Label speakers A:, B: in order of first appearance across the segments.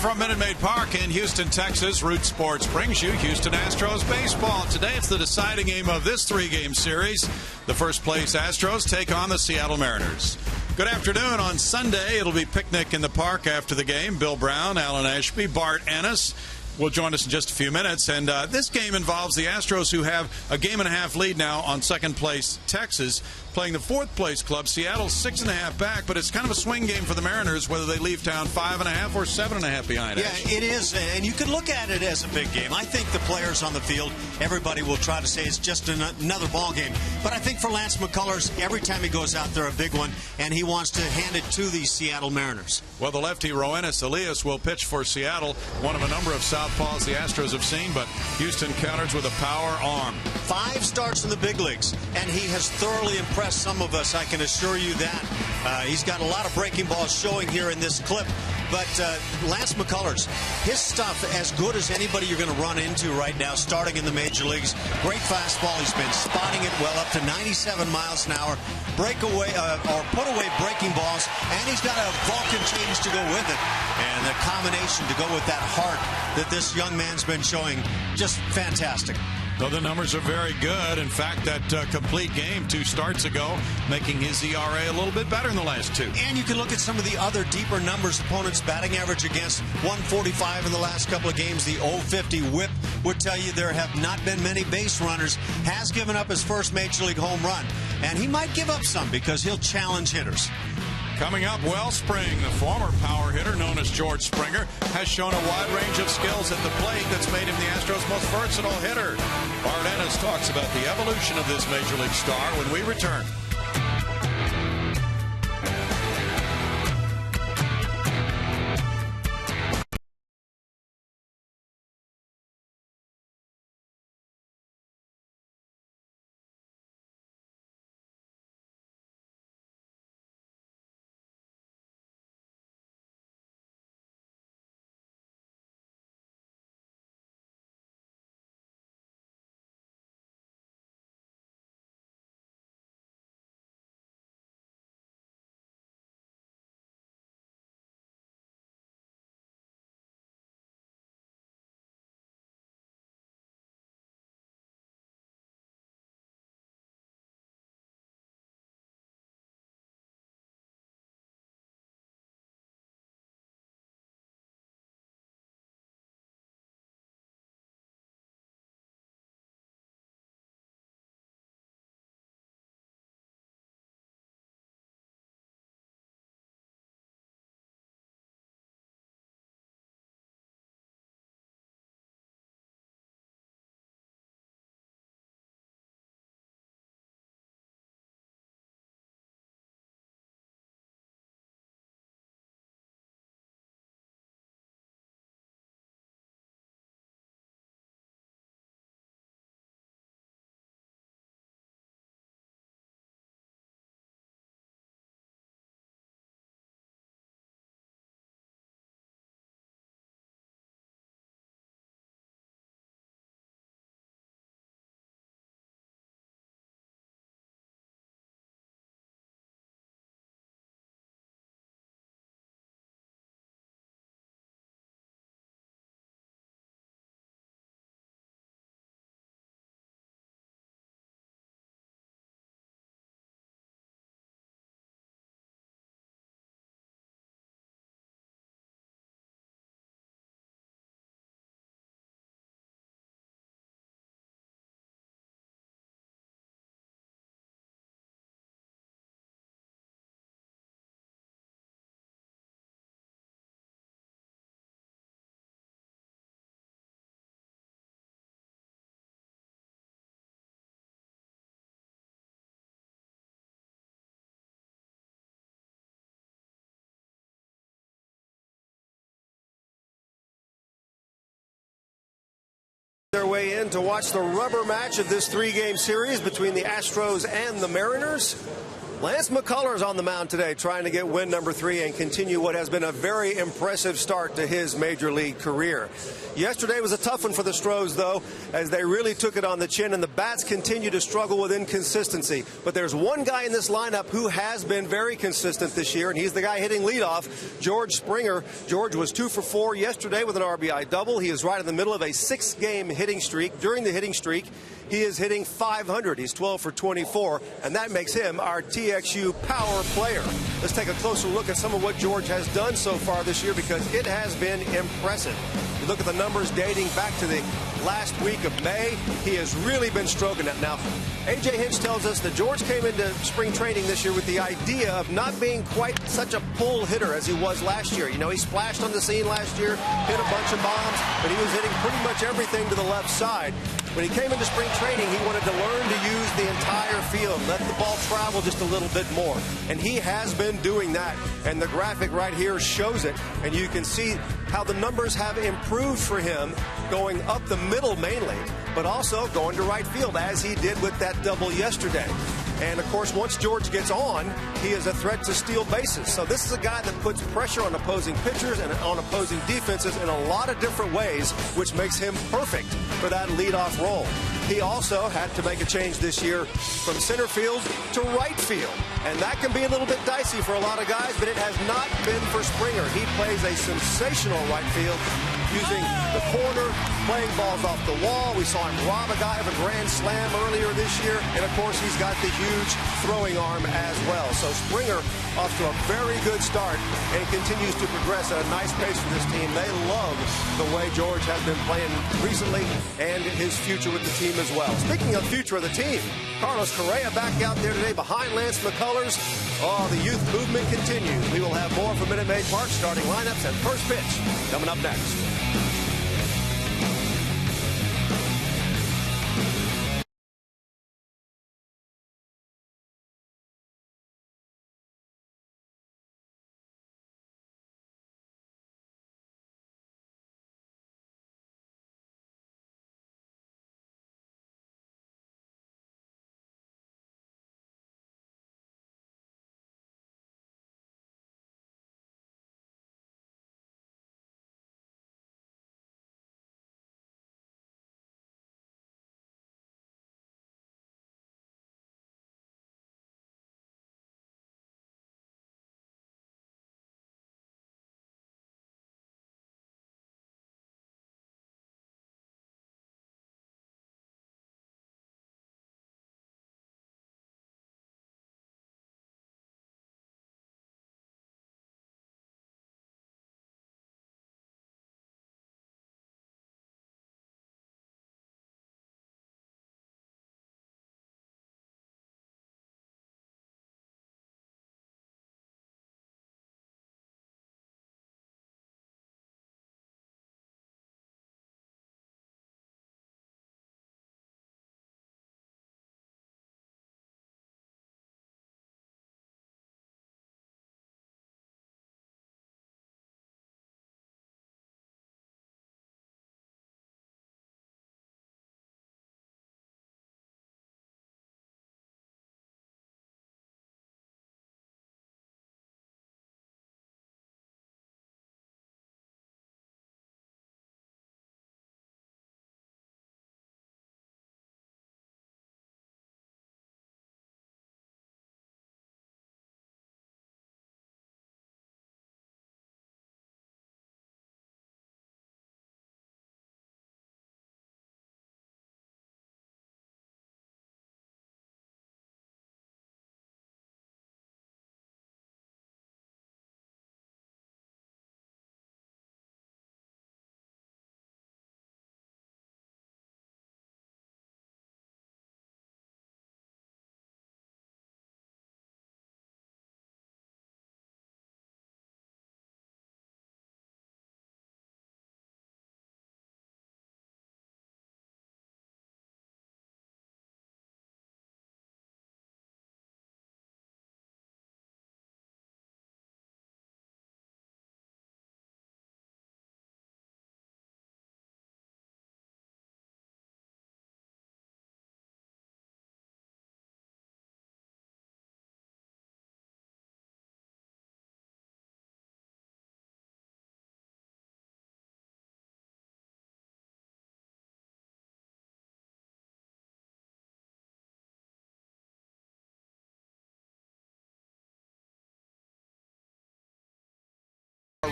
A: from Minute Maid Park in Houston, Texas, Root Sports brings you Houston Astros baseball. Today it's the deciding game of this three-game series. The first place Astros take on the Seattle Mariners. Good afternoon. On Sunday, it'll be picnic in the park after the game. Bill Brown, Alan Ashby, Bart Ennis will join us in just a few minutes. And this game involves the Astros, who have a game-and-a-half lead now on second-place Texas, playing the fourth-place club. Seattle's 6.5 back, but it's kind of a swing game for the Mariners, whether they leave town 5.5 or 7.5 behind.
B: Yeah, it is, and you can look at it as a big game. I think the players on the field, everybody will try to say it's just another ball game. But I think for Lance McCullers, every time he goes out there, a big one, and he wants to hand it to the Seattle Mariners.
A: Well, the lefty Roenis Elias will pitch for Seattle, one of a number of southpaws the Astros have seen, but Houston counters with a power arm. 5
B: starts in the big leagues, and he has thoroughly impressed some of us, I can assure you that. He's got a lot of breaking balls showing here in this clip. But Lance McCullers, his stuff as good as anybody you're going to run into right now, starting in the major leagues. Great fastball. He's been spotting it well, up to 97 miles an hour. Breakaway or put away breaking balls, and he's got a Vulcan change to go with it. And the combination to go with that heart that this young man's been showing, just fantastic.
A: Well, the numbers are very good. In fact, that complete game 2 starts ago, making his ERA a little bit better in the last 2.
B: And you can look at some of the other deeper numbers. Opponents batting average against 145 in the last couple of games. The 050 whip would tell you there have not been many base runners. Has given up his first Major League home run. And he might give up some because he'll challenge hitters.
A: Coming up, Wellspring, the former power hitter known as George Springer, has shown a wide range of skills at the plate that's made him the Astros' most versatile hitter. Bart Ennis talks about the evolution of this Major League star when we return.
C: Their way in to watch the rubber match of this 3-game series between the Astros and the Mariners. Lance McCullers on the mound today trying to get win number 3 and continue what has been a very impressive start to his major league career. Yesterday was a tough one for the Astros, though, as they really took it on the chin, and the bats continue to struggle with inconsistency. But there's one guy in this lineup who has been very consistent this year, and he's the guy hitting leadoff, George Springer. George was 2 for 4 yesterday with an RBI double. He is right in the middle of a 6-game hitting streak. During the hitting streak, he is hitting .500. He's 12 for 24, and that makes him our TXU power player. Let's take a closer look at some of what George has done so far this year, because it has been impressive. You look at the numbers dating back to the last week of May, he has really been stroking it. Now, A.J. Hinch tells us that George came into spring training this year with the idea of not being quite such a pull hitter as he was last year. You know, he splashed on the scene last year, hit a bunch of bombs, but he was hitting pretty much everything to the left side. When he came into spring training, he wanted to learn to use the entire field, let the ball travel just a little bit more. And he has been doing that. And the graphic right here shows it. And you can see how the numbers have improved for him, going up the middle mainly, but also going to right field, as he did with that double yesterday. And, of course, once George gets on, he is a threat to steal bases. So this is a guy that puts pressure on opposing pitchers and on opposing defenses in a lot of different ways, which makes him perfect for that leadoff role. He also had to make a change this year from center field to right field. And that can be a little bit dicey for a lot of guys, but it has not been for Springer. He plays a sensational right field, using the corner, playing balls off the wall. We saw him rob a guy of a grand slam earlier this year. And, of course, he's got the huge throwing arm as well. So Springer off to a very good start and continues to progress at a nice pace for this team. They love the way George has been playing recently and his future with the team as well. Speaking of future of the team, Carlos Correa back out there today behind Lance McCullers. Oh, the youth movement continues. We will have more from Minute Maid Park starting lineups and first pitch coming up next.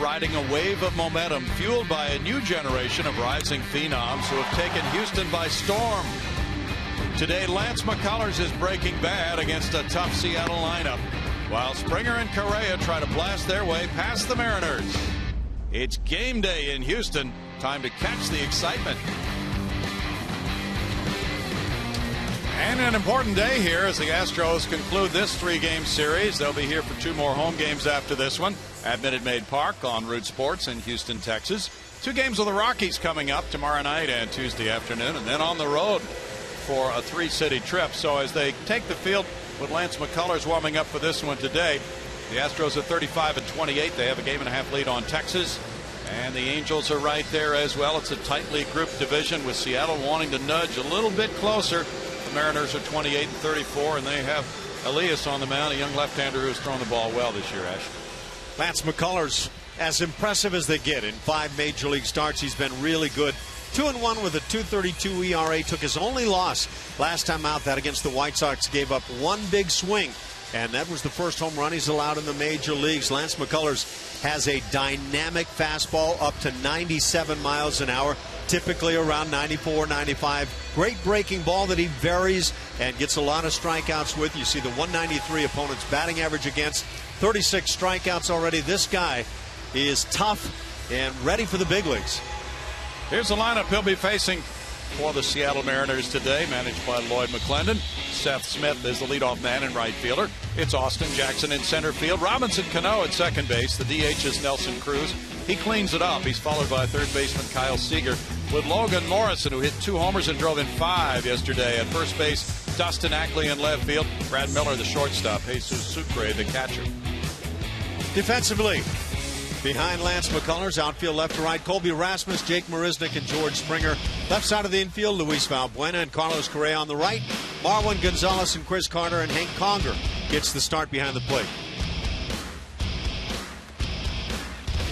A: Riding a wave of momentum fueled by a new generation of rising phenoms who have taken Houston by storm. Today, Lance McCullers is breaking bad against a tough Seattle lineup, while Springer and Correa try to blast their way past the Mariners. It's game day in Houston. Time to catch the excitement. And an important day here as the Astros conclude this 3-game series. They'll be here for 2 more home games after this one at Minute Maid Park on Root Sports in Houston, Texas. 2 games with the Rockies coming up tomorrow night and Tuesday afternoon, and then on the road for a 3-city trip. So as they take the field with Lance McCullers warming up for this one today, the Astros are 35-28. They have a 1.5 lead on Texas, and the Angels are right there as well. It's a tightly grouped division with Seattle wanting to nudge a little bit closer. The Mariners are 28-34, and they have Elias on the mound, a young left-hander who's thrown the ball well this year, Ash.
B: Lance McCullers, as impressive as they get in 5 major league starts. He's been really good. 2-1 with a 2.32 ERA. Took his only loss last time out, that against the White Sox. Gave up 1 big swing, and that was the first home run he's allowed in the major leagues. Lance McCullers has a dynamic fastball up to 97 miles an hour, typically around 94, 95. Great breaking ball that he varies and gets a lot of strikeouts with. You see the 193 opponent's batting average against, 36 strikeouts already. This guy is tough and ready for the big leagues.
A: Here's the lineup he'll be facing for the Seattle Mariners today, managed by Lloyd McClendon. Seth Smith is the leadoff man and right fielder. It's Austin Jackson in center field. Robinson Cano at second base. The DH is Nelson Cruz. He cleans it up. He's followed by third baseman Kyle Seager, with Logan Morrison, who hit 2 homers and drove in 5 yesterday. At first base, Dustin Ackley in left field. Brad Miller, the shortstop. Jesus Sucre, the catcher.
B: Defensively, behind Lance McCullers, outfield left to right, Colby Rasmus, Jake Marisnick, and George Springer. Left side of the infield, Luis Valbuena and Carlos Correa on the right. Marwin Gonzalez and Chris Carter, and Hank Conger gets the start behind the plate.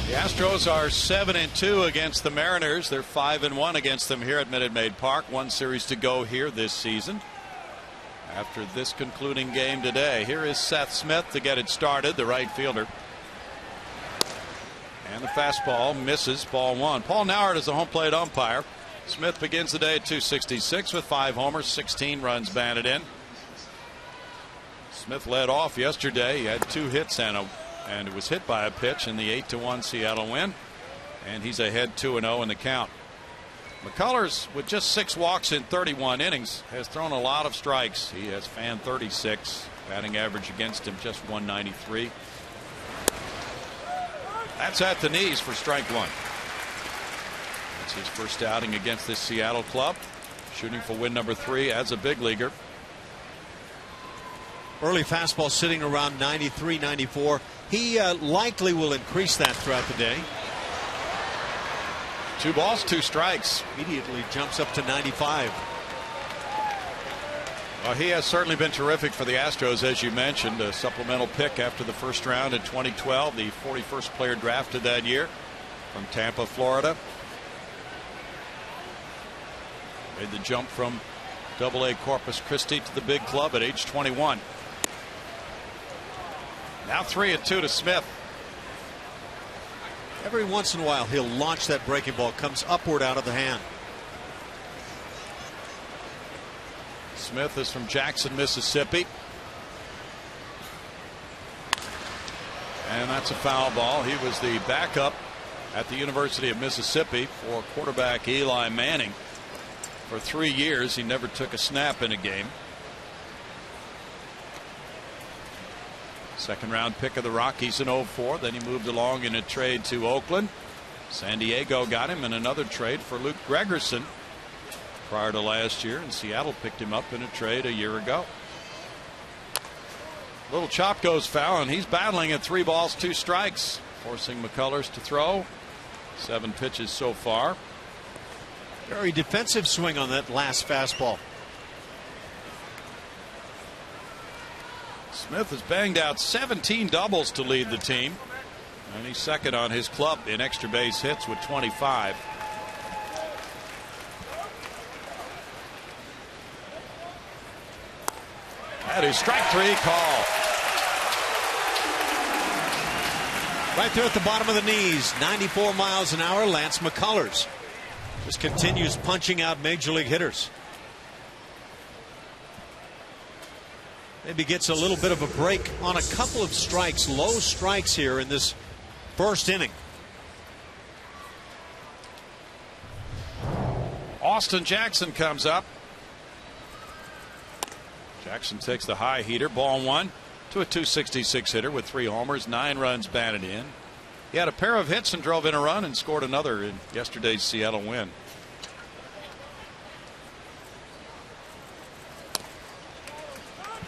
A: The Astros are 7-2 against the Mariners. They're 5-1 against them here at Minute Maid Park. 1 series to go here this season. After this concluding game today, here is Seth Smith to get it started, the right fielder. And the fastball misses, ball 1. Paul Nauert is the home plate umpire. Smith begins the day at 266 with 5 homers, 16 runs batted in. Smith led off yesterday. He had 2 hits and it was hit by a pitch in the 8-1 Seattle win. And he's ahead 2-0 in the count. McCullers, with just 6 walks in 31 innings, has thrown a lot of strikes. He has fanned 36. Batting average against him just 193. That's at the knees for strike 1. That's his first outing against this Seattle club. Shooting for win number 3 as a big leaguer.
B: Early fastball sitting around 93, 94. He likely will increase that throughout the day.
A: 2 balls, 2 strikes.
B: Immediately jumps up to 95.
A: Well, he has certainly been terrific for the Astros, as you mentioned. A supplemental pick after the first round in 2012, the 41st player drafted that year from Tampa, Florida. Made the jump from AA Corpus Christi to the big club at age 21. Now 3-2 to Smith.
B: Every once in a while he'll launch that breaking ball, comes upward out of the hand.
A: Smith is from Jackson, Mississippi. And that's a foul ball. He was the backup at the University of Mississippi for quarterback Eli Manning. For 3 years, he never took a snap in a game. Second round pick of the Rockies in 04. Then he moved along in a trade to Oakland. San Diego got him in another trade for Luke Gregerson prior to last year, and Seattle picked him up in a trade a year ago. Little chop goes foul, and he's battling at 3 balls, 2 strikes, forcing McCullers to throw. 7 pitches so far.
B: Very defensive swing on that last fastball.
A: Smith has banged out 17 doubles to lead the team, and he's second on his club in extra base hits with 25. That is strike 3 call.
B: Right there at the bottom of the knees, 94 miles an hour. Lance McCullers just continues punching out major league hitters. Maybe gets a little bit of a break on a couple of strikes, low strikes here in this first inning.
A: Austin Jackson comes up. Jackson takes the high heater, ball one, to a 266 hitter with 3 homers, 9 runs batted in. He had a pair of hits and drove in a run and scored another in yesterday's Seattle win.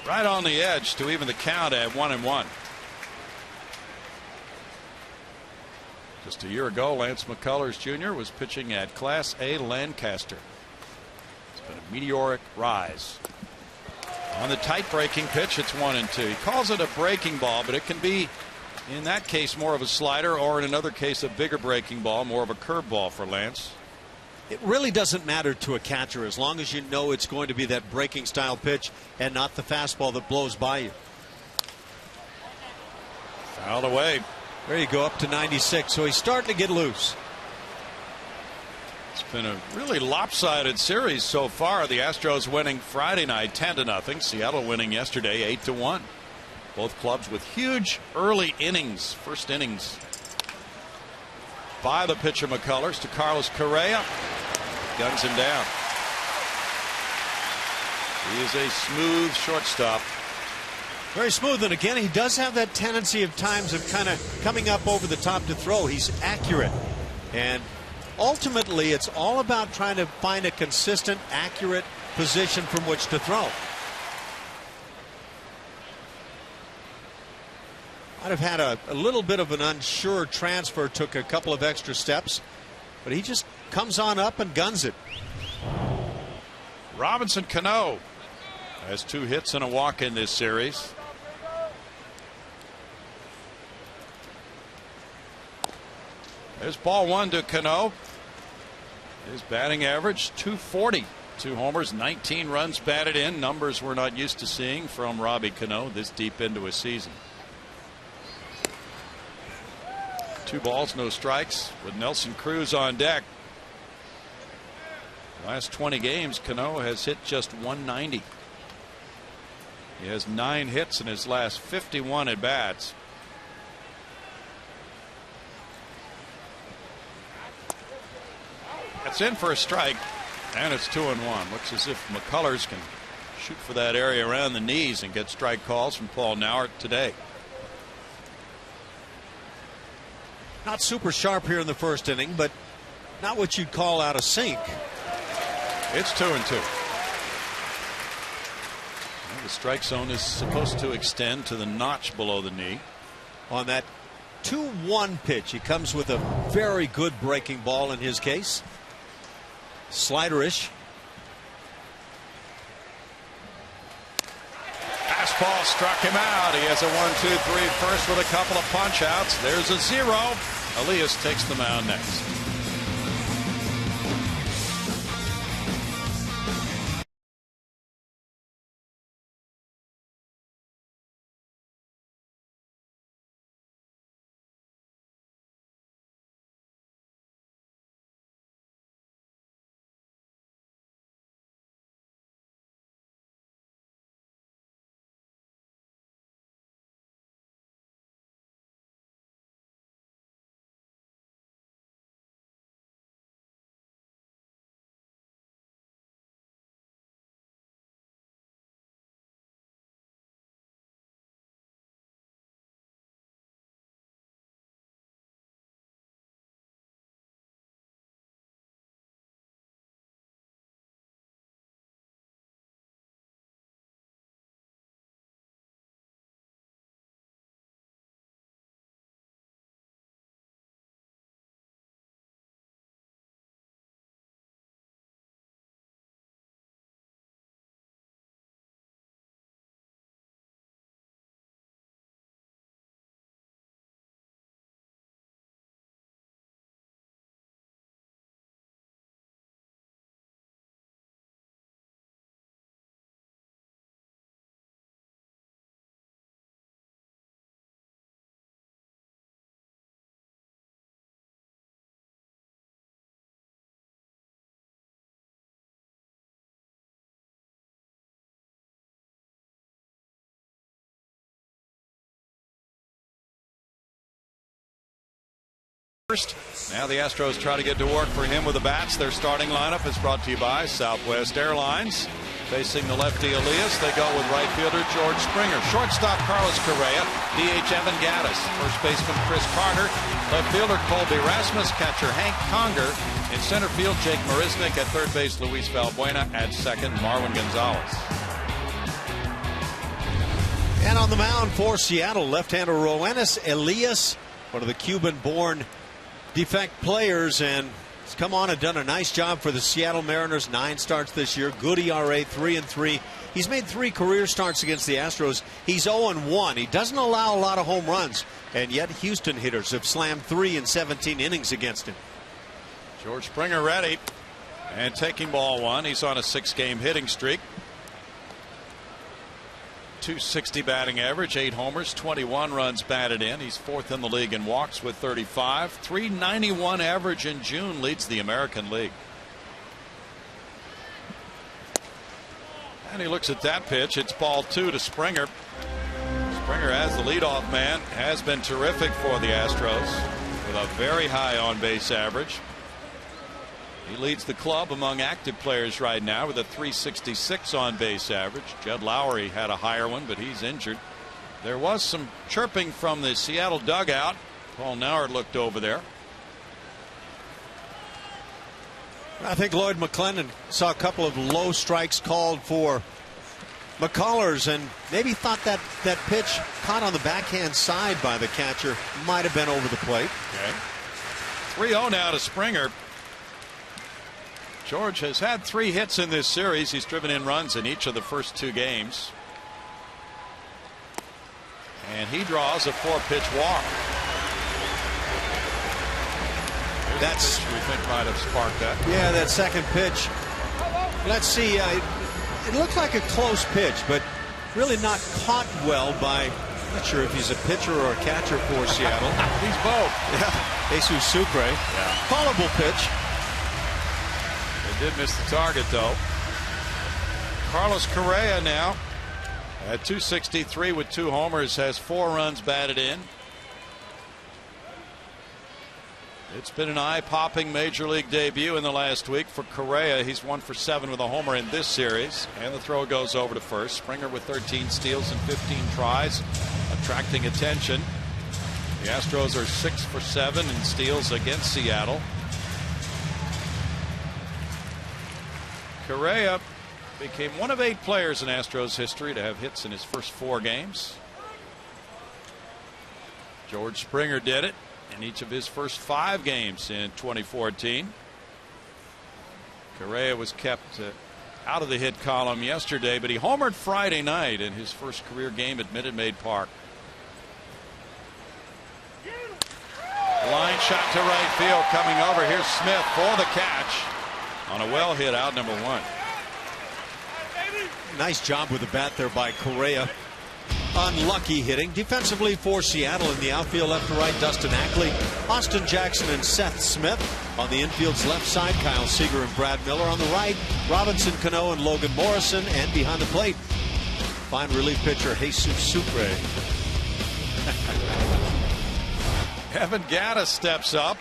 A: Right on the edge to even the count at 1-1. Just a year ago, Lance McCullers Jr. was pitching at Class A Lancaster. It's been a meteoric rise. On the tight breaking pitch, it's 1-2. He calls it a breaking ball, but it can be, in that case, more of a slider, or in another case, a bigger breaking ball, more of a curveball for Lance.
B: It really doesn't matter to a catcher as long as you know it's going to be that breaking style pitch and not the fastball that blows by you.
A: Fouled away.
B: There you go, up to 96. So he's starting to get loose.
A: It's been a really lopsided series so far. The Astros winning Friday night 10-0. Seattle winning yesterday 8-1. Both clubs with huge early innings, first innings. By the pitcher McCullers to Carlos Correa. Guns him down. He is a smooth shortstop.
B: Very smooth, and again, he does have that tendency of times of kind of coming up over the top to throw. He's accurate, and ultimately it's all about trying to find a consistent, accurate position from which to throw. Might have had a little bit of an unsure transfer, took a couple of extra steps, but he just comes on up and guns it.
A: Robinson Cano has 2 hits and a walk in this series. There's ball one to Cano. His batting average .240. 2 homers, 19 runs batted in. Numbers we're not used to seeing from Robbie Cano this deep into a season. 2 balls, no strikes with Nelson Cruz on deck. Last 20 games, Cano has hit just .190. He has 9 hits in his last 51 at bats. That's in for a strike, and it's 2-1. Looks as if McCullers can shoot for that area around the knees and get strike calls from Paul Nauert today.
B: Not super sharp here in the first inning, but not what you'd call out of sync.
A: It's 2-2. The strike zone is supposed to extend to the notch below the knee.
B: On that 2-1 pitch, he comes with a very good breaking ball in his case. Sliderish.
A: Fastball struck him out. He has a 1-2-3 first with a couple of punch outs. There's a 0. Elias takes the mound next. Now the Astros try to get to work for him with the bats. Their starting lineup is brought to you by Southwest Airlines. Facing the lefty Elias, they go with right fielder George Springer. Shortstop Carlos Correa, DH Evan Gattis, first baseman Chris Carter, left fielder Colby Rasmus, catcher Hank Conger, in center field Jake Marisnick, at third base Luis Valbuena, at second Marwin Gonzalez.
B: And on the mound for Seattle, left-hander Roenis Elias, one of the Cuban-born defect players, and he's come on and done a nice job for the Seattle Mariners. 9 starts this year, good ERA, 3-3. He's made 3 career starts against the Astros. He's 0-1. He doesn't allow a lot of home runs, and yet Houston hitters have slammed 3 in 17 innings against him.
A: George Springer ready and taking ball 1. He's on a 6-game hitting streak. .260 batting average, 8 homers, 21 runs batted in. He's 4th in the league in walks with 35. .391 average in June, leads the American League. And he looks at that pitch. It's ball 2 to Springer. Springer, as the leadoff man, has been terrific for the Astros with a very high on-base average. He leads the club among active players right now with a .366 on-base average. Jed Lowry had a higher one, but he's injured. There was some chirping from the Seattle dugout. Paul Nauert looked over there.
B: I think Lloyd McClendon saw a couple of low strikes called for McCullers, and maybe thought that pitch caught on the backhand side by the catcher might have been over the plate.
A: Okay. 3-0 now to Springer. George has had 3 hits in this series. He's driven in runs in each of the first 2 games. And he draws a 4-pitch walk. That's we think might have sparked that.
B: Yeah, that second pitch. Let's see. It looked like a close pitch, but really not caught well by, I'm not sure if he's a pitcher or a catcher for Seattle.
A: He's both.
B: Yeah. Jesus Sucre.
A: Yeah.
B: Callable pitch.
A: They did miss the target, though. Carlos Correa now at .263 with 2 homers, has 4 runs batted in. It's been an eye-popping major league debut in the last week for Correa. He's 1 for 7 with a homer in this series, and the throw goes over to first. Springer with 13 steals and 15 tries, attracting attention. The Astros are 6 for 7 in steals against Seattle. Correa became one of 8 players in Astros history to have hits in his first 4 games. George Springer did it in each of his first 5 games in 2014. Correa was kept out of the hit column yesterday, but he homered Friday night in his first career game at Minute Maid Park. Line shot to right field coming over. Here's Smith for the catch on a well hit out number 1.
B: Nice job with the bat there by Correa. Unlucky hitting defensively for Seattle in the outfield, left to right. Dustin Ackley, Austin Jackson, and Seth Smith. On the infield's left side, Kyle Seager and Brad Miller. On the right, Robinson Cano and Logan Morrison. And behind the plate, fine relief pitcher Jesus Sucre.
A: Evan Gattis steps up.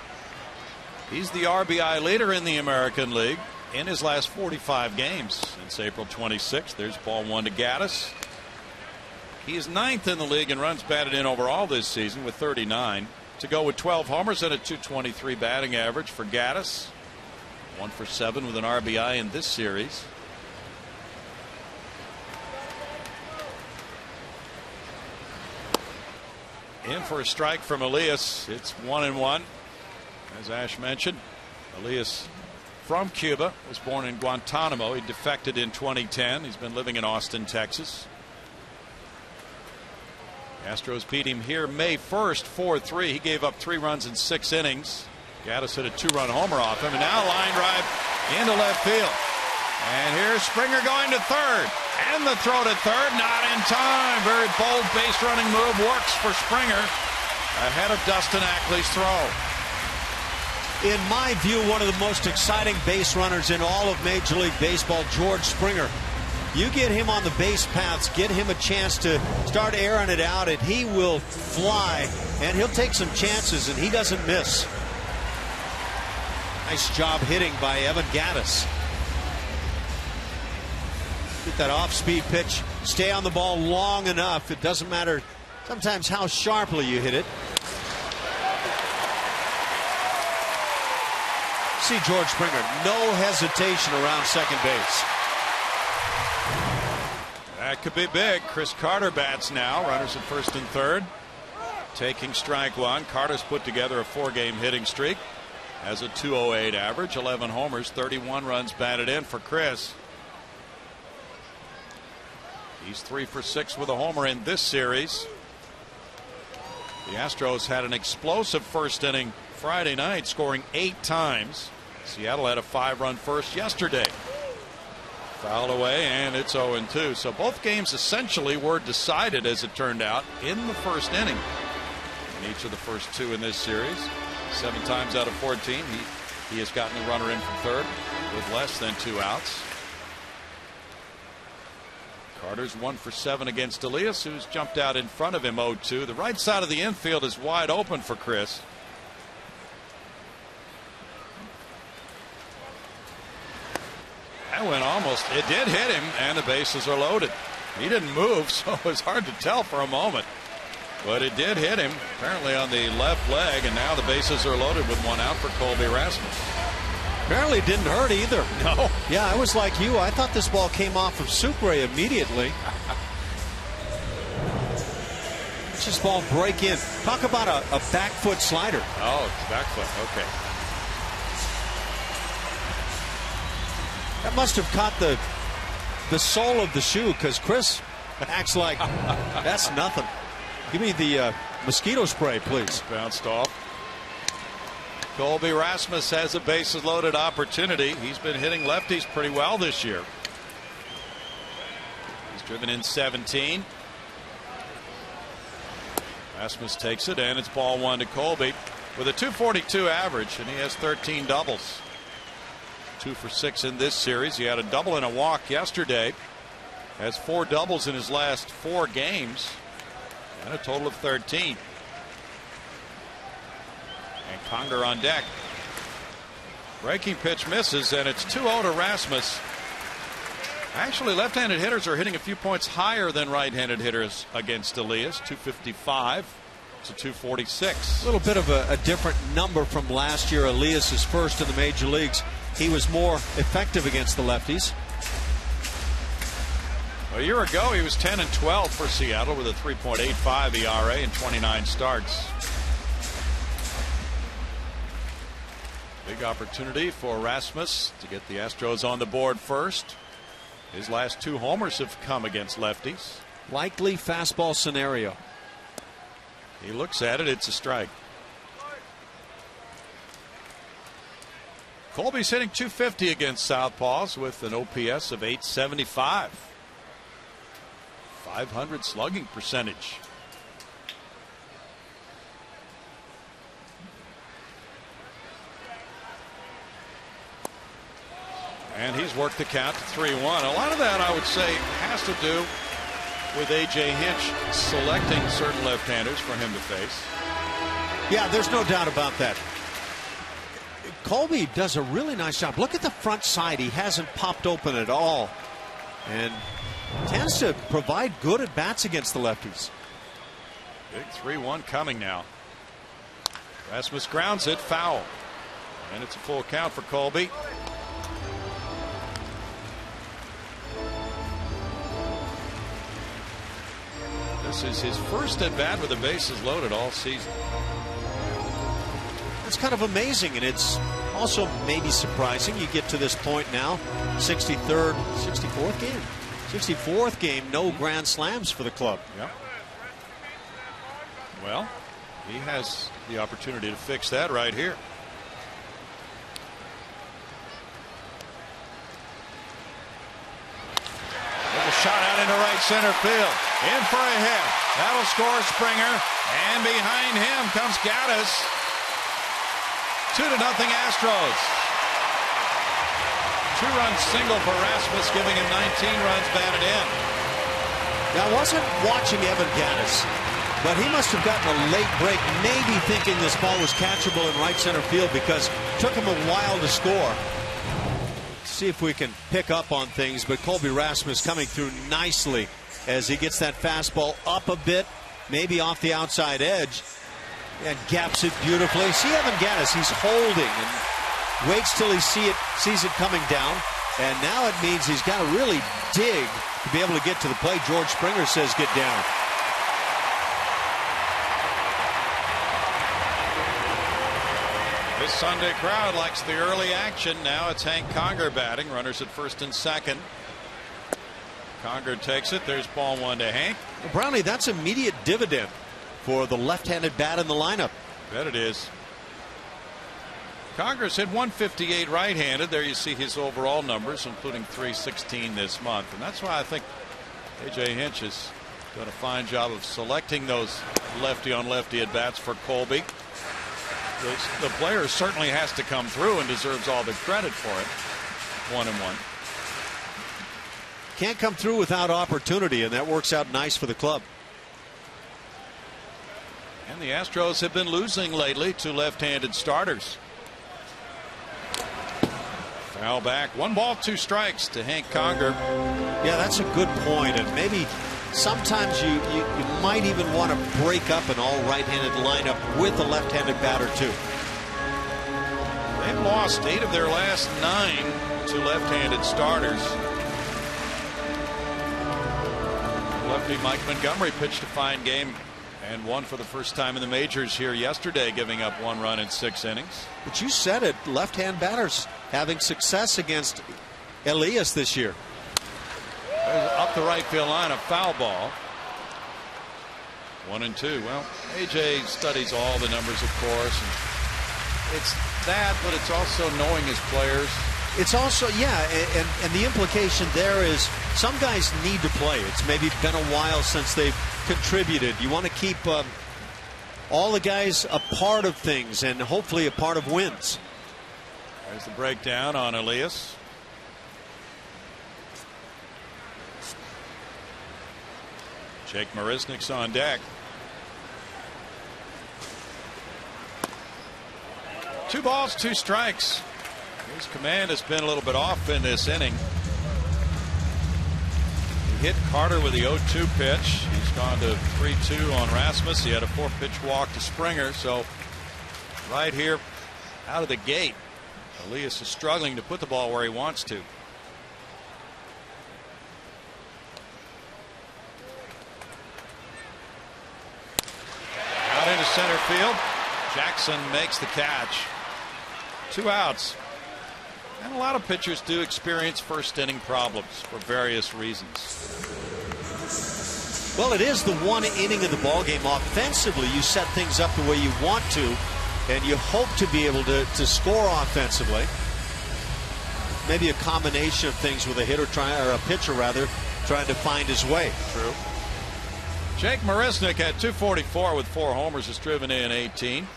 A: He's the RBI leader in the American League in his last 45 games since April 26th. There's ball 1 to Gattis. He is 9th in the league in runs batted in overall this season with 39. To go with 12 homers and a .223 batting average for Gattis. 1 for 7 with an RBI in this series. In for a strike from Elias. It's 1-1. As Ash mentioned, Elias from Cuba, was born in Guantanamo. He defected in 2010. He's been living in Austin, Texas. Astros beat him here May 1st, 4-3. He gave up 3 runs in 6 innings. Gattis hit a 2-run homer off him, and now line drive into left field. And here's Springer going to third, and the throw to third, not in time. Very bold base running move, works for Springer ahead of Dustin Ackley's throw.
B: In my view, one of the most exciting base runners in all of Major League Baseball, George Springer. You get him on the base paths, get him a chance to start airing it out, and he will fly, and he'll take some chances, and he doesn't miss. Nice job hitting by Evan Gattis. Get that off-speed pitch. Stay on the ball long enough. It doesn't matter sometimes how sharply you hit it. See George Springer, no hesitation around second base.
A: That could be big. Chris Carter bats now. Runners at first and third. Taking strike one. Carter's put together a 4-game hitting streak. Has a .208 average, 11 homers, 31 runs batted in for Chris. He's 3 for 6 with a homer in this series. The Astros had an explosive first inning Friday night, scoring 8 times. Seattle had a 5-run first yesterday. Fouled away, and it's 0-2. So both games essentially were decided, as it turned out, in the first inning. In each of the first 2 in this series. 7 times out of 14, he has gotten a runner in from third with less than 2 outs. Carter's 1 for 7 against Elias, who's jumped out in front of him 0-2. The right side of the infield is wide open for Chris. That went almost. It did hit him, and the bases are loaded. He didn't move, so it was hard to tell for a moment. But it did hit him, apparently on the left leg, and now the bases are loaded with 1 out for Colby Rasmus.
B: Apparently it didn't hurt either.
A: No.
B: Yeah, I was like you. I thought this ball came off of Sucre immediately. Let's this ball break in. Talk about a back foot slider.
A: Oh, it's back foot. Okay.
B: That must have caught the sole of the shoe, because Chris acts like that's nothing. Give me the mosquito spray, please.
A: Bounced off. Colby Rasmus has a bases loaded opportunity. He's been hitting lefties pretty well this year. He's driven in 17. Rasmus takes it, and it's ball 1 to Colby with a .242 average, and he has 13 doubles. 2 for 6 in this series. He had a double and a walk yesterday. Has 4 doubles in his last 4 games. And a total of 13. And Conger on deck. Breaking pitch misses, and it's 2-0 to Rasmus. Actually, left-handed hitters are hitting a few points higher than right-handed hitters against Elias. 255 to 246.
B: A little bit of a different number from last year. Elias is first in the major leagues. He was more effective against the lefties.
A: A year ago, he was 10-12 for Seattle with a 3.85 ERA and 29 starts. Big opportunity for Rasmus to get the Astros on the board first. His last 2 homers have come against lefties.
B: Likely fastball scenario.
A: He looks at it. It's a strike. Colby's hitting .250 against southpaws with an OPS of .875. 500 slugging percentage. And he's worked the count to 3-1. A lot of that, I would say, has to do with A.J. Hinch selecting certain left-handers for him to face.
B: Yeah, there's no doubt about that. Colby does a really nice job. Look at the front side. He hasn't popped open at all. And tends to provide good at bats against the lefties.
A: Big 3-1 coming now. Rasmus grounds it, foul. And it's a full count for Colby. This is his first at bat with the bases loaded all season.
B: It's kind of amazing, and it's also maybe surprising. You get to this point now, 64th game, no grand slams for the club.
A: Yeah. Well, he has the opportunity to fix that right here. Shot out into right center field. In for a hit. That'll score Springer. And behind him comes Gattis. 2-0 Astros. 2-run single for Rasmus, giving him 19 runs batted in.
B: Now, I wasn't watching Evan Gattis. But he must have gotten a late break, maybe thinking this ball was catchable in right center field because it took him a while to score. See if we can pick up on things, but Colby Rasmus coming through nicely as he gets that fastball up a bit, maybe off the outside edge, and gaps it beautifully. See Evan Gattis, he's holding and waits till he sees it coming down, and now it means he's got to really dig to be able to get to the plate. George Springer says get down.
A: This Sunday crowd likes the early action. Now it's Hank Conger batting. Runners at first and second. Conger takes it. There's ball one to Hank.
B: Well, Brownie, that's immediate dividend for the left-handed bat in the lineup.
A: Bet it is. Conger's hit 158 right-handed. There you see his overall numbers, including 316 this month. And that's why I think A.J. Hinch has done a fine job of selecting those lefty-on-lefty at-bats for Colby. The player certainly has to come through and deserves all the credit for it. 1-1.
B: Can't come through without opportunity, and that works out nice for the club.
A: And the Astros have been losing lately to left-handed starters. Foul back. 1 ball, 2 strikes to Hank Conger.
B: Yeah, that's a good point, and maybe sometimes you might even want to break up an all right-handed lineup with a left-handed batter too.
A: They've lost 8 of their last 9 to left-handed starters. Lefty Mike Montgomery pitched a fine game and won for the first time in the majors here yesterday, giving up 1 run in 6 innings.
B: But you said it, left-hand batters having success against Elias this year.
A: Up the right field line, a foul ball. 1-2. Well, AJ studies all the numbers, of course. And it's that, but it's also knowing his players.
B: It's also, yeah, and the implication there is some guys need to play. It's maybe been a while since they've contributed. You want to keep all the guys a part of things and hopefully a part of wins.
A: There's the breakdown on Elias. Jake Marisnick's on deck. 2 balls, 2 strikes. His command has been a little bit off in this inning. He hit Carter with the 0-2 pitch. He's gone to 3-2 on Rasmus. He had a 4-pitch walk to Springer. So right here out of the gate, Elias is struggling to put the ball where he wants to. Out into center field. Jackson makes the catch. 2 outs. And a lot of pitchers do experience first inning problems for various reasons.
B: Well, it is the 1 inning of the ball game. Offensively, you set things up the way you want to, and you hope to be able to score offensively. Maybe a combination of things with a hitter or a pitcher rather trying to find his way.
A: True. Jake Marisnick had 244 with 4 homers, has driven in 18.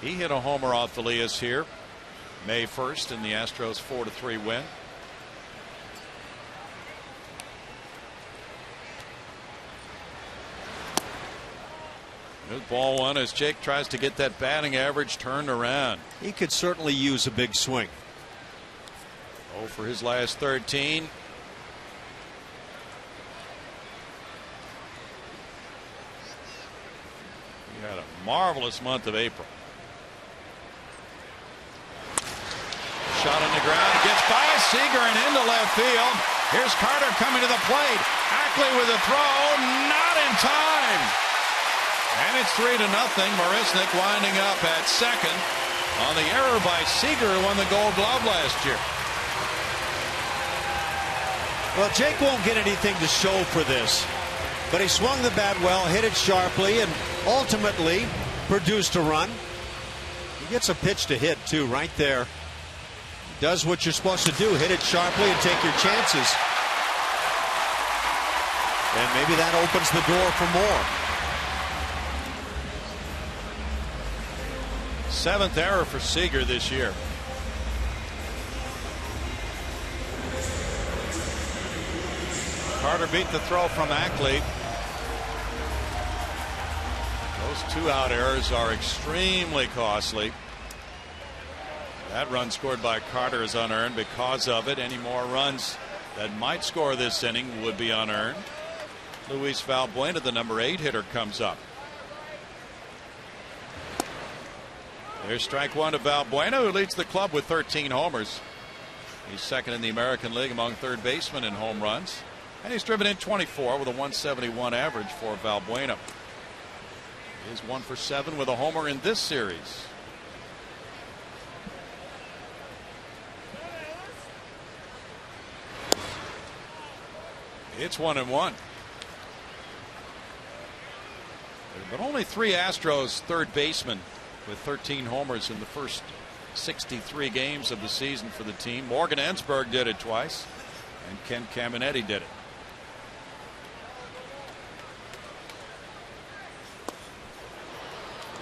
A: He hit a homer off Elias here May 1st in the Astros 4-3 win. Good ball 1 as Jake tries to get that batting average turned around.
B: He could certainly use a big swing.
A: Oh, for his last 13. He had a marvelous month of April. Shot on the ground, gets by Seager and into left field. Here's Carter coming to the plate. Ackley with a throw, not in time. And it's 3-0. Marisnick winding up at second on the error by Seager, who won the Gold Glove last year.
B: Well, Jake won't get anything to show for this, but he swung the bat well, hit it sharply, and ultimately produced a run. He gets a pitch to hit too right there. Does what you're supposed to do, hit it sharply and take your chances. And maybe that opens the door for more.
A: 7th error for Seager this year. Carter beat the throw from Ackley. Those 2-out errors are extremely costly. That run scored by Carter is unearned because of it. Any more runs that might score this inning would be unearned. Luis Valbuena, the number 8 hitter, comes up. There's strike one to Valbuena, who leads the club with 13 homers. He's second in the American League among third basemen in home runs. And he's driven in 24 with a 171 average for Valbuena. He is 1 for 7 with a homer in this series. It's 1-1. But only 3 Astros third basemen with 13 homers in the first 63 games of the season for the team. Morgan Ensberg did it twice, and Ken Caminetti did it.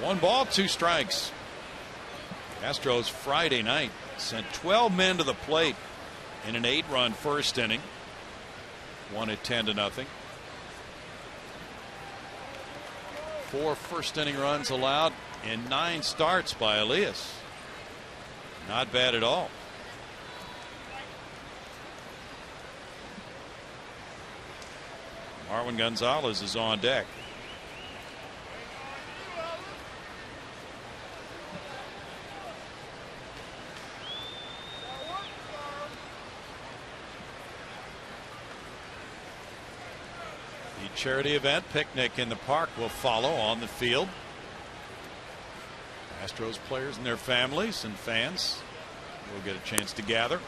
A: One ball, 2 strikes. The Astros Friday night sent 12 men to the plate in an 8-run first inning. Won it 10-0. 4 first inning runs allowed in 9 starts by Elias. Not bad at all. Marwin Gonzalez is on deck. Charity event picnic in the park will follow on the field. Astros players and their families and fans will get a chance to gather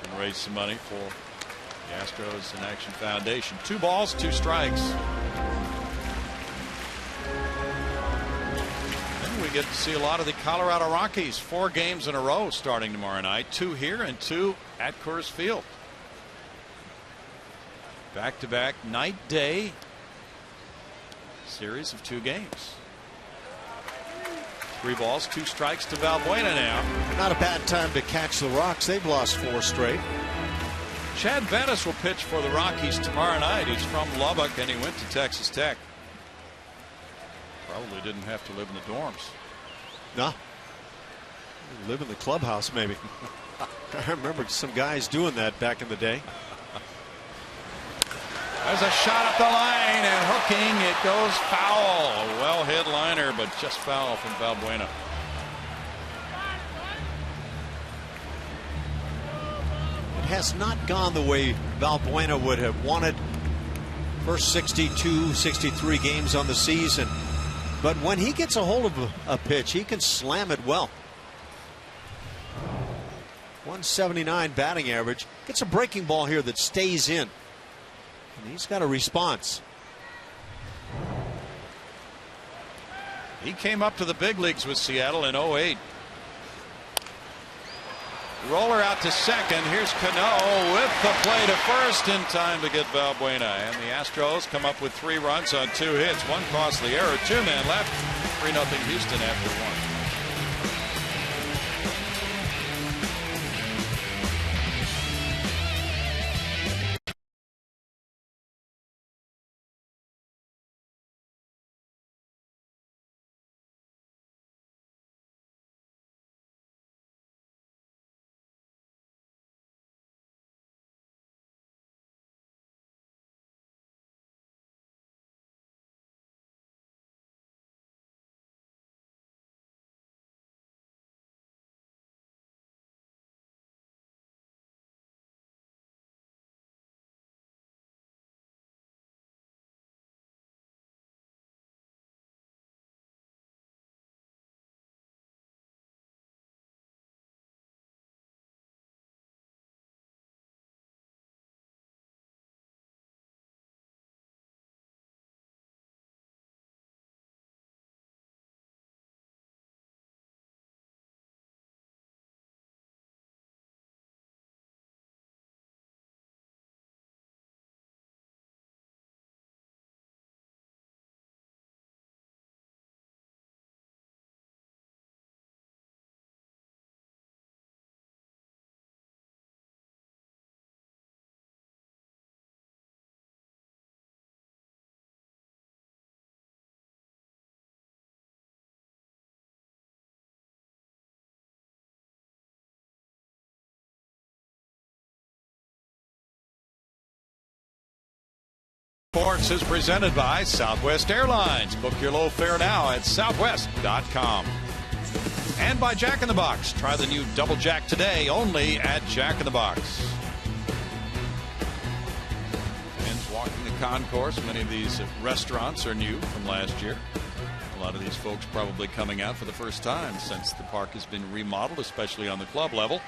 A: and raise some money for the Astros in Action Foundation. 2 balls, 2 strikes. And we get to see a lot of the Colorado Rockies. 4 games in a row starting tomorrow night. 2 here and 2 at Coors Field. Back-to-back night day series of 2 games. 3 balls, 2 strikes to Valbuena now.
B: Not a bad time to catch the Rocks. They've lost 4 straight.
A: Chad Bettis will pitch for the Rockies tomorrow night. He's from Lubbock and he went to Texas Tech. Probably didn't have to live in the dorms.
B: No. Live in the clubhouse maybe. I remember some guys doing that back in the day.
A: There's a shot up the line and hooking. It goes foul. A well hit liner, but just foul from Valbuena.
B: It has not gone the way Valbuena would have wanted. First 62, 63 games on the season. But when he gets a hold of a pitch, he can slam it well. 179 batting average. Gets a breaking ball here that stays in. And he's got a response.
A: He came up to the big leagues with Seattle in 08. Roller out to second. Here's Cano with the play to first in time to get Valbuena. And the Astros come up with 3 runs on 2 hits. 1 costly error. 2 men left. 3-0 Houston after 1. Sports is presented by Southwest Airlines. Book your low fare now at southwest.com. And by Jack in the Box. Try the new Double Jack today only at Jack in the Box. Fans walking the concourse. Many of these restaurants are new from last year. A lot of these folks probably coming out for the first time since the park has been remodeled, especially on the club level.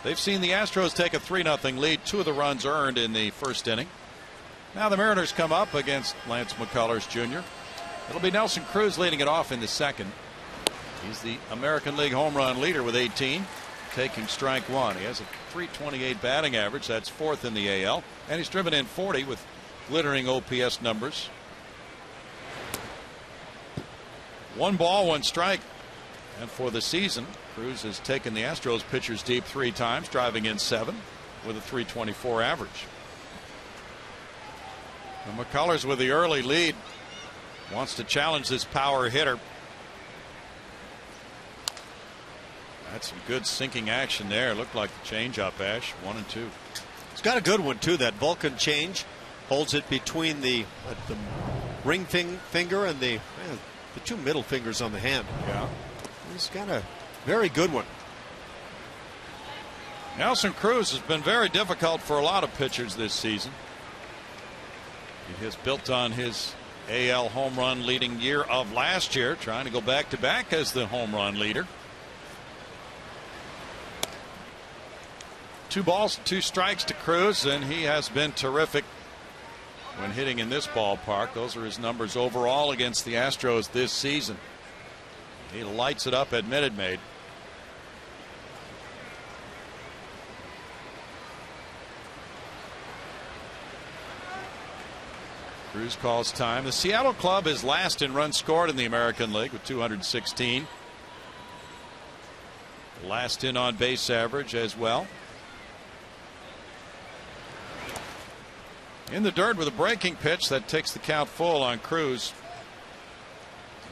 A: They've seen the Astros take a 3-0 lead. 2 of the runs earned in the first inning. Now the Mariners come up against Lance McCullers Jr. It'll be Nelson Cruz leading it off in the second. He's the American League home run leader with 18, taking strike one. He has a .328 batting average. That's 4th in the AL. And he's driven in 40 with glittering OPS numbers. 1 ball, 1 strike. And for the season, Cruz has taken the Astros pitchers deep 3 times, driving in 7 with a .324 average. And McCullers with the early lead wants to challenge this power hitter. That's some good sinking action there. Looked like the changeup, Ash. 1 and 2.
B: He's got a good one too. That Vulcan change holds it between the ring finger and the 2 middle fingers on the hand.
A: Yeah,
B: he's got a very good one.
A: Nelson Cruz has been very difficult for a lot of pitchers this season. He has built on his AL home run leading year of last year, trying to go back to back as the home run leader. 2 balls, 2 strikes to Cruz, and he has been terrific when hitting in this ballpark. Those are his numbers overall against the Astros this season. He lights it up at Minute Maid. Cruz calls time. The Seattle club is last in runs scored in the American League with 216. Last in on base average as well. In the dirt with a breaking pitch that takes the count full on Cruz.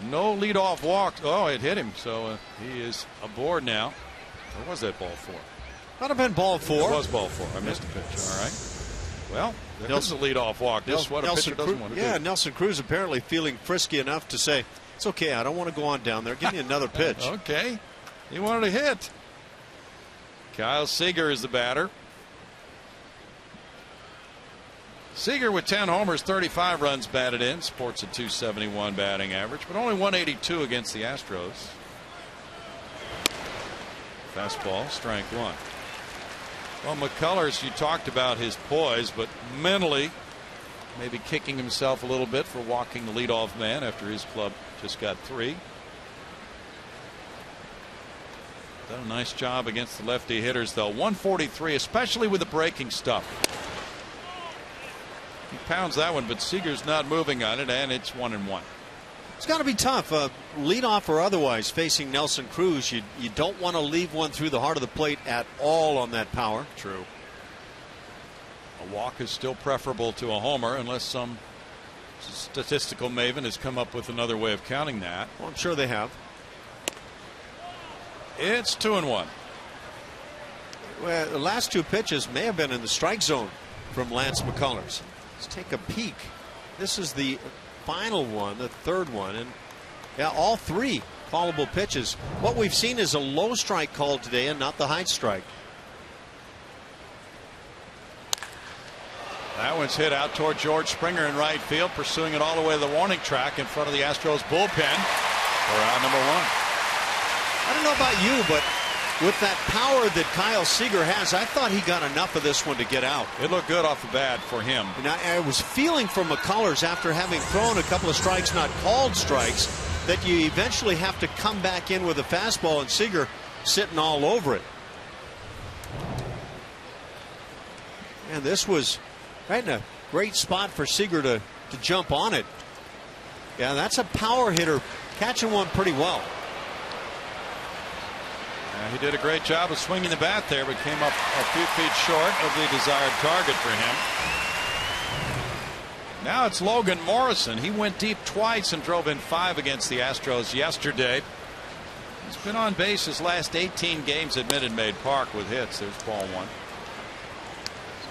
A: No leadoff walk. Oh, it hit him. So he is aboard now. Or was that ball 4?
B: Might have been ball 4.
A: It was ball 4. I missed the pitch. All right. Well, there's a leadoff walk. This is what a pitcher doesn't want to do.
B: Yeah, Nelson Cruz apparently feeling frisky enough to say, it's okay, I don't want to go on down there. Give me another pitch.
A: Okay. He wanted to hit. Kyle Seager is the batter. Seager with 10 homers, 35 runs batted in, sports a .271 batting average, but only 182 against the Astros. Fastball, strike 1. Well, McCullers, you talked about his poise, but mentally maybe kicking himself a little bit for walking the leadoff man after his club just got 3. Done a nice job against the lefty hitters, though. 143, especially with the breaking stuff. He pounds that one, but Seager's not moving on it, and it's 1-1.
B: It's got to be tough, leadoff or otherwise, facing Nelson Cruz. You don't want to leave one through the heart of the plate at all on that power.
A: True. A walk is still preferable to a homer, unless some statistical maven has come up with another way of counting that.
B: Well, I'm sure they have.
A: It's 2-1.
B: Well, the last 2 pitches may have been in the strike zone from Lance McCullers. Let's take a peek. This is the final one, the 3rd one, and yeah, all 3 callable pitches. What we've seen is a low strike called today and not the high strike.
A: That one's hit out toward George Springer in right field, pursuing it all the way to the warning track in front of the Astros bullpen for out number 1.
B: I don't know about you, but with that power that Kyle Seager has, I thought he got enough of this one to get out.
A: It looked good off the bat for him.
B: And I was feeling from McCullers, after having thrown a couple of strikes, not called strikes, that you eventually have to come back in with a fastball, and Seager sitting all over it. And this was right in a great spot for Seager to jump on it. Yeah, that's a power hitter, catching one pretty well.
A: He did a great job of swinging the bat there, but came up a few feet short of the desired target for him. Now it's Logan Morrison. He went deep twice and drove in 5 against the Astros yesterday. He's been on base his last 18 games at Minute Maid Park with hits. There's ball 1.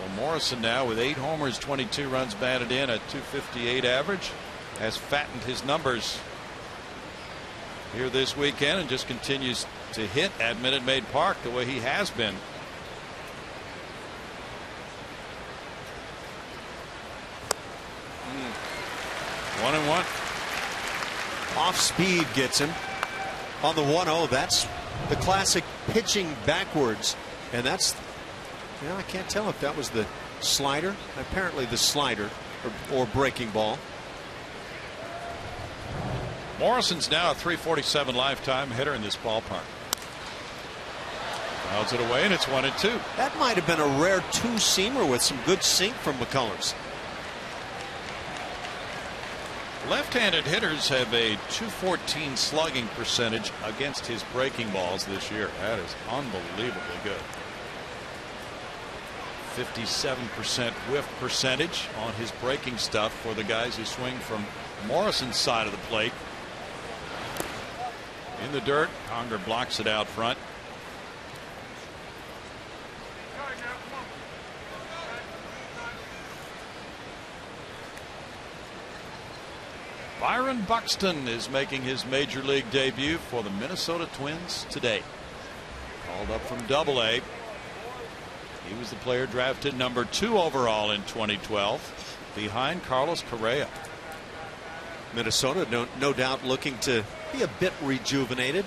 A: So Morrison now with 8 homers, 22 runs batted in, a .258 average, has fattened his numbers here this weekend and just continues to hit at Minute Maid Park the way he has been. One and one.
B: Off speed gets him on the 1-0. That's the classic pitching backwards, and that's, you know, I can't tell if that was the slider. Apparently the slider or breaking ball.
A: Morrison's now a .347 lifetime hitter in this ballpark. Fouls it away, and it's 1-2.
B: That might have been a rare two-seamer with some good sink from McCullers.
A: Left-handed hitters have a .214 slugging percentage against his breaking balls this year. That is unbelievably good. 57% whiff percentage on his breaking stuff for the guys who swing from Morrison's side of the plate. In the dirt, Conger blocks it out front. Byron Buxton is making his major league debut for the Minnesota Twins today. Called up from Double-A. He was the player drafted number 2 overall in 2012 behind Carlos Correa.
B: Minnesota no doubt looking to be a bit rejuvenated.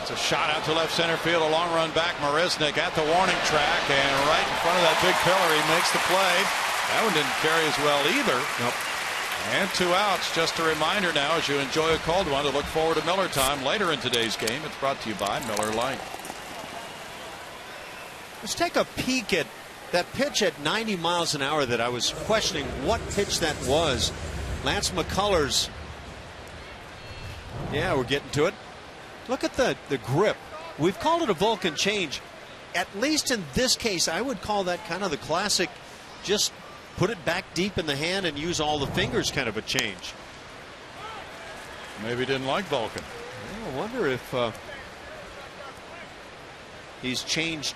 A: It's a shot out to left center field, a long run back. Marisnik at the warning track, and right in front of that big pillar, he makes the play. That one didn't carry as well either.
B: Nope.
A: And 2 outs. Just a reminder now, as you enjoy a cold one, to look forward to Miller time later in today's game. It's brought to you by Miller Lite.
B: Let's take a peek at that pitch at 90 miles an hour that I was questioning what pitch that was. Lance McCullers. Yeah, we're getting to it. Look at the grip. We've called it a Vulcan change. At least in this case, I would call that kind of the classic, just put it back deep in the hand and use all the fingers kind of a change.
A: Maybe didn't like Vulcan.
B: I wonder if he's changed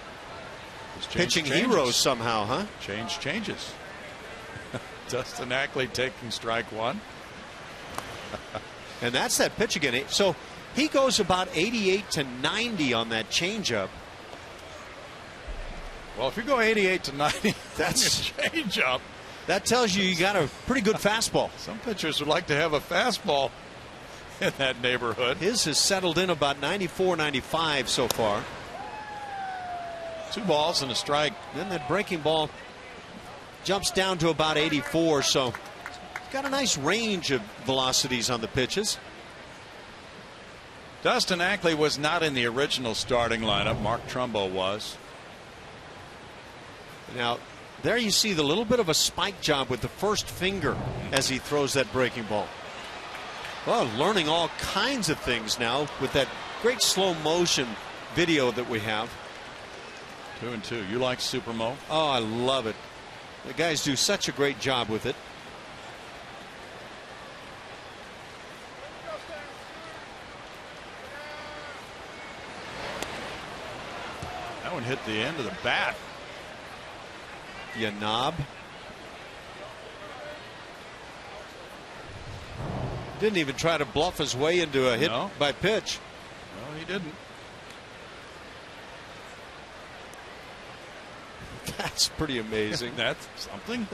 B: pitching heroes somehow, huh?
A: Changes. Dustin Ackley taking strike 1.
B: And that's that pitch again. So he goes about 88 to 90 on that changeup.
A: Well, if you go 88 to 90,
B: that's
A: a changeup.
B: That tells you got a pretty good fastball.
A: Some pitchers would like to have a fastball in that neighborhood.
B: His has settled in about 94, 95 so far.
A: 2 balls and a strike.
B: Then that breaking ball jumps down to about 84, so got a nice range of velocities on the pitches.
A: Dustin Ackley was not in the original starting lineup. Mark Trumbo was.
B: Now, there you see the little bit of a spike job with the first finger as he throws that breaking ball. Well, learning all kinds of things now with that great slow motion video that we have.
A: 2-2. You like Supermo?
B: Oh, I love it. The guys do such a great job with it.
A: That one hit the end of the bat.
B: Yanab. Didn't even try to bluff his way into a hit by pitch.
A: No, he didn't.
B: That's pretty amazing.
A: That's something.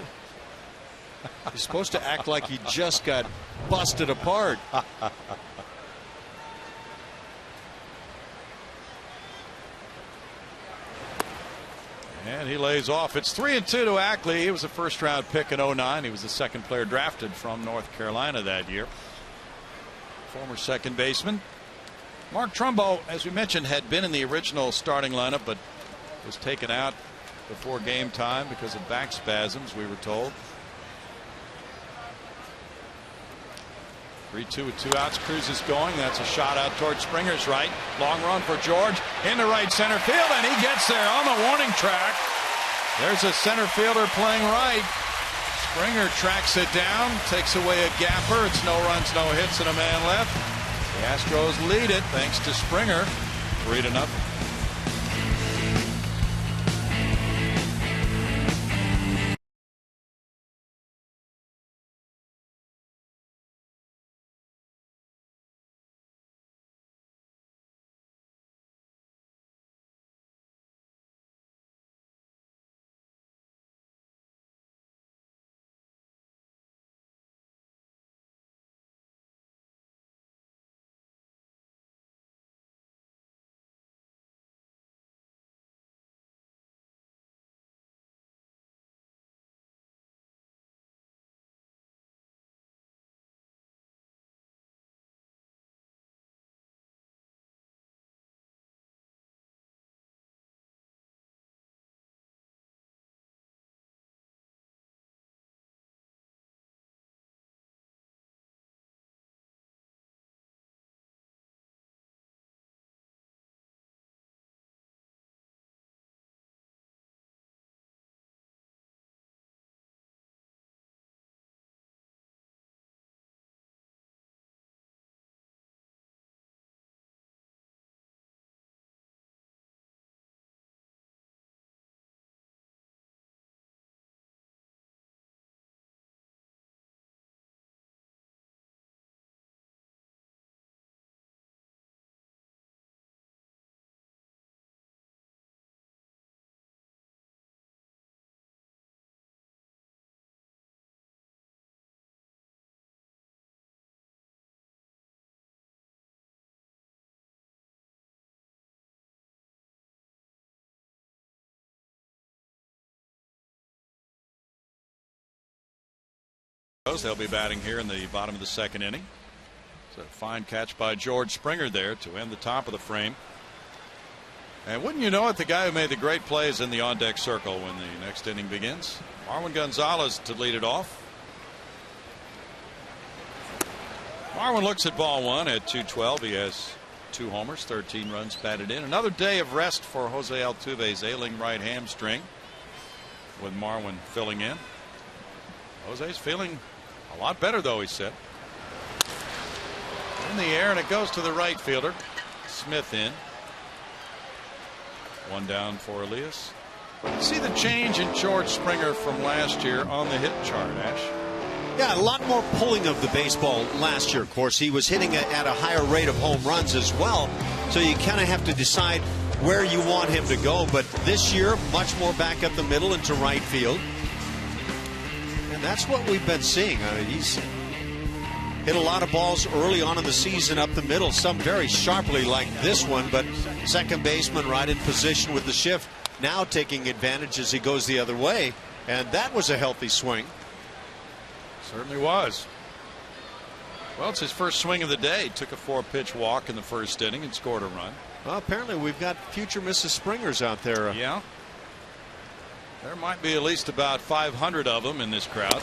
B: He's supposed to act like he just got busted apart.
A: And he lays off. It's 3-2 to Ackley. He was a first-round pick in 2009. He was the second player drafted from North Carolina that year. Former second baseman. Mark Trumbo, as we mentioned, had been in the original starting lineup, but was taken out before game time because of back spasms, we were told. 3-2 with 2 outs. Cruz is going. That's a shot out towards Springer's right. Long run for George into right center field, and he gets there on the warning track. There's a center fielder playing right. Springer tracks it down, takes away a gapper. It's no runs, no hits, and a man left. The Astros lead it thanks to Springer. 3-0. They'll be batting here in the bottom of the second inning. It's a fine catch by George Springer there to end the top of the frame. And wouldn't you know it, the guy who made the great plays in the on-deck circle when the next inning begins. Marwin Gonzalez to lead it off. Marwin looks at ball one at 212. He has 2 homers, 13 runs batted in. Another day of rest for Jose Altuve's ailing right hamstring, with Marwin filling in. Jose's feeling a lot better, though, he said. In the air, and it goes to the right fielder. Smith in. 1 down for Elias. See the change in George Springer from last year on the hit chart, Ash?
B: Yeah, a lot more pulling of the baseball last year. Of course, he was hitting at a higher rate of home runs as well. So you kind of have to decide where you want him to go. But this year, much more back up the middle into right field. And that's what we've been seeing. I mean, he's hit a lot of balls early on in the season up the middle, some very sharply like this one, but second baseman right in position with the shift, now taking advantage as he goes the other way, and that was a healthy swing.
A: Certainly was. Well, it's his first swing of the day. Took a 4-pitch walk in the first inning and scored a run.
B: Well, apparently we've got future Mrs. Springers out there.
A: Yeah. There might be at least about 500 of them in this crowd.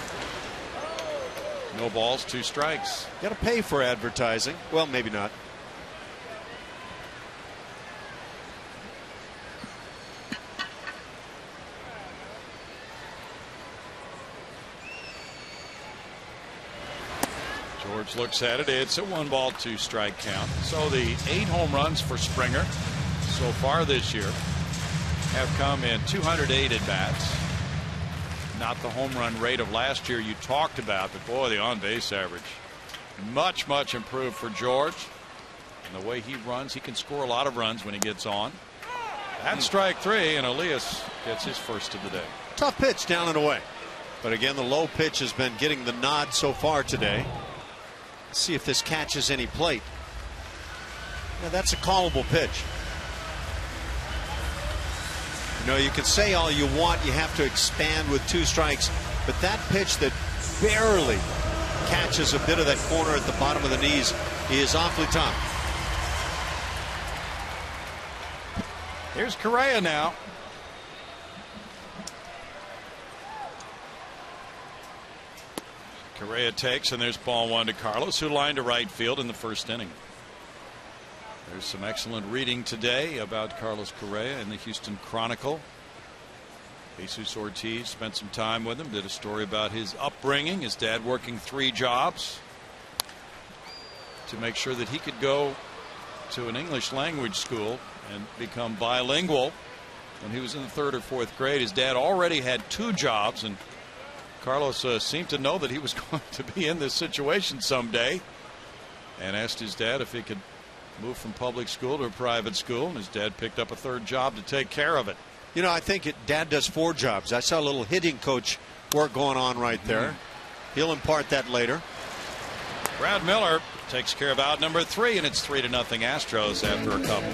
A: No balls, 2 strikes.
B: Got to pay for advertising. Well, maybe not.
A: George looks at it. It's a 1-ball, 2-strike count. So the 8 home runs for Springer so far this year have come in 208 at bats. Not the home run rate of last year you talked about, but boy, the on-base average much improved for George. And the way he runs, he can score a lot of runs when he gets on. That's strike 3, and Elias gets his first of the day.
B: Tough pitch down and away. But again, the low pitch has been getting the nod so far today. Let's see if this catches any plate. Now, that's a callable pitch. You know, you can say all you want, you have to expand with 2 strikes, but that pitch that barely catches a bit of that corner at the bottom of the knees is awfully tough.
A: Here's Correa now. Correa takes, and there's ball 1 to Carlos, who lined to right field in the first inning. There's some excellent reading today about Carlos Correa in the Houston Chronicle. Jesus Ortiz spent some time with him, did a story about his upbringing, his dad working 3 jobs to make sure that he could go to an English language school and become bilingual. When he was in the 3rd or 4th grade, his dad already had 2 jobs, and Carlos seemed to know that he was going to be in this situation someday, and asked his dad if he could move from public school to a private school, and his dad picked up a 3rd job to take care of it.
B: You know, I think Dad does 4 jobs. I saw a little hitting coach work going on right there. He'll impart that later.
A: Brad Miller takes care of out number 3, and it's 3-0 Astros after a couple.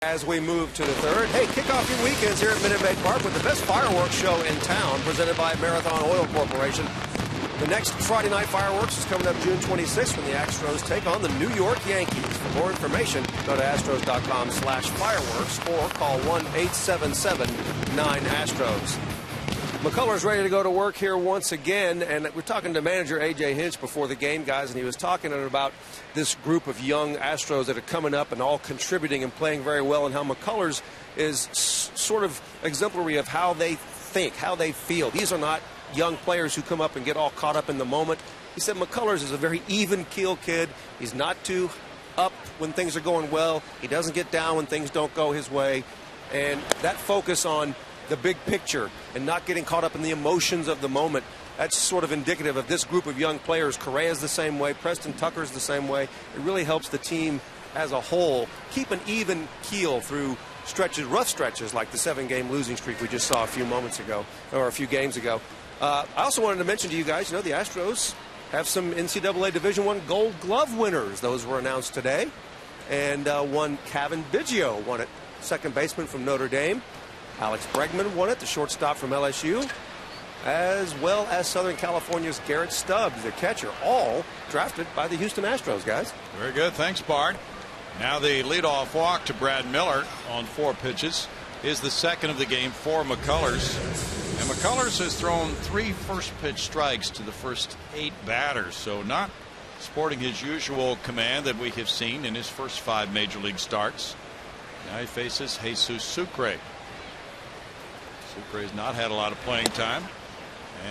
C: As we move to the third, hey, kick off your weekends here at Minute Maid Park with the best fireworks show in town, presented by Marathon Oil Corporation. The next Friday night fireworks is coming up June 26th when the Astros take on the New York Yankees. For more information, go to astros.com/fireworks or call 1-877-9-ASTROS. McCullers ready to go to work here once again, and we're talking to manager A.J. Hinch before the game, guys, and he was talking about this group of young Astros that are coming up and all contributing and playing very well, and how McCullers is sort of exemplary of how they think, how they feel. These are not young players who come up and get all caught up in the moment. He said McCullers is a very even-keel kid. He's not too up when things are going well. He doesn't get down when things don't go his way, and that focus on the big picture and not getting caught up in the emotions of the moment, that's sort of indicative of this group of young players. Correa's the same way. Preston Tucker's the same way. It really helps the team as a whole keep an even keel through stretches, rough stretches like the 7-game losing streak we just saw a few moments ago, or a few games ago. I also wanted to mention to you guys, the Astros have some NCAA Division I Gold Glove winners. Those were announced today. And one, Kevin Biggio, won it, second baseman from Notre Dame. Alex Bregman won it, the shortstop from LSU, as well as Southern California's Garrett Stubbs, the catcher, all drafted by the Houston Astros, guys.
A: Very good. Thanks, Bart. Now the leadoff walk to Brad Miller on 4 pitches is the second of the game for McCullers. And McCullers has thrown 3 first-pitch strikes to the first 8 batters, so not sporting his usual command that we have seen in his first 5 major league starts. Now he faces Jesus Sucre. Sucre has not had a lot of playing time,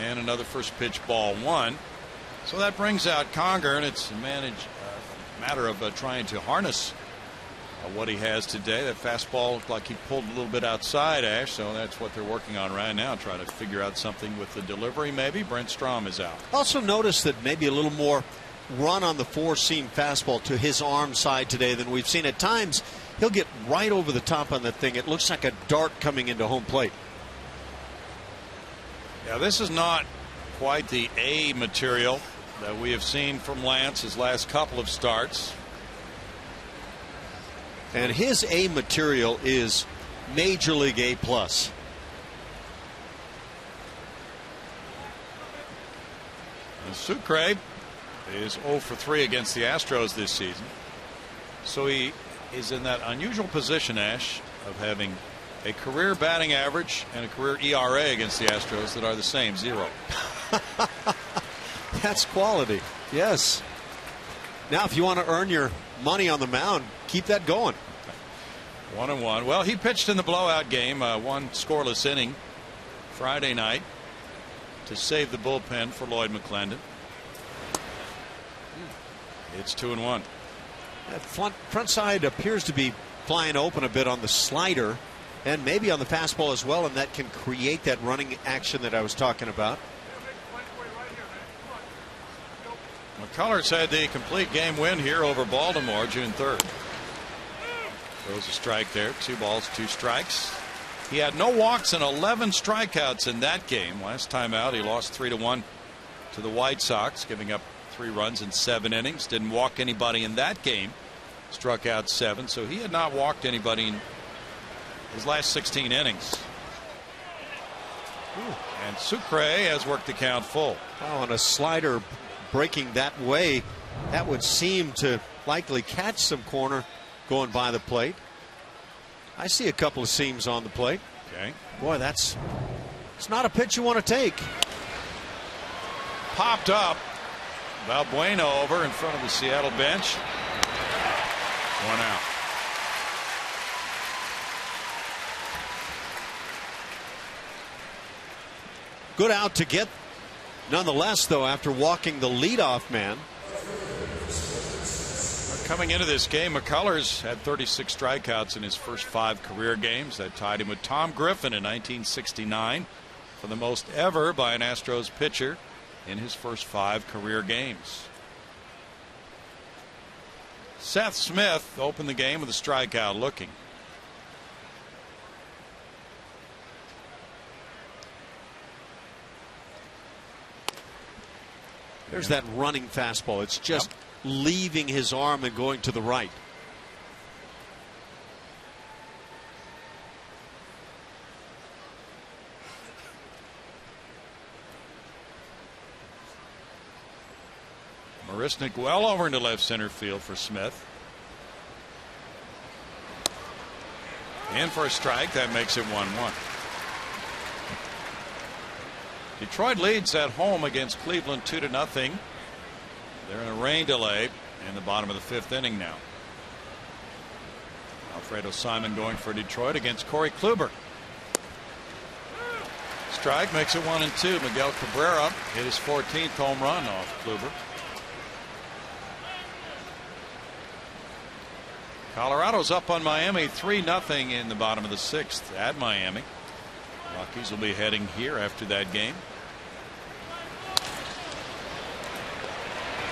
A: and another first pitch, ball 1. So that brings out Conger, and it's a matter of trying to harness what he has today. That fastball looked like he pulled a little bit outside, Ash, so that's what they're working on right now, trying to figure out something with the delivery. Maybe Brent Strom is out.
B: Also notice that maybe a little more run on the 4-seam fastball to his arm side today than we've seen. At times he'll get right over the top on that thing. It looks like a dart coming into home plate.
A: Yeah, this is not quite the A material that we have seen from Lance his last couple of starts.
B: And his A material is Major League A+.
A: And Sucre is 0 for 3 against the Astros this season. So he is in that unusual position, Ash, of having a career batting average and a career ERA against the Astros that are the same, 0.
B: That's quality. Yes. Now, if you want to earn your money on the mound, keep that going.
A: 1-1. Well, he pitched in the blowout game, 1 scoreless inning Friday night to save the bullpen for Lloyd McClendon. It's 2-1.
B: That front side appears to be flying open a bit on the slider and maybe on the fastball as well, and that can create that running action that I was talking about.
A: McCullers had the complete game win here over Baltimore June 3rd. Throws a strike there. 2 balls, 2 strikes. He had no walks and 11 strikeouts in that game. Last time out he lost 3-1 to the White Sox, giving up 3 runs in 7 innings. Didn't walk anybody in that game. Struck out 7, so he had not walked anybody in his last 16 innings. And Sucre has worked the count full.
B: Oh, and a slider breaking that way, that would seem to likely catch some corner going by the plate. I see a couple of seams on the plate.
A: Okay.
B: Boy, it's not a pitch you want to take.
A: Popped up. Valbuena over in front of the Seattle bench. 1 out.
B: Good out to get, nonetheless, though, after walking the leadoff man.
A: Coming into this game, McCullers had 36 strikeouts in his first 5 career games. That tied him with Tom Griffin in 1969 for the most ever by an Astros pitcher in his first 5 career games. Seth Smith opened the game with a strikeout looking.
B: There's that running fastball. It's just leaving his arm and going to the right.
A: Marisnick well over into left center field for Smith. In for a strike. That makes it 1-1. Detroit leads at home against Cleveland 2-0. They're in a rain delay in the bottom of the 5th inning now. Alfredo Simon going for Detroit against Corey Kluber. Strike makes it 1-2. Miguel Cabrera hit his 14th home run off Kluber. Colorado's up on Miami 3-0 in the bottom of the 6th at Miami. Rockies will be heading here after that game.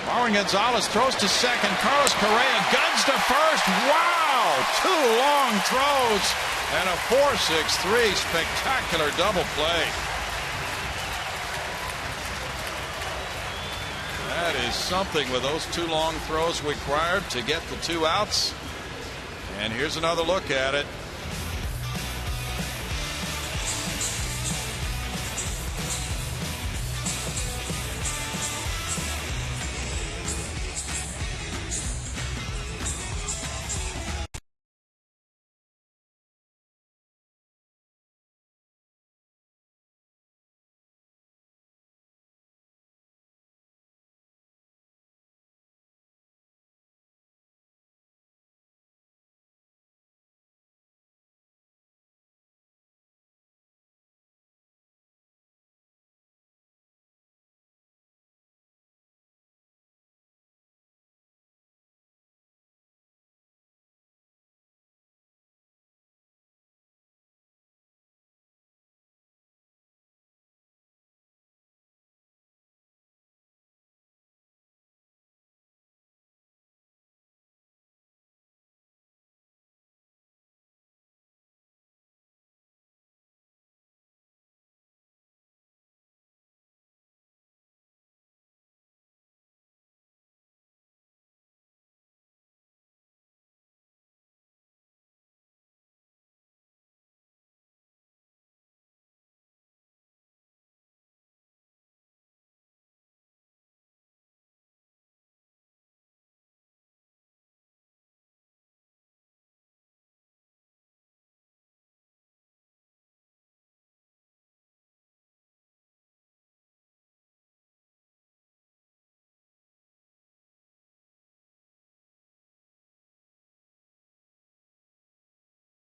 A: Marwin Gonzalez throws to second. Carlos Correa guns to first. Wow! 2 long throws and a 4-6-3 spectacular double play. That is something with those 2 long throws required to get the 2 outs. And here's another look at it.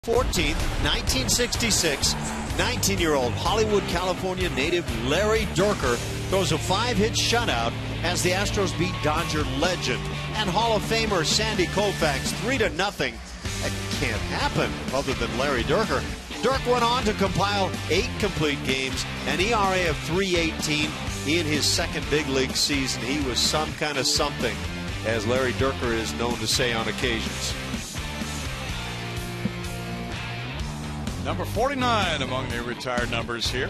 B: (14th, 1966). 19-year-old Hollywood, California native Larry Dierker throws a 5-hit shutout as the Astros beat Dodger legend and Hall of Famer Sandy Koufax 3-0. That can't happen other than Larry Dierker. Dirk went on to compile 8 complete games, an ERA of 3.18. In his second big league season, he was some kind of something, as Larry Dierker is known to say on occasions.
A: Number 49 among the retired numbers here.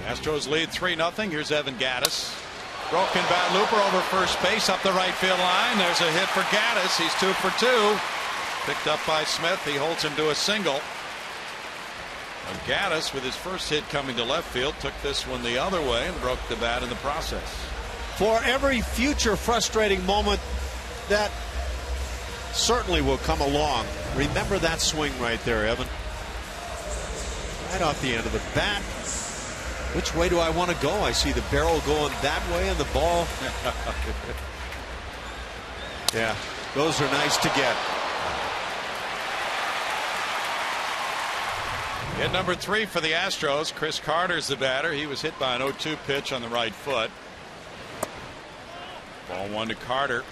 A: The Astros lead 3-0. Here's Evan Gattis. Broken bat looper over first base up the right field line. There's a hit for Gattis. He's 2 for 2. Picked up by Smith. He holds him to a single. And Gattis, with his first hit coming to left field, took this one the other way and broke the bat in the process.
B: For every future frustrating moment that certainly will come along, remember that swing right there, Evan. Right off the end of the bat. Which way do I want to go? I see the barrel going that way and the ball. Yeah, those are nice to get.
A: Hit number 3 for the Astros. Chris Carter's the batter. He was hit by an 0-2 pitch on the right foot. Ball 1 to Carter.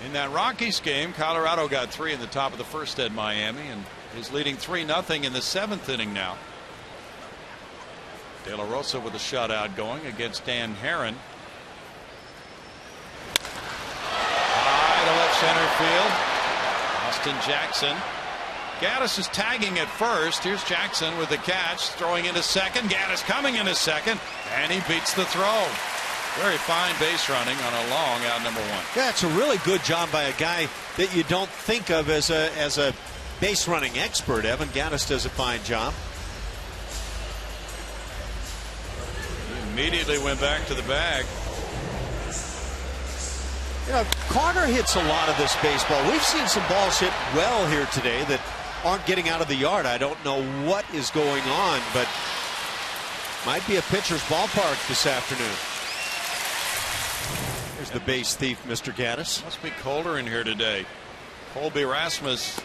A: In that Rockies game, Colorado got 3 in the top of the first at Miami and is leading 3-0 in the 7th inning now. De La Rosa with a shutout going against Dan Herron. High to left center field. Austin Jackson. Gattis is tagging at first. Here's Jackson with the catch, throwing into second. Gattis coming into second, and he beats the throw. Very fine base running on a long out number 1.
B: Yeah, it's a really good job by a guy that you don't think of as a base running expert. Evan Gattis does a fine job.
A: He immediately went back to the bag.
B: Carter hits a lot of this baseball. We've seen some balls hit well here today that aren't getting out of the yard. I don't know what is going on, but might be a pitcher's ballpark this afternoon. Here's the base thief, Mr. Gaddis.
A: Must be colder in here today. Colby Rasmus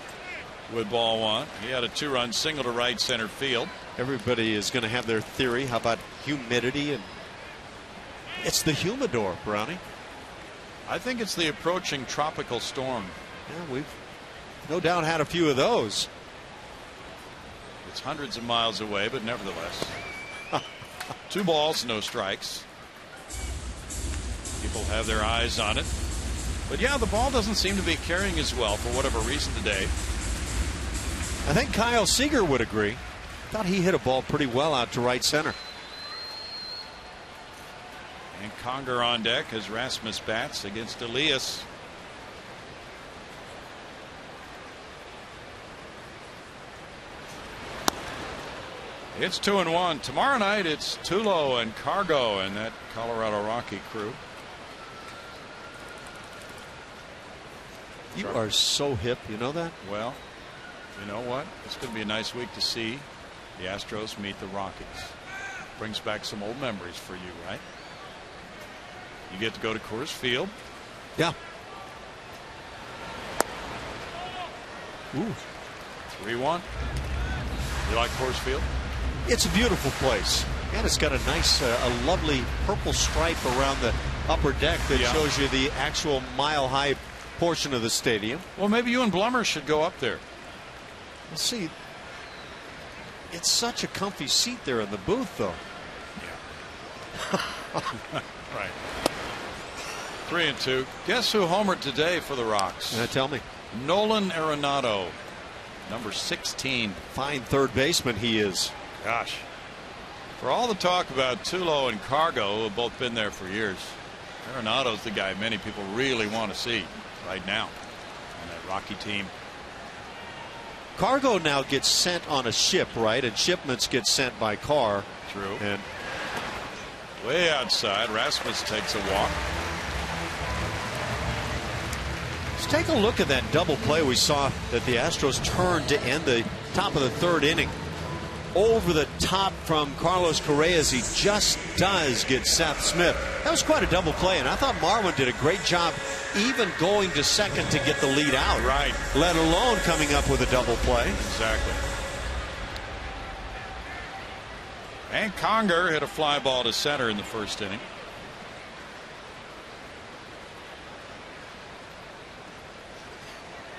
A: with ball one. He had a 2-run single to right center field.
B: Everybody is going to have their theory. How about humidity? And it's the humidor, Brownie.
A: I think it's the approaching tropical storm.
B: Yeah, we've no doubt had a few of those.
A: It's hundreds of miles away, but nevertheless. 2 balls, no strikes. People have their eyes on it. But yeah, the ball doesn't seem to be carrying as well for whatever reason today.
B: I think Kyle Seager would agree. Thought he hit a ball pretty well out to right center.
A: And Conger on deck as Rasmus bats against Elias. It's 2-1. Tomorrow night it's Tulo and Cargo and that Colorado Rocky crew.
B: You are so hip, you know that?
A: Well, you know what? It's going to be a nice week to see the Astros meet the Rockies. Brings back some old memories for you, right? You get to go to Coors Field.
B: Yeah. Ooh.
A: 3-1. You like Coors Field?
B: It's a beautiful place. And it's got a nice, a lovely purple stripe around the upper deck that shows you the actual mile-high portion of the stadium.
A: Well, maybe you and Blummer should go up there.
B: Let's see. It's such a comfy seat there in the booth, though.
A: Yeah. Right. 3-2. Guess who homered today for the Rocks?
B: Tell me.
A: Nolan Arenado, number 16.
B: Fine third baseman he is.
A: Gosh. For all the talk about Tulo and Cargo, who have both been there for years, Arenado's the guy many people really want to see right now on that Rocky team.
B: Cargo now gets sent on a ship, right? And shipments get sent by car.
A: True.
B: And
A: way outside, Rasmus takes a walk.
B: Let's take a look at that double play we saw that the Astros turned to end the top of the third inning. Over the top from Carlos Correa as he just does get Seth Smith. That was quite a double play, and I thought Marwin did a great job even going to second to get the lead out.
A: Right.
B: Let alone coming up with a double play.
A: Exactly. And Conger hit a fly ball to center in the first inning.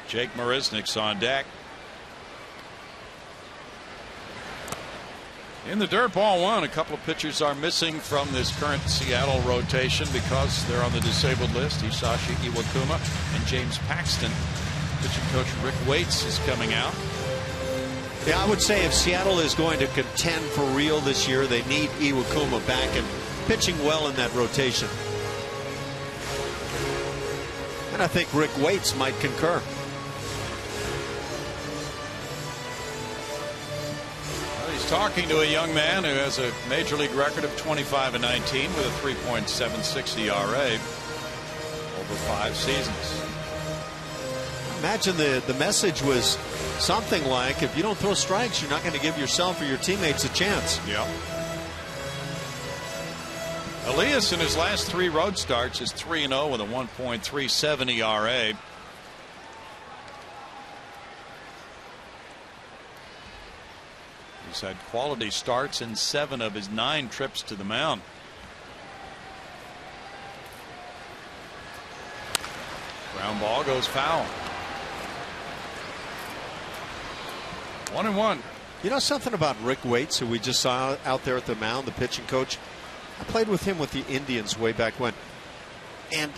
A: Jake Marisnick's on deck. In the dirt, ball one. A couple of pitchers are missing from this current Seattle rotation because they're on the disabled list. Hisashi Iwakuma and James Paxton. Pitching coach Rick Waits is coming out.
B: Yeah, I would say if Seattle is going to contend for real this year, they need Iwakuma back and pitching well in that rotation. And I think Rick Waits might concur.
A: Talking to a young man who has a major league record of 25-19 with a 3.76 ERA over 5 seasons.
B: Imagine the message was something like, if you don't throw strikes, you're not going to give yourself or your teammates a chance.
A: Yeah. Elias in his last 3 road starts is 3-0 with a 1.37 ERA. He's had quality starts in 7 of his 9 trips to the mound. Ground ball goes foul. 1-1.
B: You know something about Rick Waits, who we just saw out there at the mound, the pitching coach? I played with him with the Indians way back when. And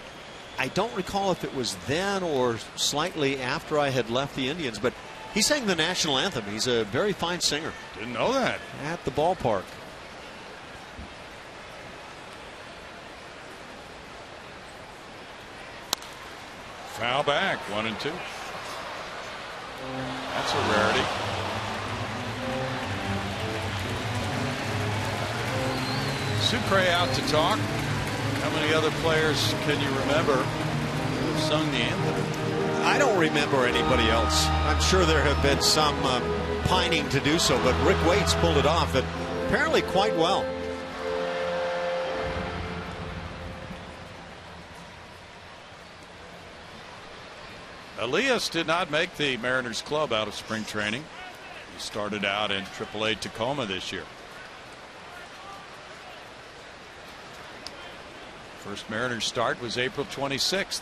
B: I don't recall if it was then or slightly after I had left the Indians, but he sang the national anthem. He's a very fine singer.
A: Didn't know that.
B: At the ballpark.
A: Foul back, 1-2. That's a rarity. Sucre out to talk. How many other players can you remember have sung the anthem.
B: I don't remember anybody else. I'm sure there have been some pining to do so, but Rick Waits pulled it off, and apparently quite well.
A: Elias did not make the Mariners club out of spring training. He started out in AAA Tacoma this year. First Mariners start was April 26th.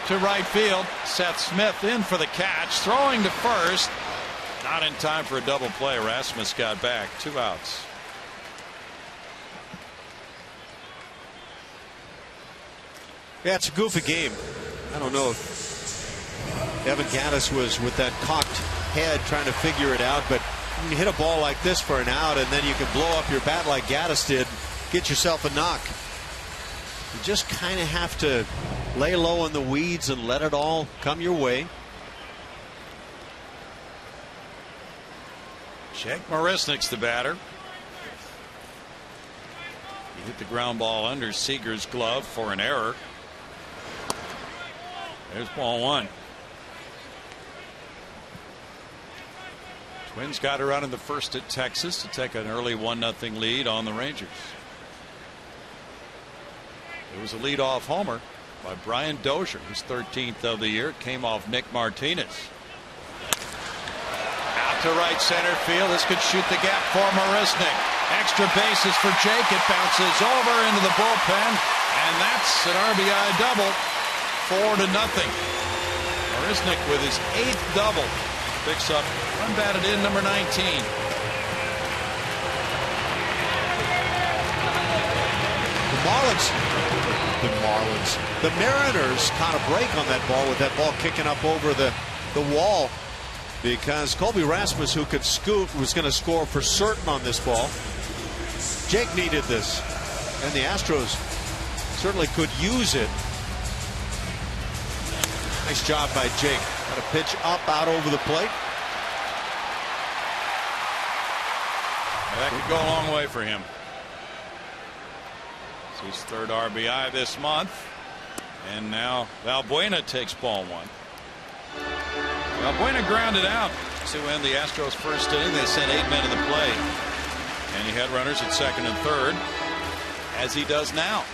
A: To right field, Seth Smith in for the catch, throwing to first. Not in time for a double play. Rasmus got back, 2 outs.
B: Yeah, it's a goofy game. I don't know if Evan Gattis was with that cocked head trying to figure it out, but you hit a ball like this for an out, and then you can blow up your bat like Gattis did, get yourself a knock. You just kind of have to lay low in the weeds and let it all come your way.
A: Jake Marisnick's the batter. He hit the ground ball under Seager's glove for an error. There's ball 1. Twins got a run in the first at Texas to take an early 1-0 lead on the Rangers. It was a leadoff homer by Brian Dozier, his 13th of the year. It came off Nick Martinez. Out to right center field. This could shoot the gap for Marisnick. Extra bases for Jake. It bounces over into the bullpen, and that's an RBI double. 4-0. Marisnick with his 8th double picks up unbatted in number 19.
B: The Mariners caught a break on that ball with that ball kicking up over the wall, because Colby Rasmus, who could scoot, was going to score for certain on this ball. Jake needed this, and the Astros certainly could use it. Nice job by Jake. Got a pitch up out over the plate.
A: That could go a long way for him. It's his 3rd RBI this month. And now Valbuena takes ball 1. Valbuena grounded out to end the Astros' first inning. They sent 8 men to the plate. And he had runners at 2nd and 3rd, as he does now.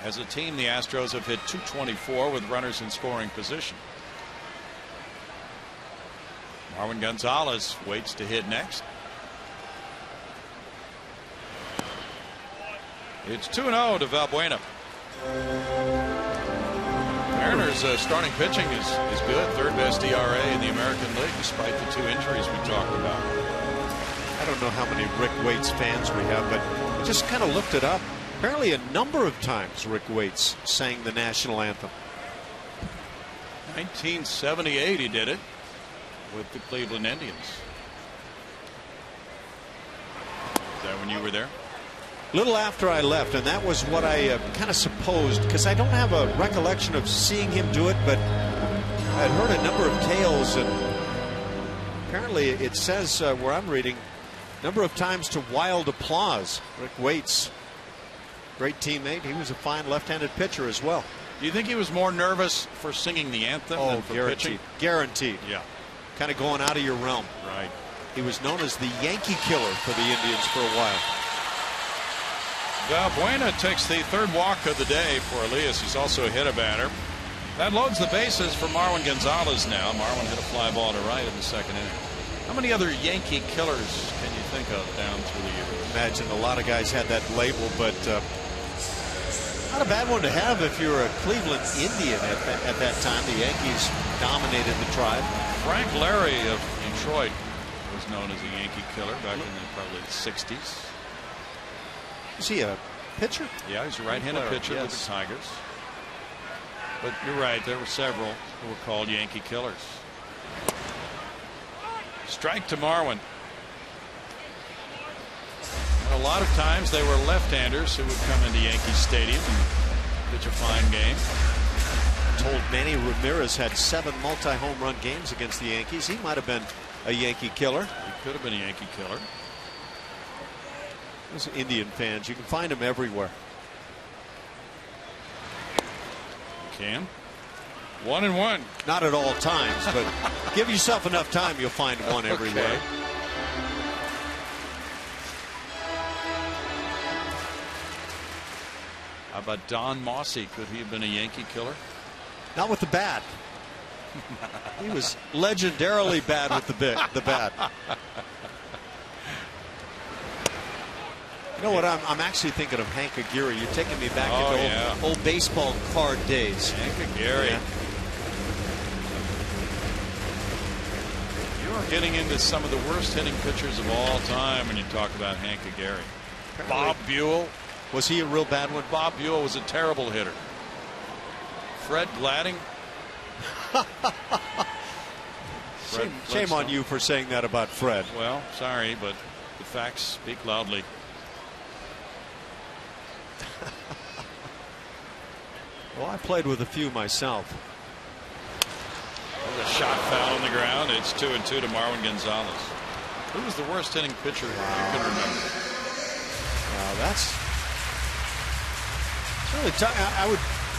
A: As a team, the Astros have hit .224 with runners in scoring position. Marwin Gonzalez waits to hit next. It's 2-0 to Valbuena. Mariners starting pitching is good. 3rd best ERA in the American League, despite the 2 injuries we talked about.
B: I don't know how many Rick Waits fans we have, but I just kind of looked it up. Apparently a number of times Rick Waits sang the national anthem.
A: 1978 he did it with the Cleveland Indians. Is that when you were there?
B: Little after I left, and that was what I kind of supposed, because I don't have a recollection of seeing him do it, but I'd heard a number of tales, and apparently it says where I'm reading, number of times to wild applause. Rick Waits, great teammate. He was a fine left-handed pitcher as well.
A: Do you think he was more nervous for singing the anthem than for pitching?
B: Guaranteed.
A: Yeah.
B: Kind of going out of your realm.
A: Right.
B: He was known as the Yankee Killer for the Indians for a while.
A: Valbuena takes the 3rd walk of the day for Elias. He's also a hit a batter. That loads the bases for Marwin Gonzalez now. Marwin hit a fly ball to right in the 2nd inning. How many other Yankee killers can you think of down through the years?
B: Imagine a lot of guys had that label, but not a bad one to have if you're a Cleveland Indian at that time. The Yankees dominated the tribe.
A: Frank Larry of Detroit was known as a Yankee killer back in the probably 60s.
B: Is he a pitcher?
A: Yeah, he's a right-handed pitcher with the Tigers. But you're right, there were several who were called Yankee killers. Strike to Marwin. And a lot of times they were left-handers who would come into Yankee Stadium and pitch a fine game.
B: Told Manny Ramirez had 7 multi-home run games against the Yankees. He might have been a Yankee killer.
A: He could have been a Yankee killer.
B: Those Indian fans, you can find them everywhere.
A: You can. 1-1.
B: Not at all times, but give yourself enough time, you'll find one everywhere.
A: Okay. How about Don Mossy? Could he have been a Yankee killer?
B: Not with the bat. He was legendarily bad with the bat. You know what? I'm actually thinking of Hank Aguirre. You're taking me back to old baseball card days.
A: Hank Aguirre.
B: Yeah.
A: You're getting into some of the worst hitting pitchers of all time when you talk about Hank Aguirre. Bob Buell.
B: Was he a real bad one?
A: Bob Buell was a terrible hitter. Fred Gladding.
B: Shame on you for saying that about Fred.
A: Well, sorry, but the facts speak loudly.
B: Well, I played with a few myself.
A: There's a shot foul on the ground. It's 2-2 to Marwin Gonzalez. Who was the worst hitting pitcher you can remember?
B: Now that's really tough.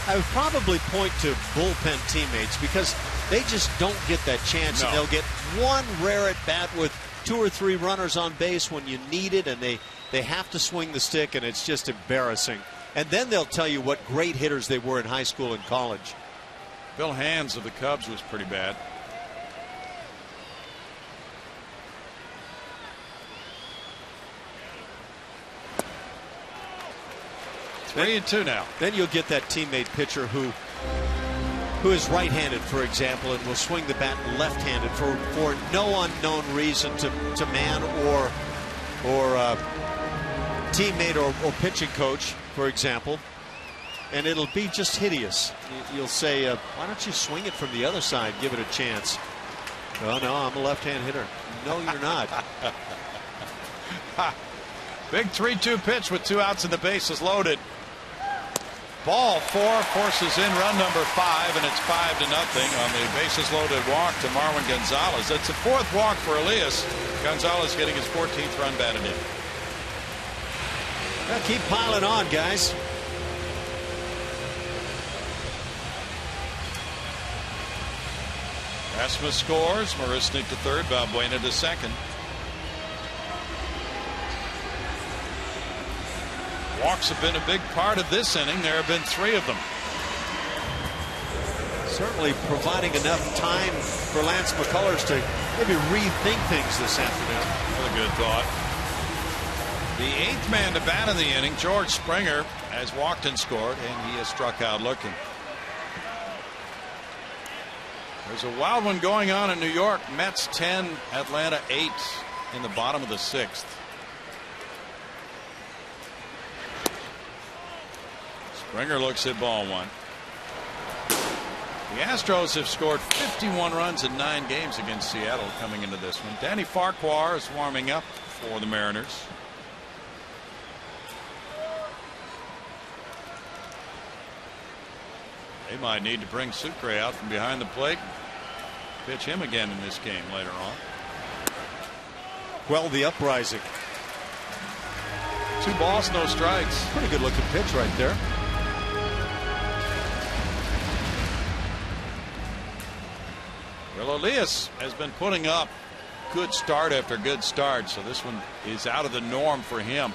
B: I would probably point to bullpen teammates because they just don't get that chance.
A: No.
B: And they'll get one rare at bat with 2 or 3 runners on base when you need it, and they have to swing the stick, and it's just embarrassing. And then they'll tell you what great hitters they were in high school and college.
A: Bill Hands of the Cubs was pretty bad. Three and 2 now.
B: Then you'll get that teammate pitcher who is right-handed, for example, and will swing the bat left-handed for no unknown reason to man or teammate or pitching coach, for example, and it'll be just hideous. You'll say, why don't you swing it from the other side, give it a chance? Oh no, I'm a left-hand hitter. No, you're not.
A: Big 3-2 pitch with 2 outs and the bases loaded. Ball 4 forces in run number 5, and it's 5-0 on the bases loaded walk to Marwin Gonzalez. That's the 4th walk for Elias. Gonzalez getting his 14th run batted in.
B: Well, keep piling on, guys.
A: Rasmus scores. Marisnik to third. Valbuena to second. Walks have been a big part of this inning. There have been 3 of them.
B: Certainly providing enough time for Lance McCullers to maybe rethink things this afternoon.
A: What a good thought. The 8th man to bat in the inning, George Springer, has walked and scored, and he has struck out looking. There's a wild one going on in New York. Mets 10, Atlanta 8 in the bottom of the 6th. Springer looks at ball 1. The Astros have scored 51 runs in 9 games against Seattle coming into this one. Danny Farquhar is warming up for the Mariners. They might need to bring Sucre out from behind the plate. Pitch him again in this game later on.
B: Well, the uprising.
A: 2 balls, no strikes.
B: Pretty good looking pitch right there.
A: Well, Elias has been putting up good start after good start, so this one is out of the norm for him.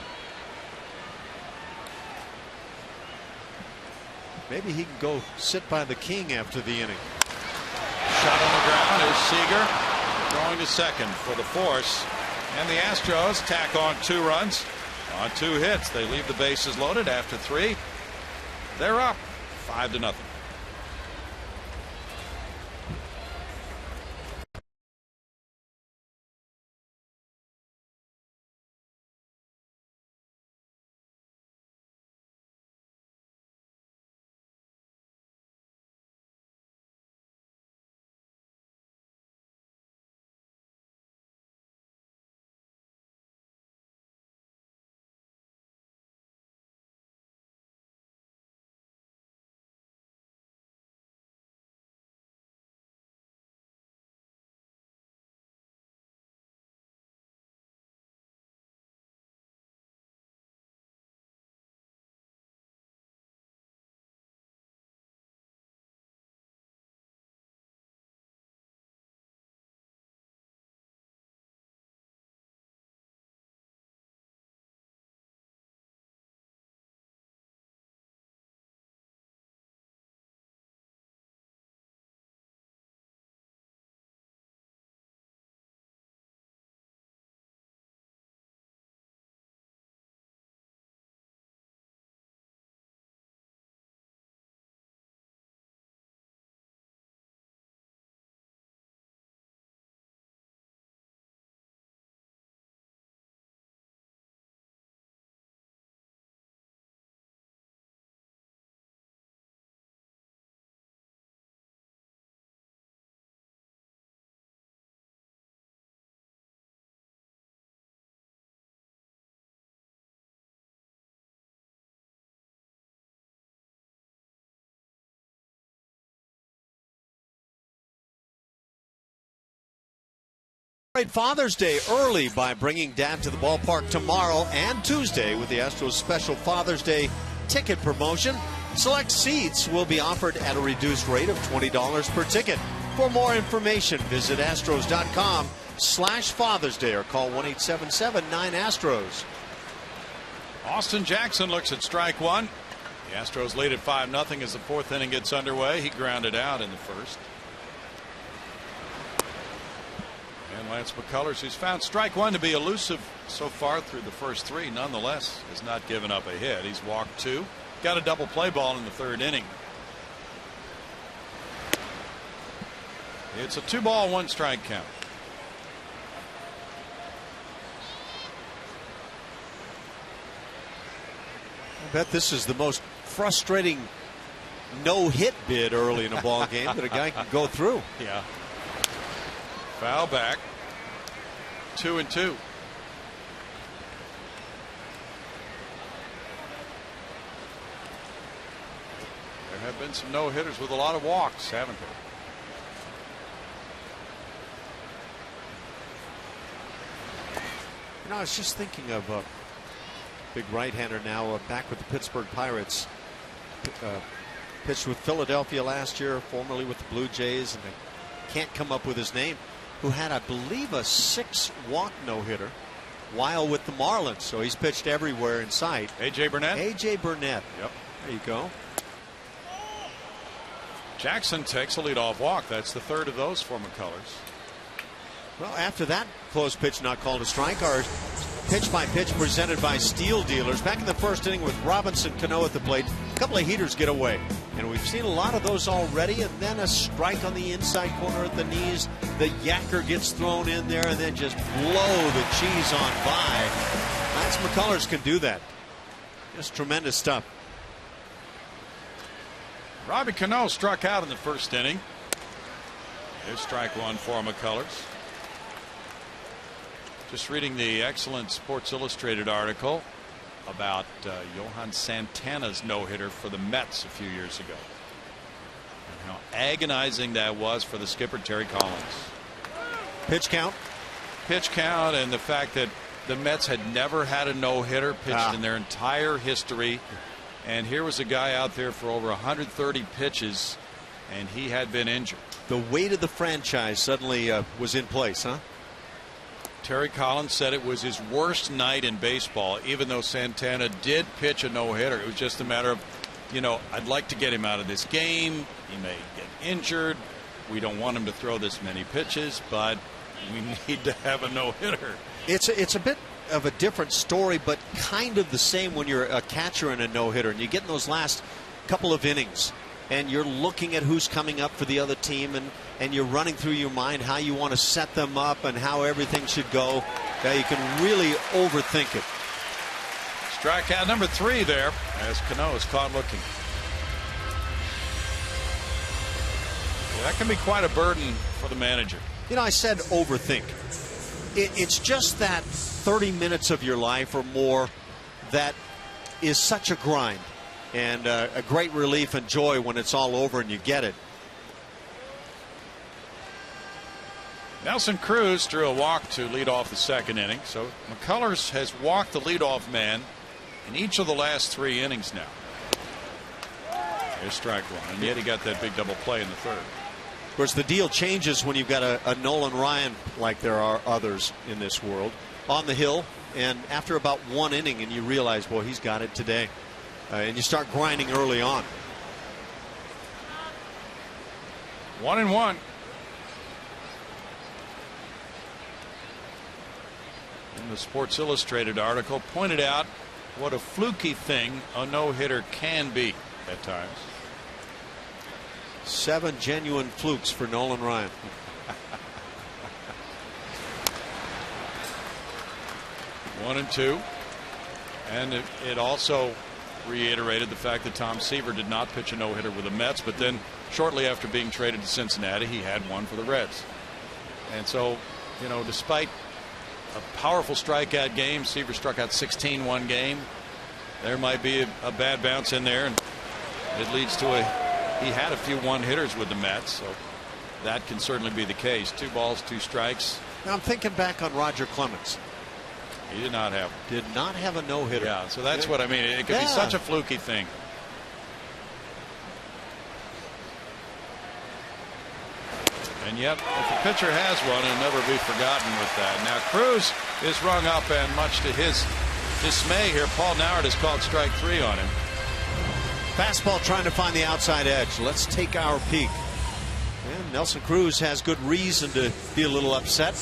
B: Maybe he can go sit by the king after the inning.
A: Shot on the ground is Seager going to second for the force, and the Astros tack on 2 runs on 2 hits. They leave the bases loaded after 3. They're up 5-0.
B: Father's Day early by bringing Dad to the ballpark tomorrow and Tuesday with the Astros special Father's Day ticket promotion. Select seats will be offered at a reduced rate of $20 per ticket. For more information, visit Astros.com/Father's Day or call 1-877-9-ASTROS.
A: Austin Jackson looks at strike one. The Astros lead at 5-0 as the fourth inning gets underway. He grounded out in the first. And Lance McCullers, who's found strike one to be elusive so far through the first three, nonetheless has not given up a hit. He's walked two. Got a double play ball in the third inning. It's a 2-ball, 1-strike count.
B: I bet this is the most frustrating no-hit bid early in a ball game that a guy can go through.
A: Yeah. Foul back. 2-2. There have been some no-hitters with a lot of walks, haven't there?
B: You know, I was just thinking of a big right-hander now back with the Pittsburgh Pirates. Pitched with Philadelphia last year, formerly with the Blue Jays, and I can't come up with his name, who had, I believe, a 6-walk no-hitter while with the Marlins. So he's pitched everywhere in sight.
A: A.J. Burnett?
B: A.J. Burnett.
A: Yep.
B: There you go.
A: Jackson takes a leadoff walk. That's the third of those for McCullers.
B: Well, after that close pitch not called a strike, our pitch-by-pitch presented by Steel Dealers. Back in the first inning with Robinson Cano at the plate, a couple of heaters get away. And we've seen a lot of those already, and then a strike on the inside corner at the knees. The yacker gets thrown in there and then just blow the cheese on by. Lance McCullers can do that. Just tremendous stuff.
A: Robbie Cano struck out in the first inning. There's strike one for McCullers. Just reading the excellent Sports Illustrated article about Johan Santana's no-hitter for the Mets a few years ago, and how agonizing that was for the skipper Terry Collins.
B: Pitch count,
A: and the fact that the Mets had never had a no-hitter pitched in their entire history, and here was a guy out there for over 130 pitches, and he had been injured.
B: The weight of the franchise suddenly was in place, huh?
A: Terry Collins said it was his worst night in baseball, even though Santana did pitch a no-hitter. It was just a matter of, you know, I'd like to get him out of this game. He may get injured. We don't want him to throw this many pitches, but we need to have a no-hitter.
B: It's a bit of a different story, but kind of the same when you're a catcher in a no-hitter, and you get in those last couple of innings, and you're looking at who's coming up for the other team, and you're running through your mind how you want to set them up and how everything should go. You can really overthink it.
A: Strikeout number 3 there as Cano is caught looking. Yeah, that can be quite a burden for the manager.
B: You know, I said overthink. It's just that 30 minutes of your life or more that is such a grind. And a great relief and joy when it's all over and you get it.
A: Nelson Cruz drew a walk to lead off the second inning. So McCullers has walked the leadoff man in each of the last 3 innings now. There's strike one. And yet he got that big double play in the third.
B: Of course, the deal changes when you've got a Nolan Ryan, like there are others in this world, on the hill. And after about 1 inning and you realize, well, he's got it today. And you start grinding early on.
A: 1-1. And the Sports Illustrated article pointed out what a fluky thing a no-hitter can be at times.
B: 7 genuine flukes for Nolan Ryan.
A: 1-2. And it also reiterated the fact that Tom Seaver did not pitch a no-hitter with the Mets, but then shortly after being traded to Cincinnati, he had one for the Reds. And so, you know, despite a powerful strikeout game, Seaver struck out 16 one game. There might be a bad bounce in there, and it leads to he had a few one-hitters with the Mets, so that can certainly be the case. 2 balls, 2 strikes.
B: Now I'm thinking back on Roger Clemens.
A: He did not have.
B: Did not have a no-hitter.
A: Yeah, so that's what I mean. It could be such a fluky thing. And yet, if a pitcher has one, it'll never be forgotten with that. Now, Cruz is rung up, and much to his dismay here, Paul Nauert has called strike 3 on him.
B: Fastball trying to find the outside edge. Let's take our peek. And Nelson Cruz has good reason to be a little upset.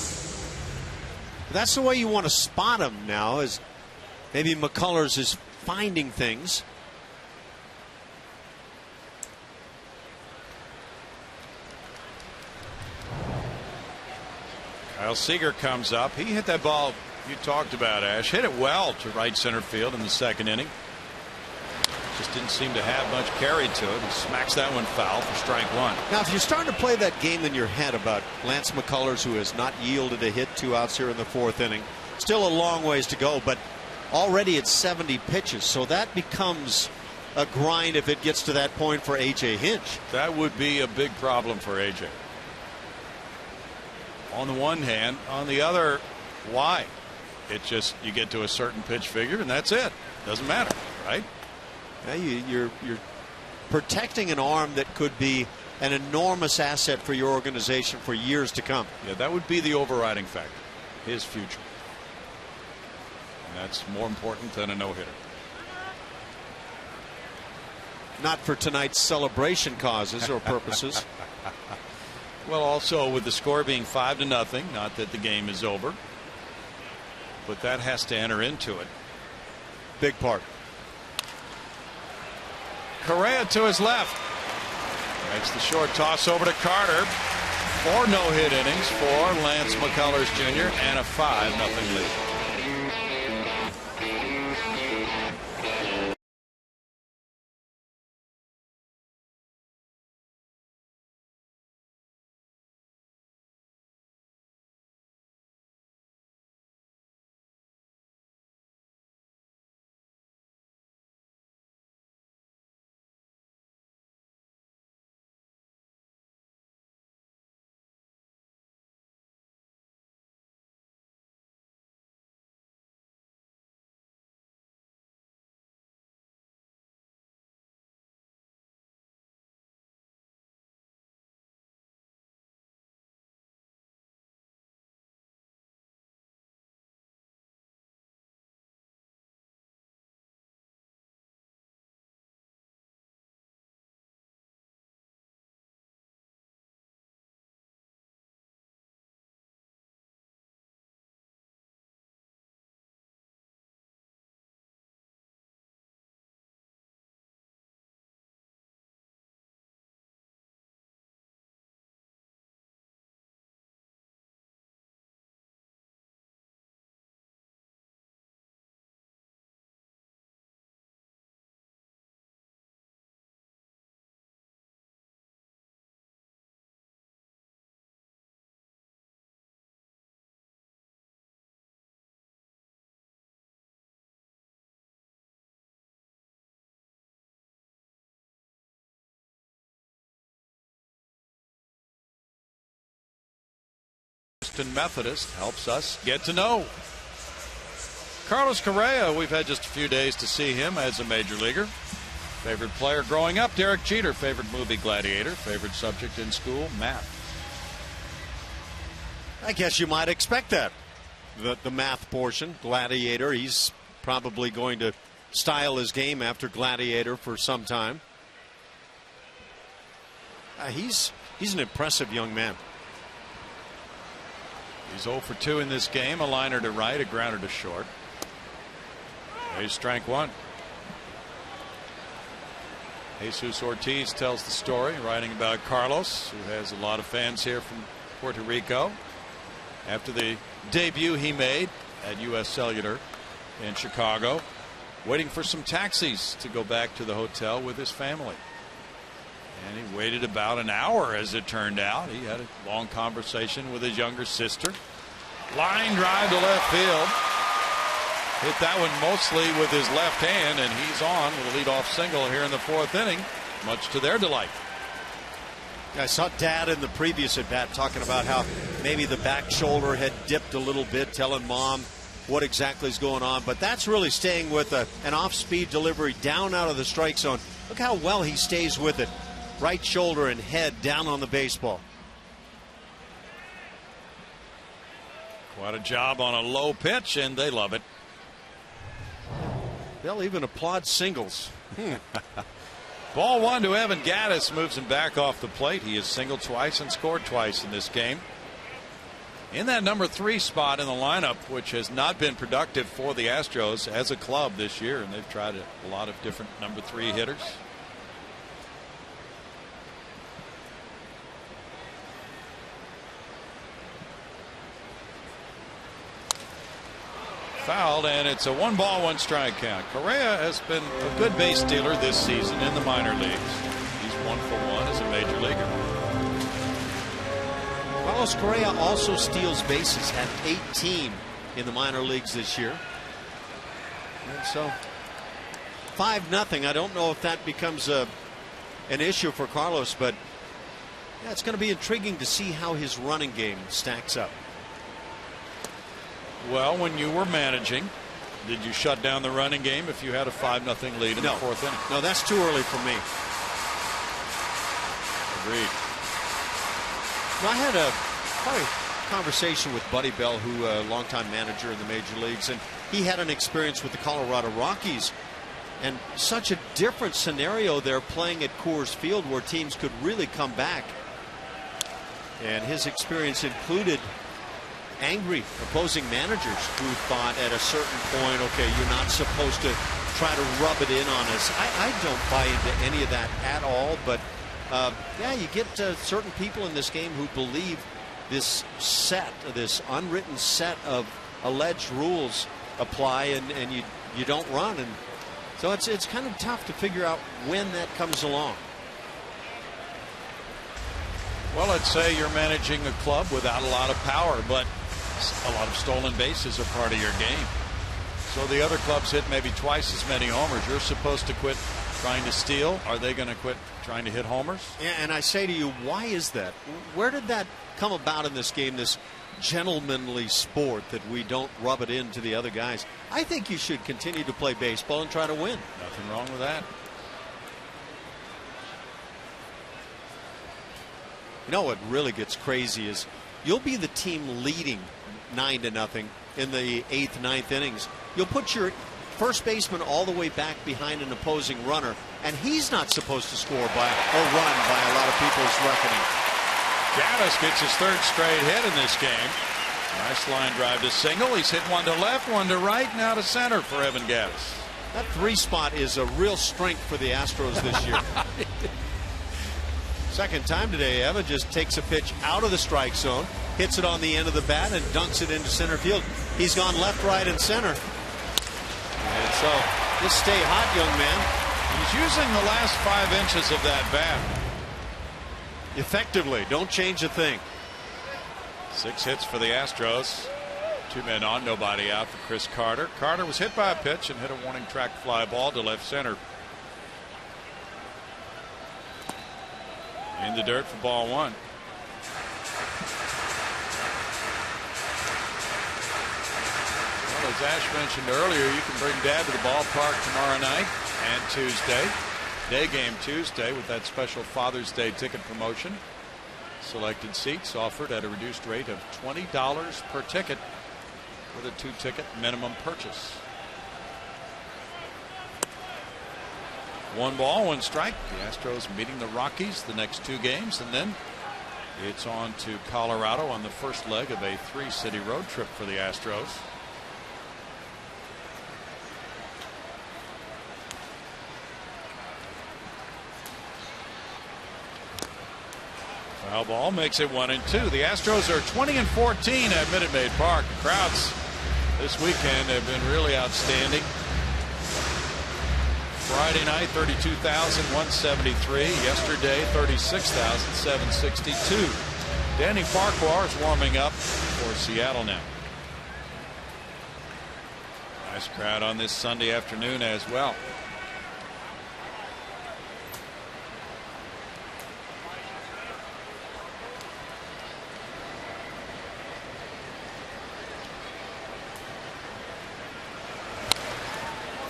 B: That's the way you want to spot him now, is maybe McCullers is finding things.
A: Kyle Seager comes up. He hit that ball you talked about, Ash. Hit it well to right center field in the second inning. Just didn't seem to have much carry to it. He smacks that one foul for strike 1.
B: Now, if you're starting to play that game in your head about Lance McCullers, who has not yielded a hit, 2 outs here in the 4th inning, still a long ways to go, but already it's 70 pitches, so that becomes a grind if it gets to that point for A.J. Hinch.
A: That would be a big problem for A.J. On the one hand, on the other, why? It just, you get to a certain pitch figure and that's it. Doesn't matter, right?
B: Yeah, you're protecting an arm that could be an enormous asset for your organization for years to come.
A: Yeah, that would be the overriding factor, his future. And that's more important than a no-hitter.
B: Not for tonight's celebration causes or purposes.
A: Well, also with the score being 5-0, not that the game is over, but that has to enter into it.
B: Big part.
A: Correa to his left. Makes the short toss over to Carter. 4 no-hit innings for Lance McCullers Jr. and a 5-0 lead. Methodist helps us get to know Carlos Correa. We've had just a few days to see him as a major leaguer. Favorite player growing up, Derek Jeter. Favorite movie, Gladiator. Favorite subject in school, math.
B: I guess you might expect that. The math portion, Gladiator. He's probably going to style his game after Gladiator for some time. He's an impressive young man.
A: He's 0 for 2 in this game. A liner to right, a grounder to short. Here's strike 1. Jesus Ortiz tells the story, writing about Carlos, who has a lot of fans here from Puerto Rico. After the debut he made at U.S. Cellular in Chicago, waiting for some taxis to go back to the hotel with his family. And he waited about an hour, as it turned out. He had a long conversation with his younger sister. Line drive to left field. Hit that one mostly with his left hand, and he's on with a leadoff single here in the 4th inning, much to their delight.
B: I saw Dad in the previous at bat talking about how maybe the back shoulder had dipped a little bit, telling Mom what exactly is going on. But that's really staying with an off-speed delivery down out of the strike zone. Look how well he stays with it. Right shoulder and head down on the baseball.
A: Quite a job on a low pitch, and they love it.
B: They'll even applaud singles.
A: Ball one to Evan Gattis, moves him back off the plate. He has singled twice and scored twice in this game. In that number 3 spot in the lineup, which has not been productive for the Astros as a club this year, and they've tried a lot of different number 3 hitters. Fouled, and it's a 1-ball, 1-strike count. Correa has been a good base stealer this season in the minor leagues. He's 1 for 1 as a major leaguer.
B: Carlos Correa also steals bases, had 18 in the minor leagues this year. And so 5-0. I don't know if that becomes an issue for Carlos, but yeah, it's going to be intriguing to see how his running game stacks up.
A: Well, when you were managing, did you shut down the running game if you had a 5-0 lead in the 4th inning?
B: No, that's too early for me.
A: Agreed.
B: I had a conversation with Buddy Bell, who a longtime manager in the major leagues, and he had an experience with the Colorado Rockies, and such a different scenario there playing at Coors Field where teams could really come back. And his experience included angry opposing managers who thought at a certain point, okay, you're not supposed to try to rub it in on us. I don't buy into any of that at all, but yeah, you get certain people in this game who believe this unwritten set of alleged rules apply, and you don't run, and so it's kind of tough to figure out when that comes along.
A: Well, let's say you're managing a club without a lot of power, but a lot of stolen bases are part of your game. So the other clubs hit maybe twice as many homers. You're supposed to quit trying to steal. Are they going to quit trying to hit homers?
B: Yeah, and I say to you, why is that? Where did that come about in this game, this gentlemanly sport that we don't rub it into the other guys? I think you should continue to play baseball and try to win.
A: Nothing wrong with that.
B: You know what really gets crazy is you'll be the team leading 9-0 in the 8th, 9th innings. You'll put your first baseman all the way back behind an opposing runner, and he's not supposed to score by or run by a lot of people's reckoning.
A: Gattis gets his 3rd straight hit in this game. Nice line drive to single. He's hit one to left, one to right, now to center for Evan Gattis.
B: That 3 spot is a real strength for the Astros this year. Second time today, Evan just takes a pitch out of the strike zone, hits it on the end of the bat, and dunks it into center field. He's gone left, right, and center. And so just stay hot, young man.
A: He's using the last 5 inches of that bat
B: effectively. Don't change a thing.
A: 6 hits for the Astros. 2 men on, nobody out for Chris Carter. Carter was hit by a pitch and hit a warning track fly ball to left center. In the dirt for ball 1. Well, as Ash mentioned earlier, you can bring Dad to the ballpark tomorrow night and Tuesday. Day game Tuesday with that special Father's Day ticket promotion. Selected seats offered at a reduced rate of $20 per ticket with a 2-ticket minimum purchase. 1 ball, 1 strike. The Astros meeting the Rockies the next 2 games, and then it's on to Colorado on the first leg of a 3-city road trip for the Astros. Foul ball makes it 1-2. The Astros are 20-14 at Minute Maid Park. The crowds this weekend have been really outstanding. Friday night, 32,173. Yesterday, 36,762. Danny Farquhar is warming up for Seattle now. Nice crowd on this Sunday afternoon as well.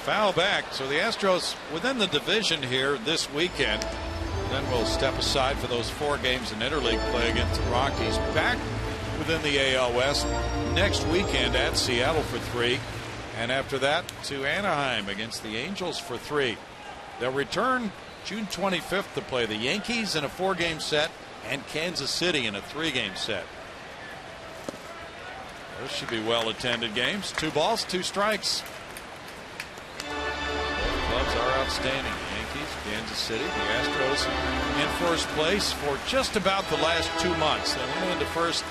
A: Foul back. So the Astros within the division here this weekend. Then we'll step aside for those 4 games in interleague play against the Rockies. Back within the AL West next weekend at Seattle for 3. And after that to Anaheim against the Angels for 3. They'll return June 25th to play the Yankees in a 4-game set and Kansas City in a 3-game set. Those should be well-attended games. 2 balls, 2 strikes. Both clubs are outstanding. Yankees, Kansas City, the Astros in first place for just about the last 2 months. They went into first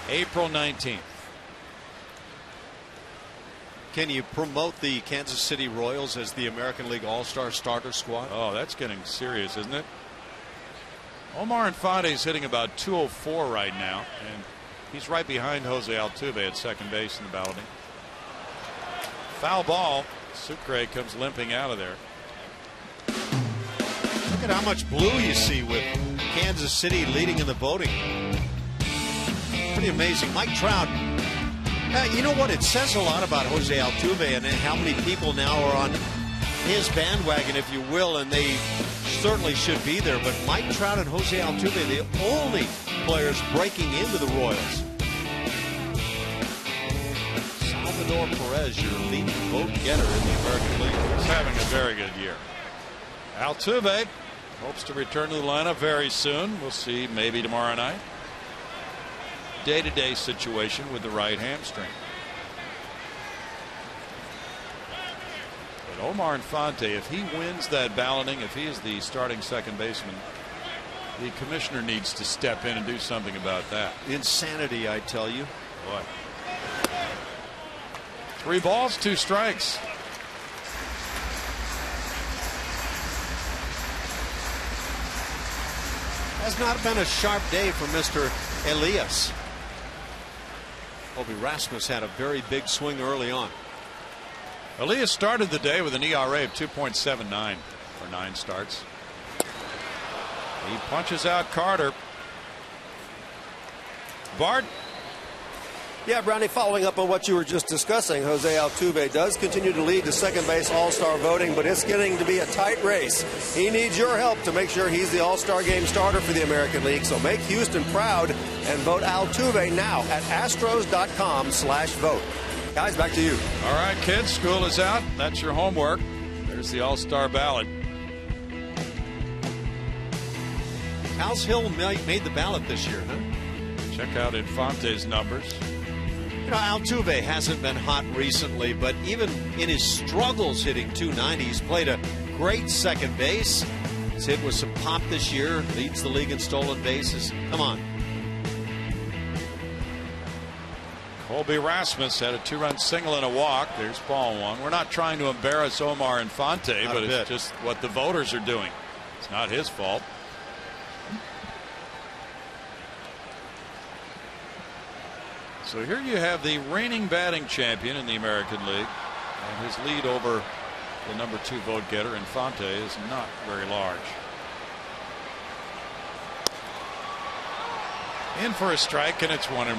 A: April 19th.
B: Can you promote the Kansas City Royals as the American League All-Star starter squad?
A: Oh, that's getting serious, isn't it? Omar Infante is hitting about 204 right now, and he's right behind Jose Altuve at second base in the balloting. Foul ball. Sucre comes limping out of there.
B: Look at how much blue you see with Kansas City leading in the voting. Pretty amazing. Mike Trout. You know what? It says a lot about Jose Altuve and how many people now are on his bandwagon, if you will, and they certainly should be there. But Mike Trout and Jose Altuve, the only players breaking into the Royals. Salvador Perez, your leading vote getter in the American League,
A: is having a very good year. Altuve hopes to return to the lineup very soon. We'll see, maybe tomorrow night. Day-to-day situation with the right hamstring. But Omar Infante, if he wins that balloting, if he is the starting second baseman, the commissioner needs to step in and do something about that.
B: Insanity, I tell you.
A: Boy. 3 balls, 2 strikes.
B: Has not been a sharp day for Mr. Elias. Obi Rasmus had a very big swing early on.
A: Elias started the day with an ERA of 2.79 for 9 starts. He punches out Carter. Bart.
C: Yeah, Brownie, following up on what you were just discussing, Jose Altuve does continue to lead the second base All-Star voting, but it's getting to be a tight race. He needs your help to make sure he's the All-Star game starter for the American League. So make Houston proud and vote Altuve now at astros.com/vote. Guys, back to you.
A: All right, kids, school is out. That's your homework. There's the All-Star ballot.
B: House Hill made the ballot this year, huh?
A: Check out Infante's numbers.
B: You know, Altuve hasn't been hot recently, but even in his struggles hitting .290, he's played a great second base. He's hit with some pop this year, leads the league in stolen bases. Come on.
A: Colby Rasmus had a 2-run single and a walk. There's ball 1. We're not trying to embarrass Omar Infante, but it's just what the voters are doing. It's not his fault. So here you have the reigning batting champion in the American League, and his lead over the number 2 vote getter Infante is not very large. In for a strike, and it's 1-1.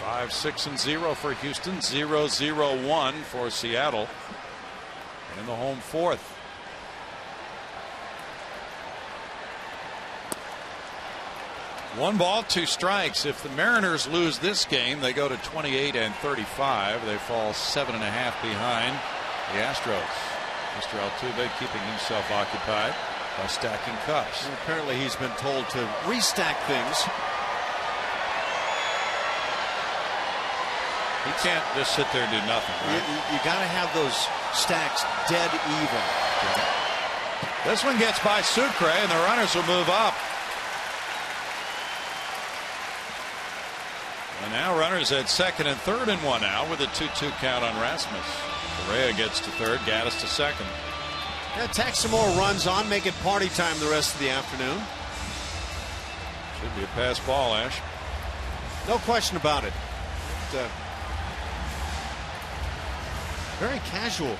A: Five, 6, and 0 for Houston. 0-0-1 for Seattle. In the home 4th. One ball, 2 strikes. If the Mariners lose this game, they go to 28 and 35. They fall 7.5 behind the Astros. Mr. Altuve keeping himself occupied by stacking cups.
B: And apparently he's been told to restack things.
A: He can't just sit there and do nothing. Right?
B: You got to have those stacks dead even.
A: This one gets by Sucre, and the runners will move up. And now runners at second and third and 1 out with a 2-2 count on Rasmus. Correa gets to third, Gaddis to second.
B: Yeah, tack some more runs on, make it party time the rest of the afternoon.
A: Should be a pass ball, Ash.
B: No question about it. Very casual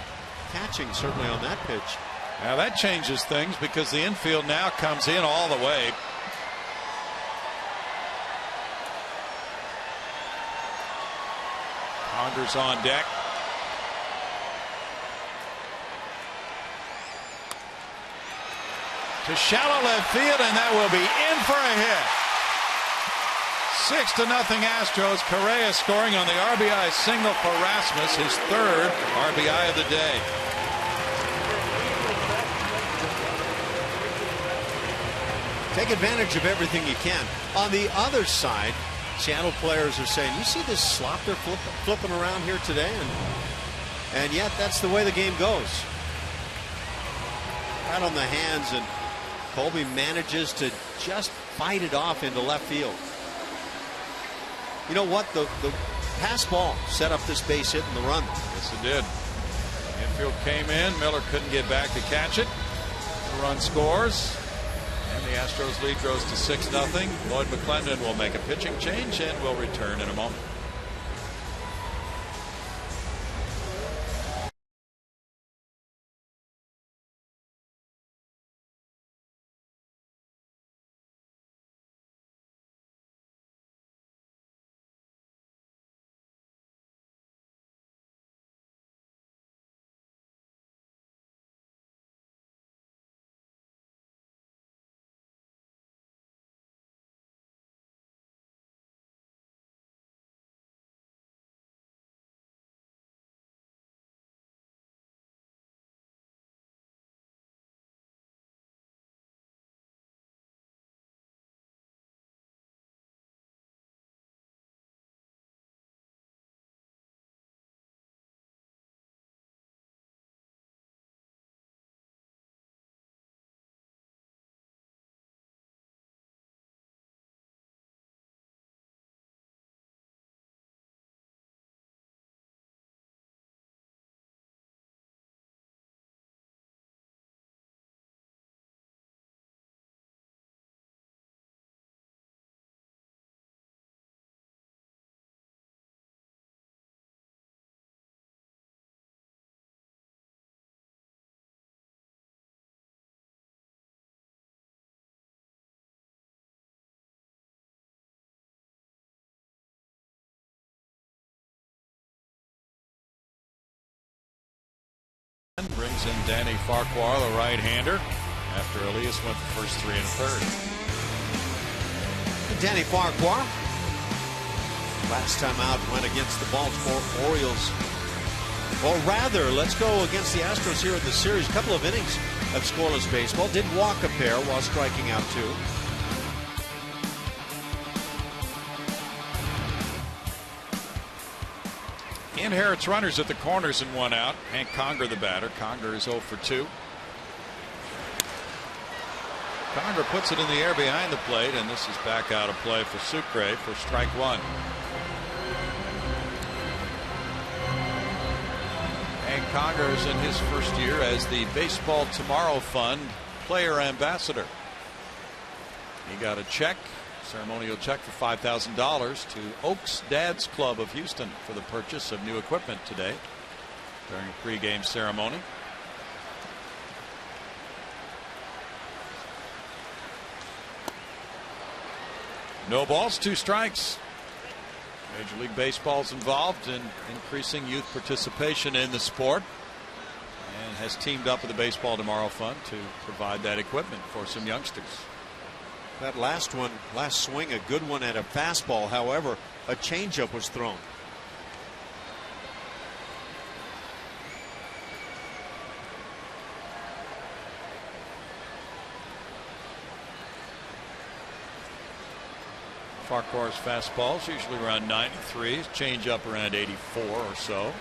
B: catching, certainly on that pitch.
A: Now that changes things because the infield now comes in all the way. Conger's on deck. To shallow left field, and that will be in for a hit. 6-0 Astros. Correa scoring on the RBI single for Rasmus, his third RBI of the day.
B: Take advantage of everything you can. On the other side, Seattle players are saying, you see this slop they're flipping around here today? And yet that's the way the game goes. Out on the hands, and Colby manages to just fight it off into left field. You know what? The pass ball set up this base hit and the run.
A: Yes, it did. Infield came in. Miller couldn't get back to catch it. The run scores. And the Astros lead grows to 6-0. Lloyd McClendon will make a pitching change and will return in a moment. Brings in Danny Farquhar, the right-hander, after Elias went the first 3 1/3.
B: Danny Farquhar, last time out, went against the Baltimore Orioles. Or rather, let's go against the Astros here in the series. A couple of innings of scoreless baseball. Did walk a pair while striking out 2.
A: Inherits runners at the corners and 1 out. Hank Conger the batter. Conger is 0 for 2. Conger puts it in the air behind the plate, and this is back out of play for Sucre for strike 1. Hank Conger is in his first year as the Baseball Tomorrow Fund player ambassador. He got a check. Ceremonial check for $5,000 to Oaks Dad's Club of Houston for the purchase of new equipment today during a pregame ceremony. No balls, 2 strikes. Major League Baseball's involved in increasing youth participation in the sport and has teamed up with the Baseball Tomorrow Fund to provide that equipment for some youngsters.
B: That last swing, a good one at a fastball. However, a changeup was thrown.
A: Farquhar's fastballs usually around 93, changeup around 84 or so.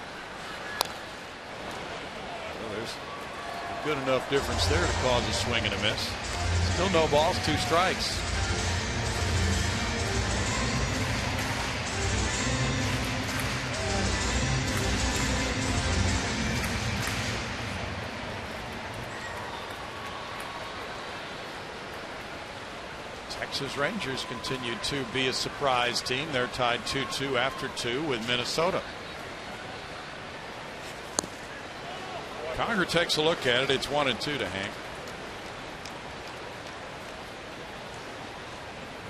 A: So there's a good enough difference there to cause a swing and a miss. Still no balls, 2 strikes. Texas Rangers continue to be a surprise team. They're tied 2-2 after 2 with Minnesota. Conger takes a look at it. It's 1-2 to Hank.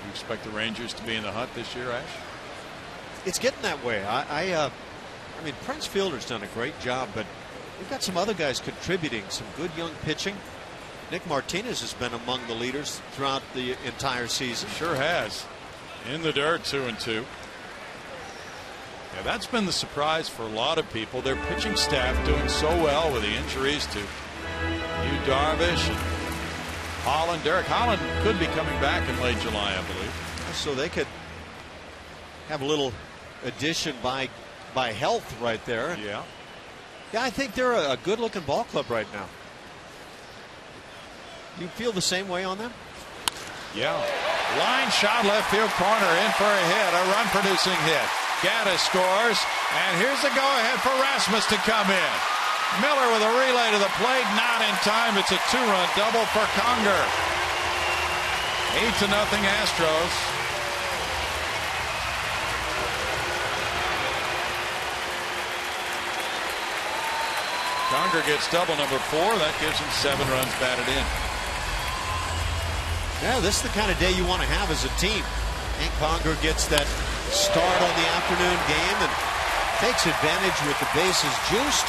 A: You expect the Rangers to be in the hunt this year, Ash?
B: It's getting that way. I mean, Prince Fielder's done a great job, but we've got some other guys contributing, some good young pitching. Nick Martinez has been among the leaders throughout the entire season.
A: Sure has. In the dirt, 2-2. Yeah, that's been the surprise for a lot of people. Their pitching staff doing so well with the injuries to Yu Darvish and Holland. Derek Holland could be coming back in late July, I believe.
B: So they could have a little addition by health right there.
A: Yeah.
B: Yeah, I think they're a good-looking ball club right now. You feel the same way on them?
A: Yeah. Line shot left field corner, in for a hit, a run-producing hit. Gaddis scores, and here's the go-ahead for Rasmus to come in. Miller with a relay to the plate, not in time. It's a 2-run double for Conger. 8-0 Astros. Conger gets double number 4. That gives him 7 runs batted in.
B: Yeah, this is the kind of day you want to have as a team. Hank Conger gets that start on the afternoon game and takes advantage with the bases juiced.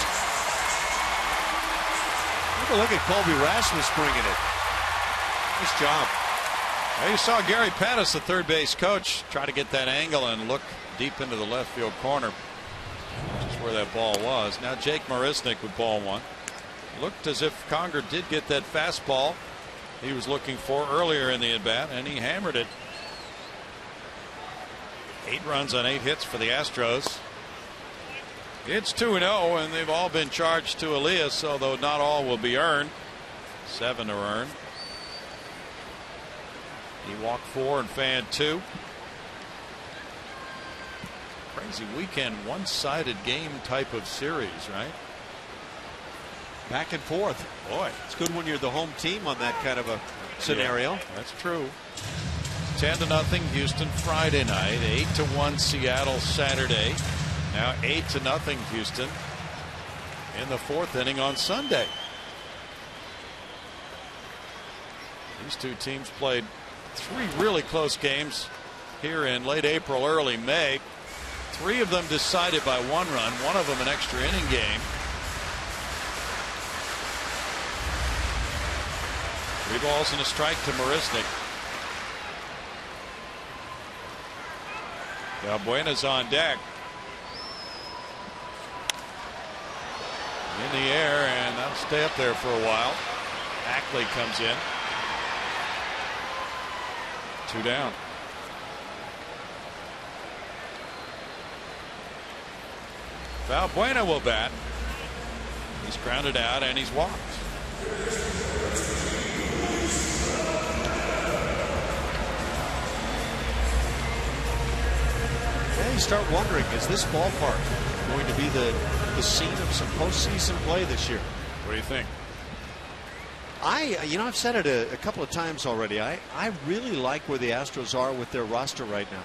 B: Take a look at Colby Rasmus bringing it. Nice job.
A: Well, you saw Gary Pettis, the third base coach, try to get that angle and look deep into the left field corner, which is where that ball was. Now Jake Marisnick with ball 1. Looked as if Conger did get that fastball he was looking for earlier in the at-bat, and he hammered it. 8 runs on 8 hits for the Astros. It's 2-0, and they've all been charged to Elias, although not all will be earned. 7 are earned. He walked 4 and fanned 2. Crazy weekend, one-sided game type of series, right?
B: Back and forth.
A: Boy,
B: it's good when you're the home team on that kind of a scenario.
A: Yeah, that's true. 10-0 Houston Friday night. 8-1 Seattle Saturday. Now 8-0 Houston in the 4th inning on Sunday. These two teams played 3 really close games here in late April, early May. 3 of them decided by 1 run. 1 of them an extra inning game. 3 balls and a strike to Marisnick. Valbuena's on deck. In the air, and that'll stay up there for a while. Ackley comes in. 2 down. Valbuena will bat. He's grounded out and he's walked.
B: You start wondering, is this ballpark going to be the scene of some postseason play this year?
A: What do you think?
B: I've said it a couple of times already. I really like where the Astros are with their roster right now,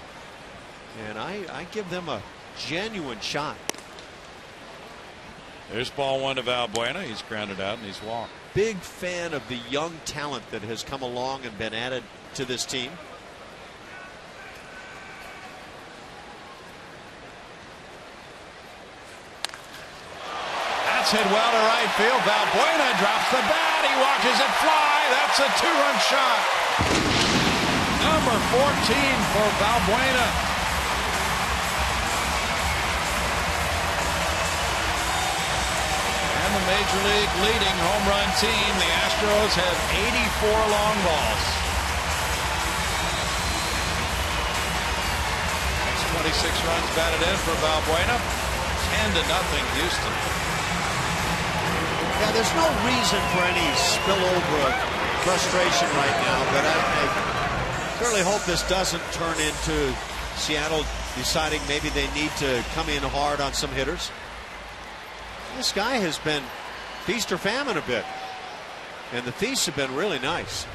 B: and I give them a genuine shot.
A: There's ball 1 to Valbuena. He's grounded out and he's walked.
B: Big fan of the young talent that has come along and been added to this team.
A: Hit well to right field. Valbuena drops the bat. He watches it fly. That's a 2-run shot. Number 14 for Valbuena. And the Major League leading home run team, the Astros, have 84 long balls. That's 26 runs batted in for Valbuena. 10-0 Houston.
B: Yeah, there's no reason for any spillover of frustration right now, but I certainly hope this doesn't turn into Seattle deciding maybe they need to come in hard on some hitters. This guy has been feast or famine a bit, and the feasts have been really nice.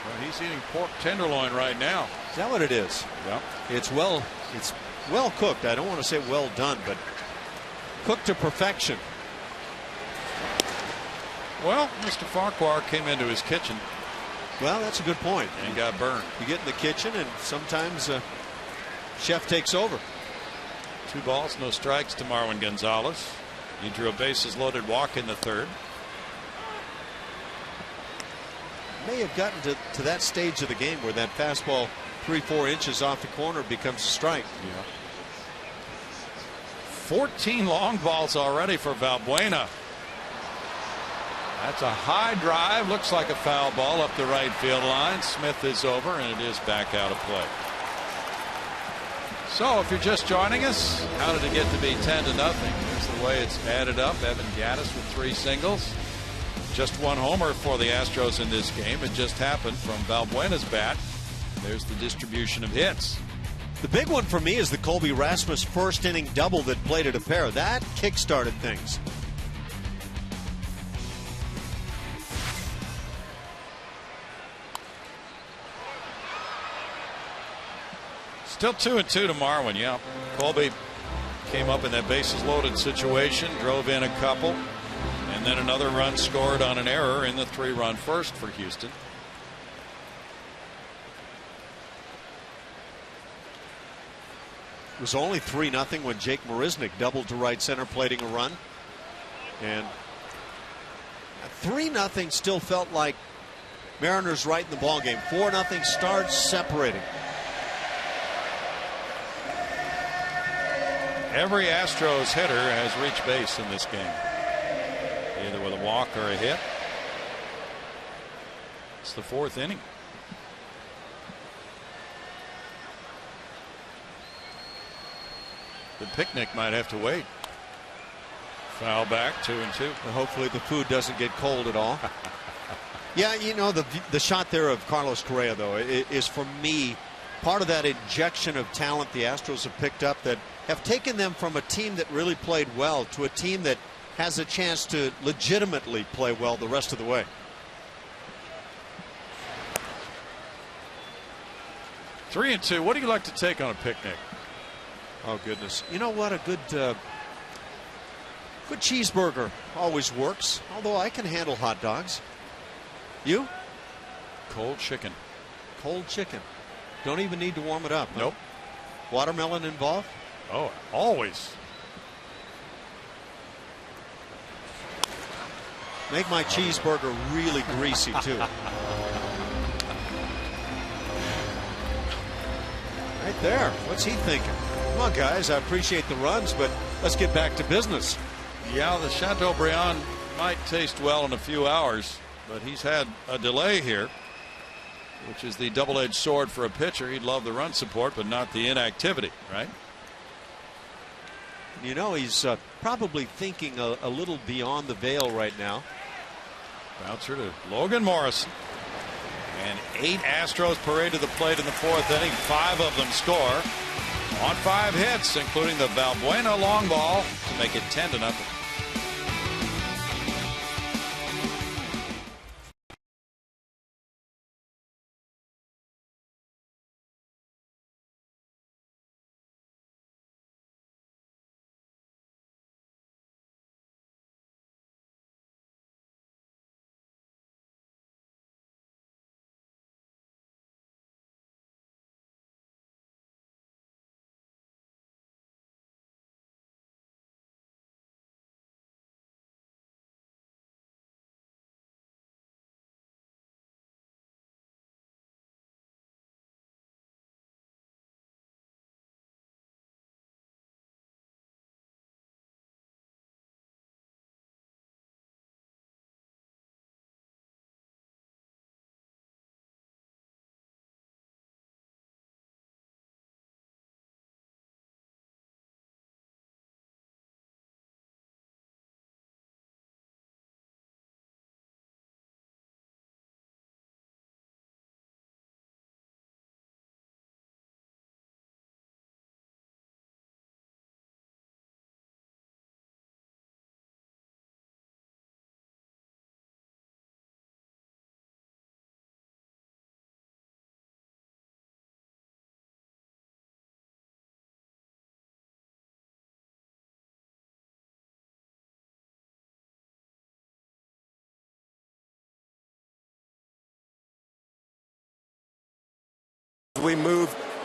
A: Well, he's eating pork tenderloin right now.
B: Is that what it is?
A: Yeah.
B: It's well cooked. I don't want to say well done, but cooked to perfection.
A: Well, Mr. Farquhar came into his kitchen.
B: Well, that's a good point.
A: And got burned.
B: You get in the kitchen, and sometimes chef takes over.
A: 2 balls, no strikes to Marwin Gonzalez. He drew a bases-loaded walk in the 3rd.
B: May have gotten to that stage of the game where that fastball 3-4 inches off the corner becomes a strike.
A: Yeah. 14 long balls already for Valbuena. That's a high drive. Looks like a foul ball up the right field line. Smith is over, and it is back out of play. So if you're just joining us, how did it get to be 10-0? Here's the way it's added up. Evan Gattis with 3 singles. Just 1 homer for the Astros in this game. It just happened from Valbuena's bat. There's the distribution of hits.
B: The big one for me is the Colby Rasmus first inning double that plated a pair. That kick-started things.
A: Still 2-2 to Marwin. Yeah, Colby came up in that bases loaded situation, drove in a couple, and then another run scored on an error in the 3-run first for Houston.
B: It was only 3-0 when Jake Marisnick doubled to right center, plating a run, and 3-0 still felt like Mariners right in the ball game. 4-0 starts separating.
A: Every Astros hitter has reached base in this game, either with a walk or a hit. It's the 4th inning. The picnic might have to wait. Foul back, 2-2.
B: Well, hopefully the food doesn't get cold at all. Yeah, you know, the shot there of Carlos Correa, though, is for me part of that injection of talent the Astros have picked up that have taken them from a team that really played well to a team that has a chance to legitimately play well the rest of the way.
A: 3-2. What do you like to take on a picnic?
B: Oh, goodness. You know what? A good cheeseburger always works, although I can handle hot dogs. You?
A: Cold chicken.
B: Cold chicken. Don't even need to warm it up. Huh?
A: Nope.
B: Watermelon involved?
A: Oh, always.
B: Make my cheeseburger really greasy, too. Right there. What's he thinking? Come on, guys. I appreciate the runs, but let's get back to business.
A: Yeah, the Chateaubriand might taste well in a few hours, but he's had a delay here, which is the double-edged sword for a pitcher. He'd love the run support, but not the inactivity, right?
B: You know, he's probably thinking a little beyond the veil right now.
A: Bouncer to Logan Morrison. And 8 Astros parade to the plate in the 4th inning. 5 of them score on 5 hits, including the Valbuena long ball to make it 10-0.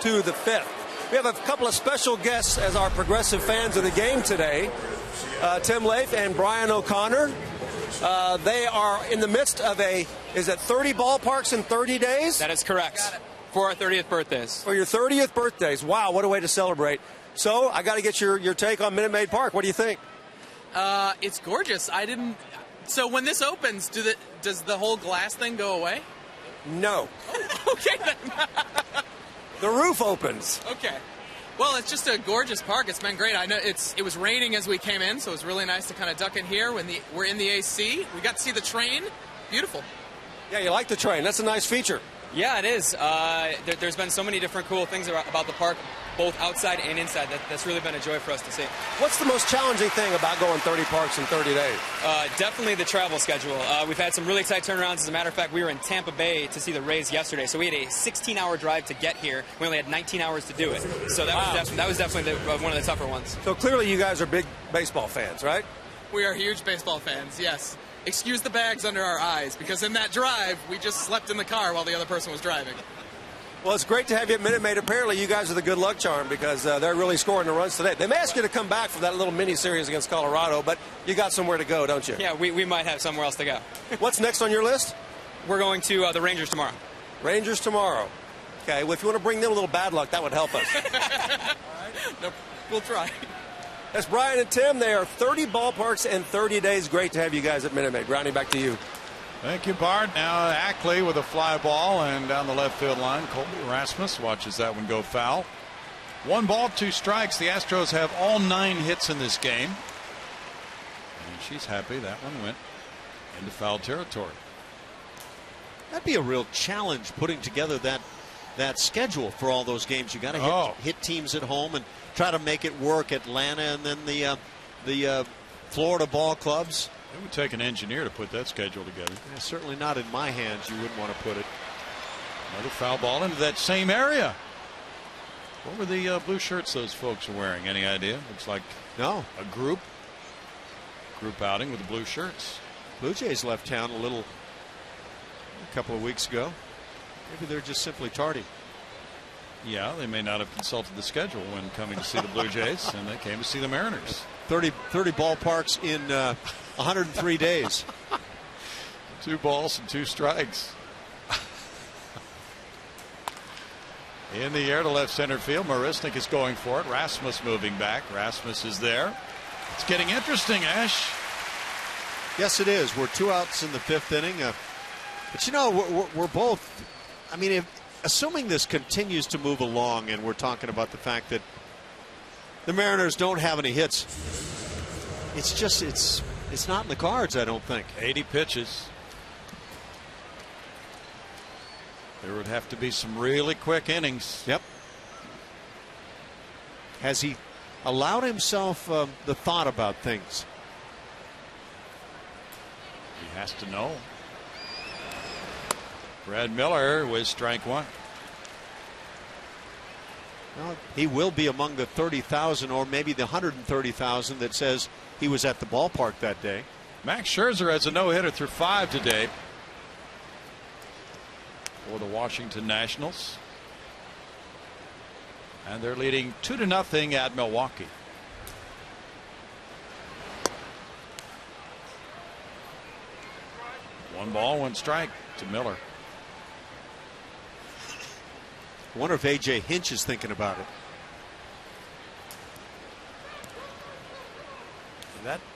C: to the 5th. We have a couple of special guests as our progressive fans of the game today. Tim Leif and Brian O'Connor. They are in the midst of is it 30 ballparks in 30 days?
D: That is correct. For our 30th birthdays.
C: For your 30th birthdays. Wow, what a way to celebrate. So I got to get your take on Minute Maid Park. What do you think?
E: It's gorgeous. So when this opens, does the whole glass thing go away?
C: No.
E: Okay then.
C: The roof opens.
E: Okay. Well, it's just a gorgeous park. It's been great. I know it was raining as we came in, so it was really nice to kind of duck in here when we're in the AC. We got to see the train. Beautiful.
C: Yeah, you like the train. That's a nice feature.
D: Yeah, it is. There's been so many different cool things about the park, both outside and inside. That's really been a joy for us to see.
C: What's the most challenging thing about going 30 parks in 30 days?
D: Definitely the travel schedule. We've had some really tight turnarounds. As a matter of fact, we were in Tampa Bay to see the Rays yesterday, so we had a 16-hour drive to get here. We only had 19 hours to do it. So that was definitely one of the tougher ones.
C: So clearly you guys are big baseball fans, right?
E: We are huge baseball fans, yes. Excuse the bags under our eyes, because in that drive, we just slept in the car while the other person was driving.
C: Well, it's great to have you at Minute Maid. Apparently, you guys are the good luck charm because they're really scoring the runs today. They may ask you to come back for that little mini-series against Colorado, but you got somewhere to go, don't you?
D: Yeah, we might have somewhere else to go.
C: What's next on your list?
D: We're going to the Rangers tomorrow.
C: Rangers tomorrow. Okay, well, if you want to bring them a little bad luck, that would help us.
E: All right. No, we'll try.
C: That's Brian and Tim. They are 30 ballparks in 30 days. Great to have you guys at Minute Maid. Brownie, back to you.
A: Thank you, Bart. Now Ackley with a fly ball, and down the left field line, Colby Rasmus watches that one go foul. 1 ball, 2 strikes. The Astros have all 9 hits in this game. And she's happy that one went into foul territory.
B: That'd be a real challenge putting together that schedule for all those games. You got to hit teams at home and try to make it work. Atlanta and then the Florida ball clubs.
A: It would take an engineer to put that schedule together.
B: Yeah, certainly not in my hands. You wouldn't want to put it.
A: Another foul ball into that same area. What were the blue shirts those folks are wearing? Any idea? Looks like a group outing with the blue shirts.
B: Blue Jays left town a couple of weeks ago. Maybe they're just simply tardy.
A: Yeah, they may not have consulted the schedule when coming to see the Blue Jays, and they came to see the Mariners.
B: 30 ballparks in 103 days.
A: 2 balls and 2 strikes. In the air to left center field, Marisnik is going for it. Rasmus moving back. Rasmus is there. It's getting interesting, Ash.
B: Yes, it is. We're 2 outs in the 5th inning. But you know, we're both. I mean, assuming this continues to move along, and we're talking about the fact that the Mariners don't have any hits, it's not in the cards, I don't think.
A: 80 pitches. There would have to be some really quick innings.
B: Yep. Has he allowed himself the thought about things?
A: He has to know. Brad Miller with strike 1.
B: Well, he will be among the 30,000 or maybe the 130,000 that says he was at the ballpark that day.
A: Max Scherzer has a no-hitter through 5 today for the Washington Nationals. And they're leading 2-0 at Milwaukee. One ball, 1 strike to Miller.
B: I wonder if A.J. Hinch is thinking about it.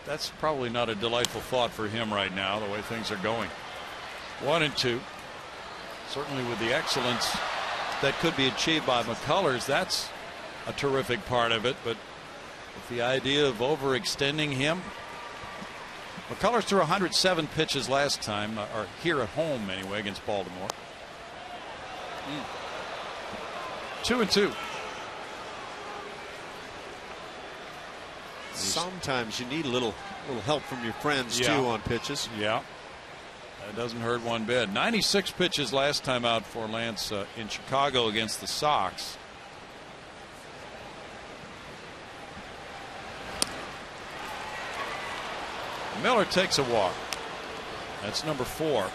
A: That's probably not a delightful thought for him right now, the way things are going. 1-2. Certainly with the excellence that could be achieved by McCullers, that's a terrific part of it. But with the idea of overextending him, McCullers threw 107 pitches last time, or here at home anyway, against Baltimore. 2-2.
B: Sometimes you need a little help from your friends too on pitches.
A: Yeah, that doesn't hurt one bit. 96 pitches last time out for Lance in Chicago against the Sox. Miller takes a walk. That's number 4.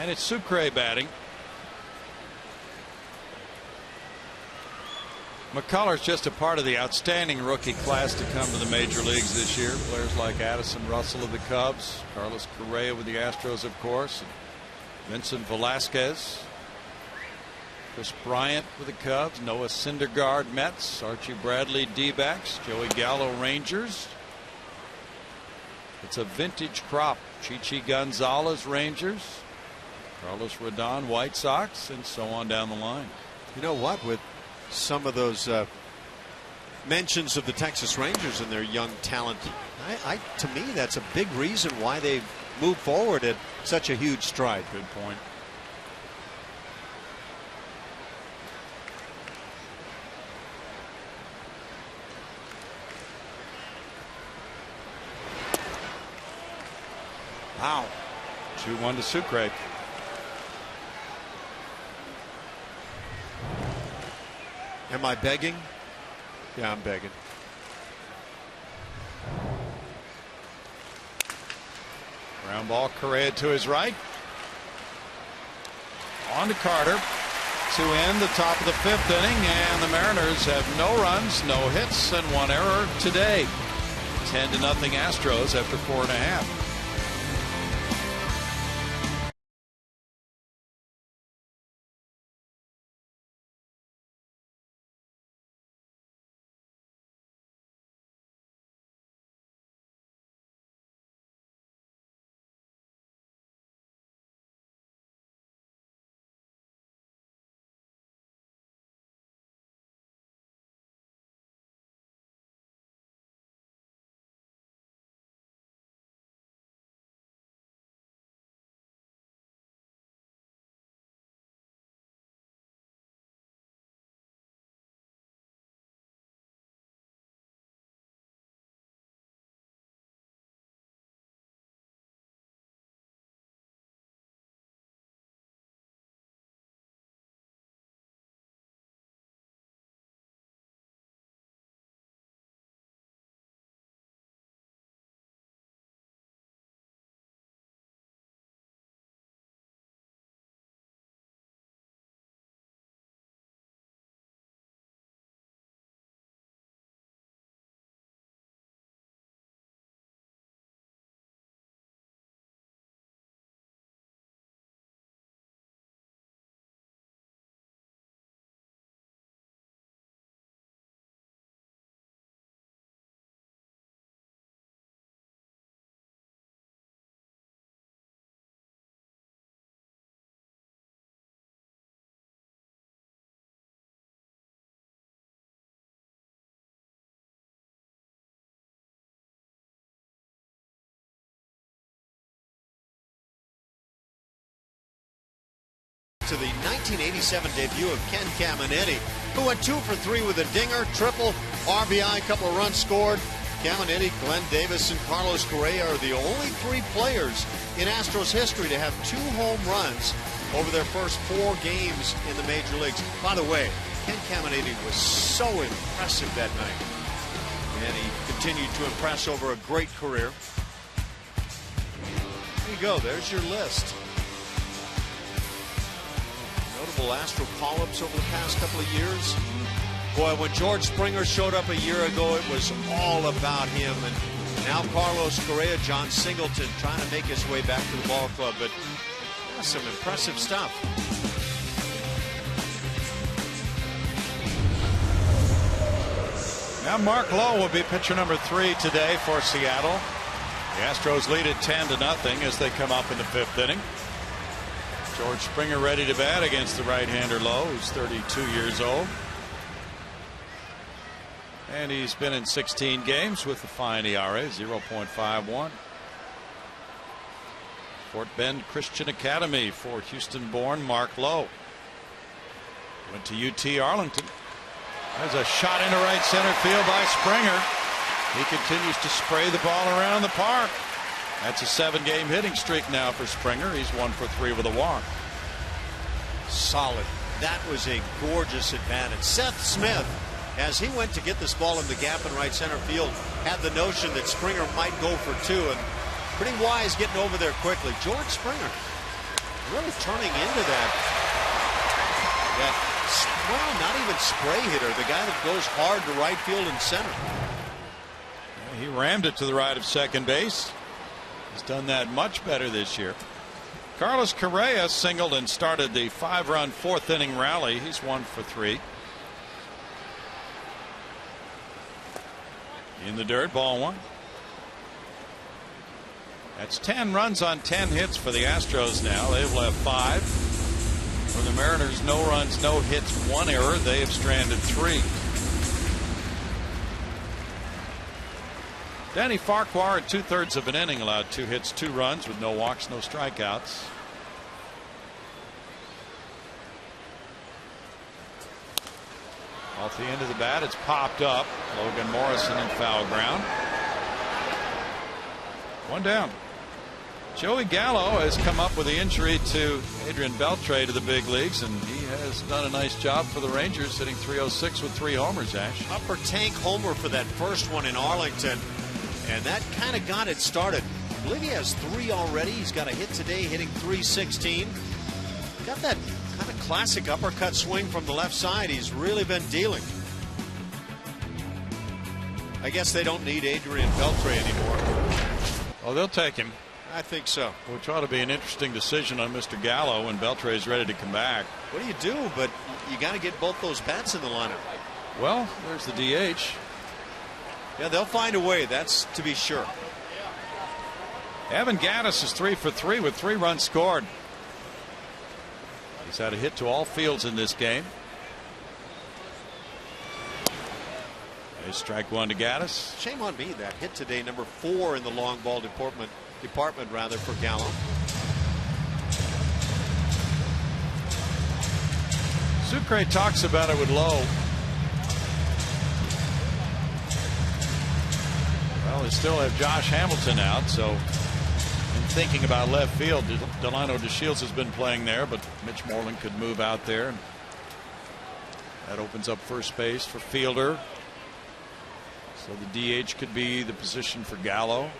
A: And it's Sucre batting. McCullers just a part of the outstanding rookie class to come to the major leagues this year. Players like Addison Russell of the Cubs, Carlos Correa with the Astros, of course, and Vincent Velasquez, Chris Bryant with the Cubs, Noah Syndergaard Mets, Archie Bradley D-backs, Joey Gallo Rangers. It's a vintage crop. Chichi Gonzalez Rangers, Carlos Rodon White Sox, and so on down the line.
B: You know what? With some of those mentions of the Texas Rangers and their young talent, to me, that's a big reason why they've moved forward at such a huge stride.
A: Good point. Wow. 2-1 to Sucre.
B: Am I begging? Yeah, I'm begging.
A: Ground ball, Correa to his right. On to Carter to end the top of the 5th inning, and the Mariners have no runs, no hits, and 1 error today. 10-0 Astros after 4.5.
B: To the 1987 debut of Ken Caminiti, who went 2 for 3 with a dinger, triple, RBI, couple of runs scored. Caminiti, Glenn Davis, and Carlos Correa are the only 3 players in Astros history to have 2 home runs over their first 4 games in the major leagues. By the way, Ken Caminiti was so impressive that night, and he continued to impress over a great career. There you go. There's your list. Notable Astro call-ups over the past couple of years. Boy, when George Springer showed up a year ago, it was all about him. And now Carlos Correa, John Singleton trying to make his way back to the ball club. But yeah, some impressive stuff.
A: Now Mark Lowe will be pitcher number 3 today for Seattle. The Astros lead at 10-0 as they come up in the 5th inning. George Springer ready to bat against the right-hander Lowe, who's 32 years old. And he's been in 16 games with a fine ERA, 0.51. Fort Bend Christian Academy for Houston-born Mark Lowe. Went to UT Arlington. There's a shot into right center field by Springer. He continues to spray the ball around the park. That's a 7-game hitting streak now for Springer. He's 1 for 3 with a walk.
B: Solid. That was a gorgeous advantage. Seth Smith, as he went to get this ball in the gap in right center field, had the notion that Springer might go for 2, and pretty wise getting over there quickly. George Springer really turning into that well, not even spray hitter, the guy that goes hard to right field and center.
A: Yeah, he rammed it to the right of second base. He's done that much better this year. Carlos Correa singled and started the 5-run 4th inning rally. He's 1 for 3. In the dirt, ball 1. That's 10 runs on 10 hits for the Astros now. They've left 5. For the Mariners, no runs, no hits, 1 error. They have stranded 3. Danny Farquhar at 2/3 of an inning allowed 2 hits, 2 runs with no walks, no strikeouts. Off the end of the bat, it's popped up. Logan Morrison in foul ground. 1 down. Joey Gallo has come up with the injury to Adrian Beltre to the big leagues, and he has done a nice job for the Rangers, hitting .306 with 3 homers, Ash.
B: Upper tank homer for that first one in Arlington, and that kind of got it started. I believe he has 3 already. He's got a hit today, hitting .316. Got that kind of classic uppercut swing from the left side. He's really been dealing. I guess they don't need Adrian Beltre anymore.
A: Oh, they'll take him.
B: I think so.
A: Which ought to be an interesting decision on Mr. Gallo when Beltre is ready to come back.
B: What do you do? But you got to get both those bats in the lineup.
A: Well, there's the DH.
B: Yeah, they'll find a way. That's to be sure.
A: Evan Gattis is 3 for 3 with 3 runs scored. He's had a hit to all fields in this game. There's strike 1 to Gattis.
B: Shame on me. That hit today, number 4 in the long ball department for Gallo.
A: Sucre talks about it with Lowe. Well, they still have Josh Hamilton out, so in thinking about left field, Delano DeShields has been playing there, but Mitch Moreland could move out there. That opens up first base for Fielder. So the DH could be the position for Gallo.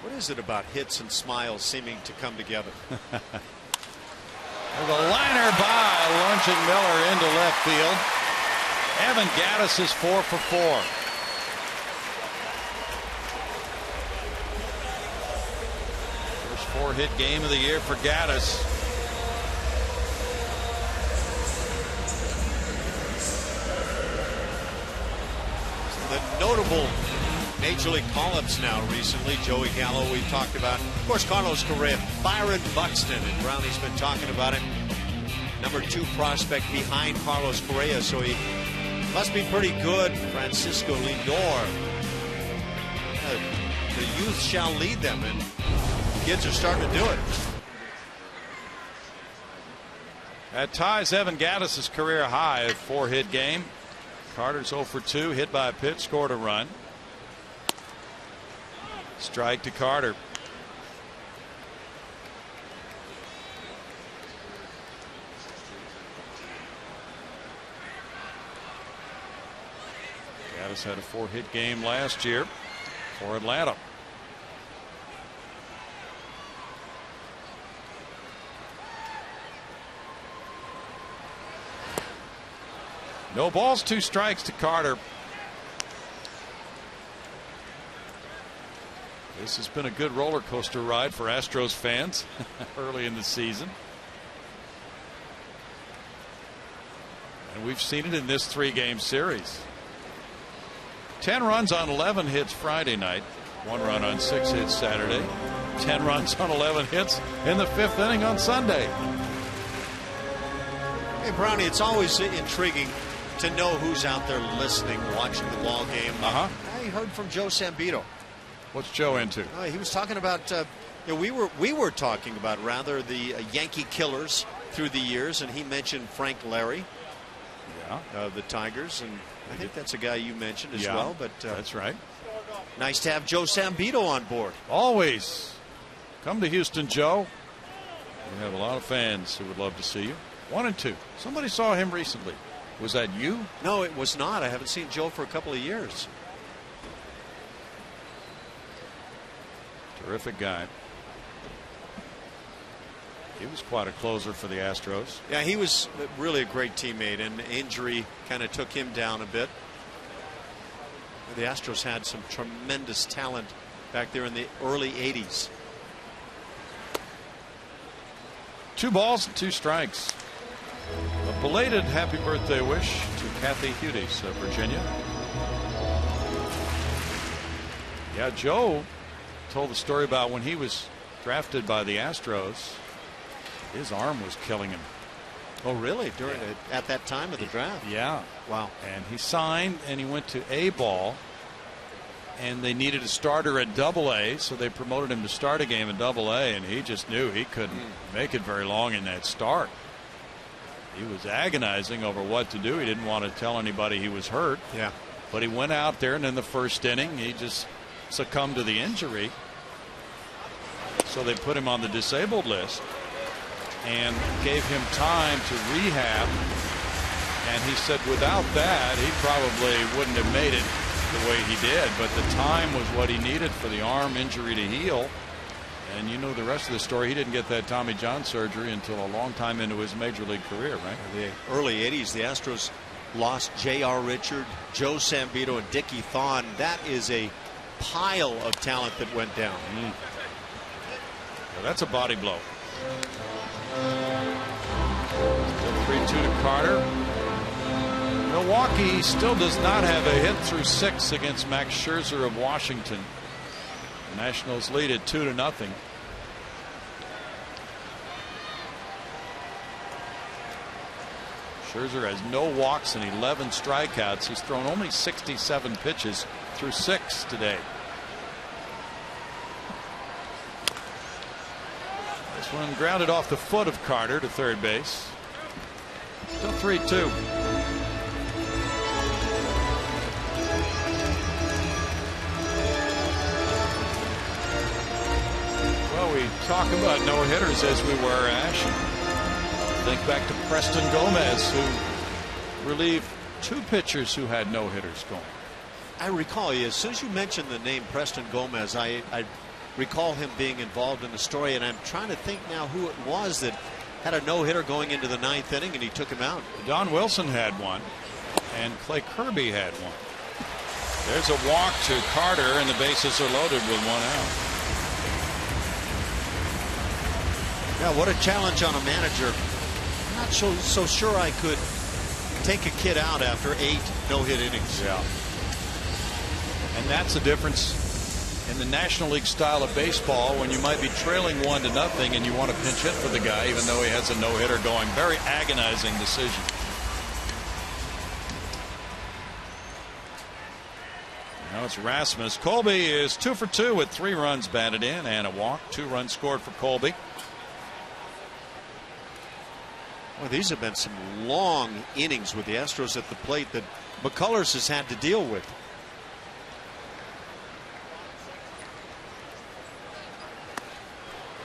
B: What is it about hits and smiles seeming to come together?
A: With a liner by lunging Miller into left field. Evan Gattis is 4 for 4. First 4-hit game of the year for Gattis.
B: The notable Major League call-ups now recently. Joey Gallo we've talked about. Of course, Carlos Correa, Byron Buxton, and Brownie's been talking about it. Number 2 prospect behind Carlos Correa, so he must be pretty good. Francisco Lindor. The youth shall lead them, and kids are starting to do it.
A: That ties Evan Gattis' career high, a 4-hit game. Carter's 0 for 2, hit by a pitch, scored a run. Strike to Carter. Gattis had a 4-hit game last year for Atlanta. No balls, 2 strikes to Carter. This has been a good roller coaster ride for Astros fans early in the season. And we've seen it in this 3-game series. 10 runs on 11 hits Friday night. 1 run on 6 hits Saturday. 10 runs on 11 hits in the 5th inning on Sunday.
B: Hey, Brownie, it's always intriguing to know who's out there listening, watching the ball game. I heard from Joe Sambito.
A: What's Joe into?
B: He was talking about we were talking about rather the Yankee killers through the years, and he mentioned Frank Larry, the Tigers, and I think that's a guy you mentioned as well. But
A: that's right.
B: Nice to have Joe Sambito on board.
A: Always. Come to Houston, Joe. We have a lot of fans who would love to see you. 1 and 2. Somebody saw him recently. Was that you?
B: No, it was not. I haven't seen Joe for a couple of years.
A: Terrific guy. He was quite a closer for the Astros.
B: Yeah, he was really a great teammate, and injury kind of took him down a bit. The Astros had some tremendous talent back there in the early 80s.
A: 2 balls and 2 strikes. A belated happy birthday wish to Kathy Hudis of Virginia. Yeah, Joe told the story about when he was drafted by the Astros. His arm was killing him.
B: Oh, really? At that time of the draft?
A: Yeah.
B: Wow.
A: And he signed and he went to A-ball, and they needed a starter at Double-A, so they promoted him to start a game in Double-A, and he just knew he couldn't make it very long in that start. He was agonizing over what to do. He didn't want to tell anybody he was hurt.
B: Yeah.
A: But he went out there, and in the first inning, he just succumbed to the injury. So they put him on the disabled list and gave him time to rehab. And he said without that, he probably wouldn't have made it the way he did. But the time was what he needed for the arm injury to heal. And you know the rest of the story. He didn't get that Tommy John surgery until a long time into his major league career, right?
B: In the early 80s, the Astros lost J.R. Richard, Joe Sambito, and Dickie Thon. That is a pile of talent that went down.
A: Well, that's a body blow. 3-2 to Carter. Milwaukee still does not have a hit through 6 against Max Scherzer of Washington. The Nationals lead at 2-0. Scherzer has no walks and 11 strikeouts. He's thrown only 67 pitches through 6 today. This one grounded off the foot of Carter to third base. Still 3-2. Well, we talk about no-hitters as we were, Ash. Think back to Preston Gomez, who relieved 2 pitchers who had no-hitters going.
B: I recall, as soon as you mentioned the name Preston Gomez, I recall him being involved in the story, and I'm trying to think now who it was that had a no-hitter going into the 9th inning and he took him out.
A: Don Wilson had one, and Clay Kirby had one. There's a walk to Carter, and the bases are loaded with 1 out.
B: Yeah, what a challenge on a manager. I'm not so sure I could take a kid out after 8 no-hit innings.
A: Yeah. And that's the difference in the National League style of baseball, when you might be trailing 1-0 and you want to pinch hit for the guy even though he has a no-hitter going. Very agonizing decision. Now it's Rasmus. Colby is 2 for 2 with 3 runs batted in and a walk. 2 runs scored for Colby.
B: Well, these have been some long innings with the Astros at the plate that McCullers has had to deal with.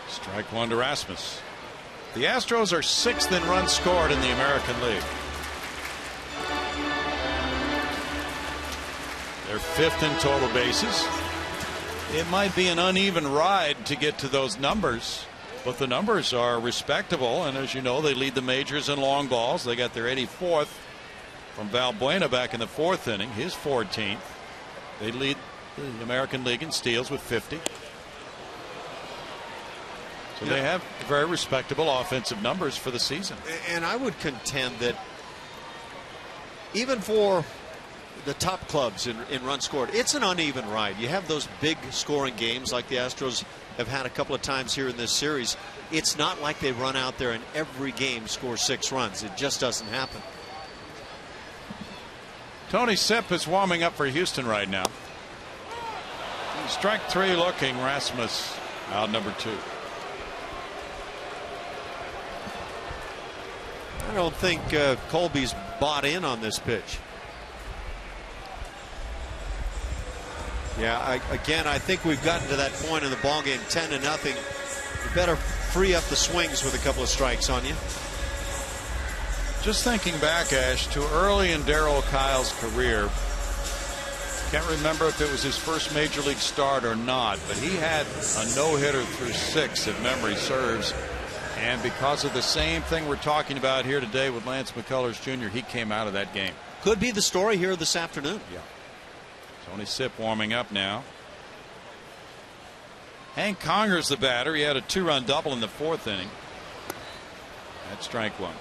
A: Strike 1 to Rasmus. The Astros are 6th in runs scored in the American League. They're 5th in total bases. It might be an uneven ride to get to those numbers, but the numbers are respectable. And as you know, they lead the majors in long balls. They got their 84th from Valbuena back in the 4th inning, his 14th. They lead the American League in steals with 50. So they have very respectable offensive numbers for the season.
B: And I would contend that even for the top clubs in runs scored, it's an uneven ride. You have those big scoring games like the Astros have had a couple of times here in this series. It's not like they run out there and every game score 6 runs. It just doesn't happen.
A: Tony Sipp is warming up for Houston right now. Strike 3 looking. Rasmus out number 2.
B: I don't think Colby's bought in on this pitch. Yeah, again, I think we've gotten to that point in the ballgame, 10-0. You better free up the swings with a couple of strikes on you.
A: Just thinking back, Ash, to early in Darryl Kyle's career. Can't remember if it was his first major league start or not, but he had a no-hitter through 6, if memory serves. And because of the same thing we're talking about here today with Lance McCullers Jr., he came out of that game.
B: Could be the story here this afternoon.
A: Yeah. Tony Sipp warming up now. Hank Conger's the batter. He had a 2-run double in the 4th inning. That's strike 1.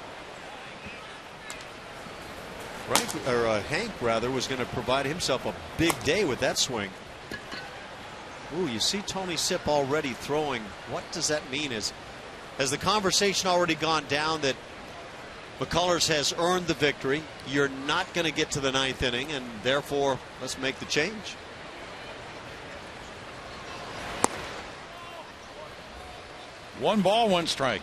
B: Hank rather was going to provide himself a big day with that swing. Ooh, you see Tony Sipp already throwing. What does that mean? Has the conversation already gone down that McCullers has earned the victory? You're not going to get to the 9th inning, and therefore let's make the change.
A: One ball, one strike.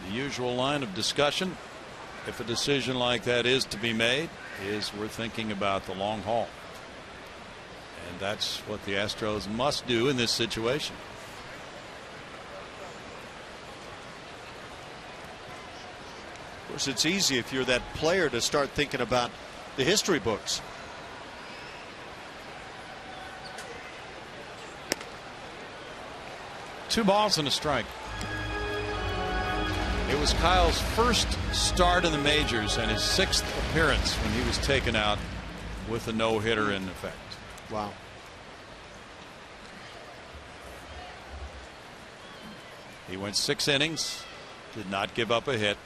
A: The usual line of discussion, if a decision like that is to be made, is we're thinking about the long haul. And that's what the Astros must do in this situation.
B: Of course, it's easy if you're that player to start thinking about the history books.
A: Two balls and a strike. It was Kyle's first start in the majors and his 6th appearance when he was taken out with a no-hitter in effect.
B: Wow.
A: He went 6 innings, did not give up a hit.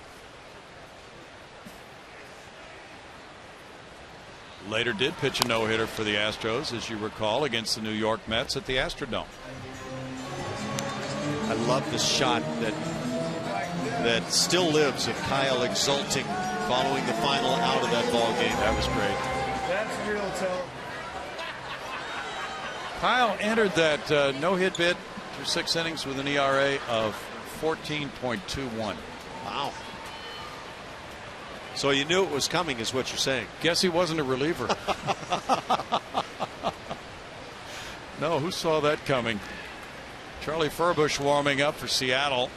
A: Later did pitch a no-hitter for the Astros, as you recall, against the New York Mets at the Astrodome.
B: I love the shot that still lives of Kyle exulting following the final out of that ball game.
A: That was great.
C: That's real talk.
A: Kyle entered that no-hit bid through 6 innings with an ERA of 14.21.
B: Wow. So you knew it was coming, is what you're saying.
A: Guess he wasn't a reliever. No, who saw that coming? Charlie Furbush warming up for Seattle.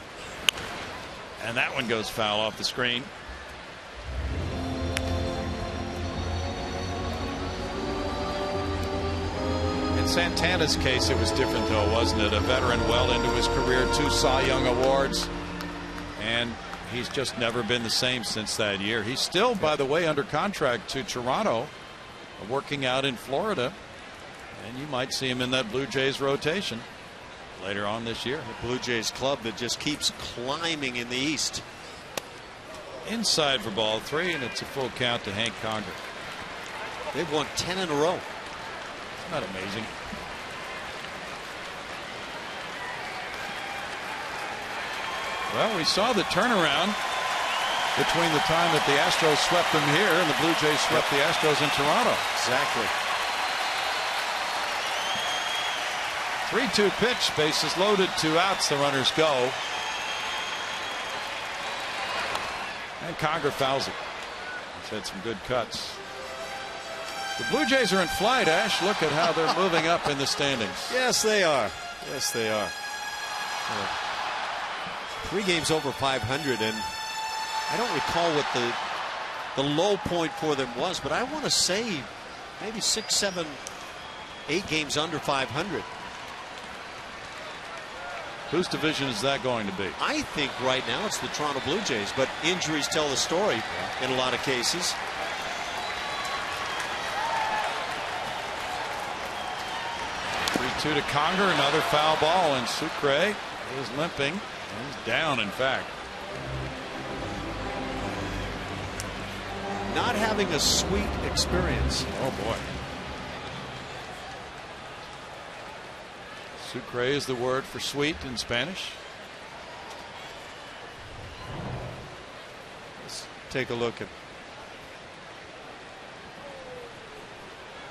A: And that one goes foul off the screen. In Santana's case, it was different, though, wasn't it? A veteran well into his career, 2 Cy Young awards. And he's just never been the same since that year. He's still, by the way, under contract to Toronto, working out in Florida. And you might see him in that Blue Jays rotation later on this year.
B: The Blue Jays club that just keeps climbing in the East.
A: Inside for ball 3, and it's a full count to Hank Conger.
B: They've won 10 in a row.
A: Isn't that amazing? Well, we saw the turnaround between the time that the Astros swept them here and the Blue Jays swept the Astros in Toronto.
B: Exactly.
A: 3-2 pitch, bases loaded, 2 outs, the runners go. And Conger fouls it. He's had some good cuts. The Blue Jays are in flight, Ash. Look at how they're moving up in the standings.
B: Yes, they are. Yes, they are. 3 games over 500, and I don't recall what the low point for them was, but I want to say maybe 6, 7, 8 games under 500.
A: Whose division is that going to be?
B: I think right now it's the Toronto Blue Jays, but injuries tell the story in a lot of cases.
A: To Conger, another foul ball, and Sucre is limping. He's down, in fact.
B: Not having a sweet experience.
A: Oh boy. Sucre is the word for sweet in Spanish.
B: Let's take a look at.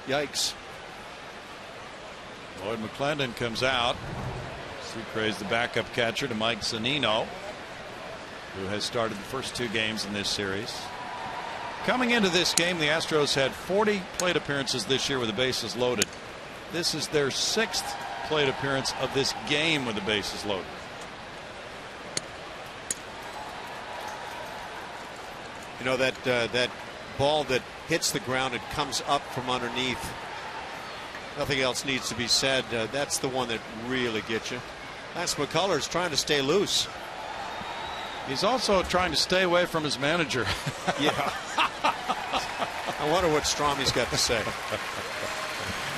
B: Yikes.
A: Lloyd McClendon comes out. Sucre is the backup catcher to Mike Zunino, who has started the first 2 games in this series. Coming into this game, the Astros had 40 plate appearances this year with the bases loaded. This is their 6th plate appearance of this game with the bases loaded.
B: You know, that ball that hits the ground and comes up from underneath. Nothing else needs to be said. That's the one that really gets you. Lance McCullers trying to stay loose.
A: He's also trying to stay away from his manager.
B: Yeah. I wonder what Stromy's got to say.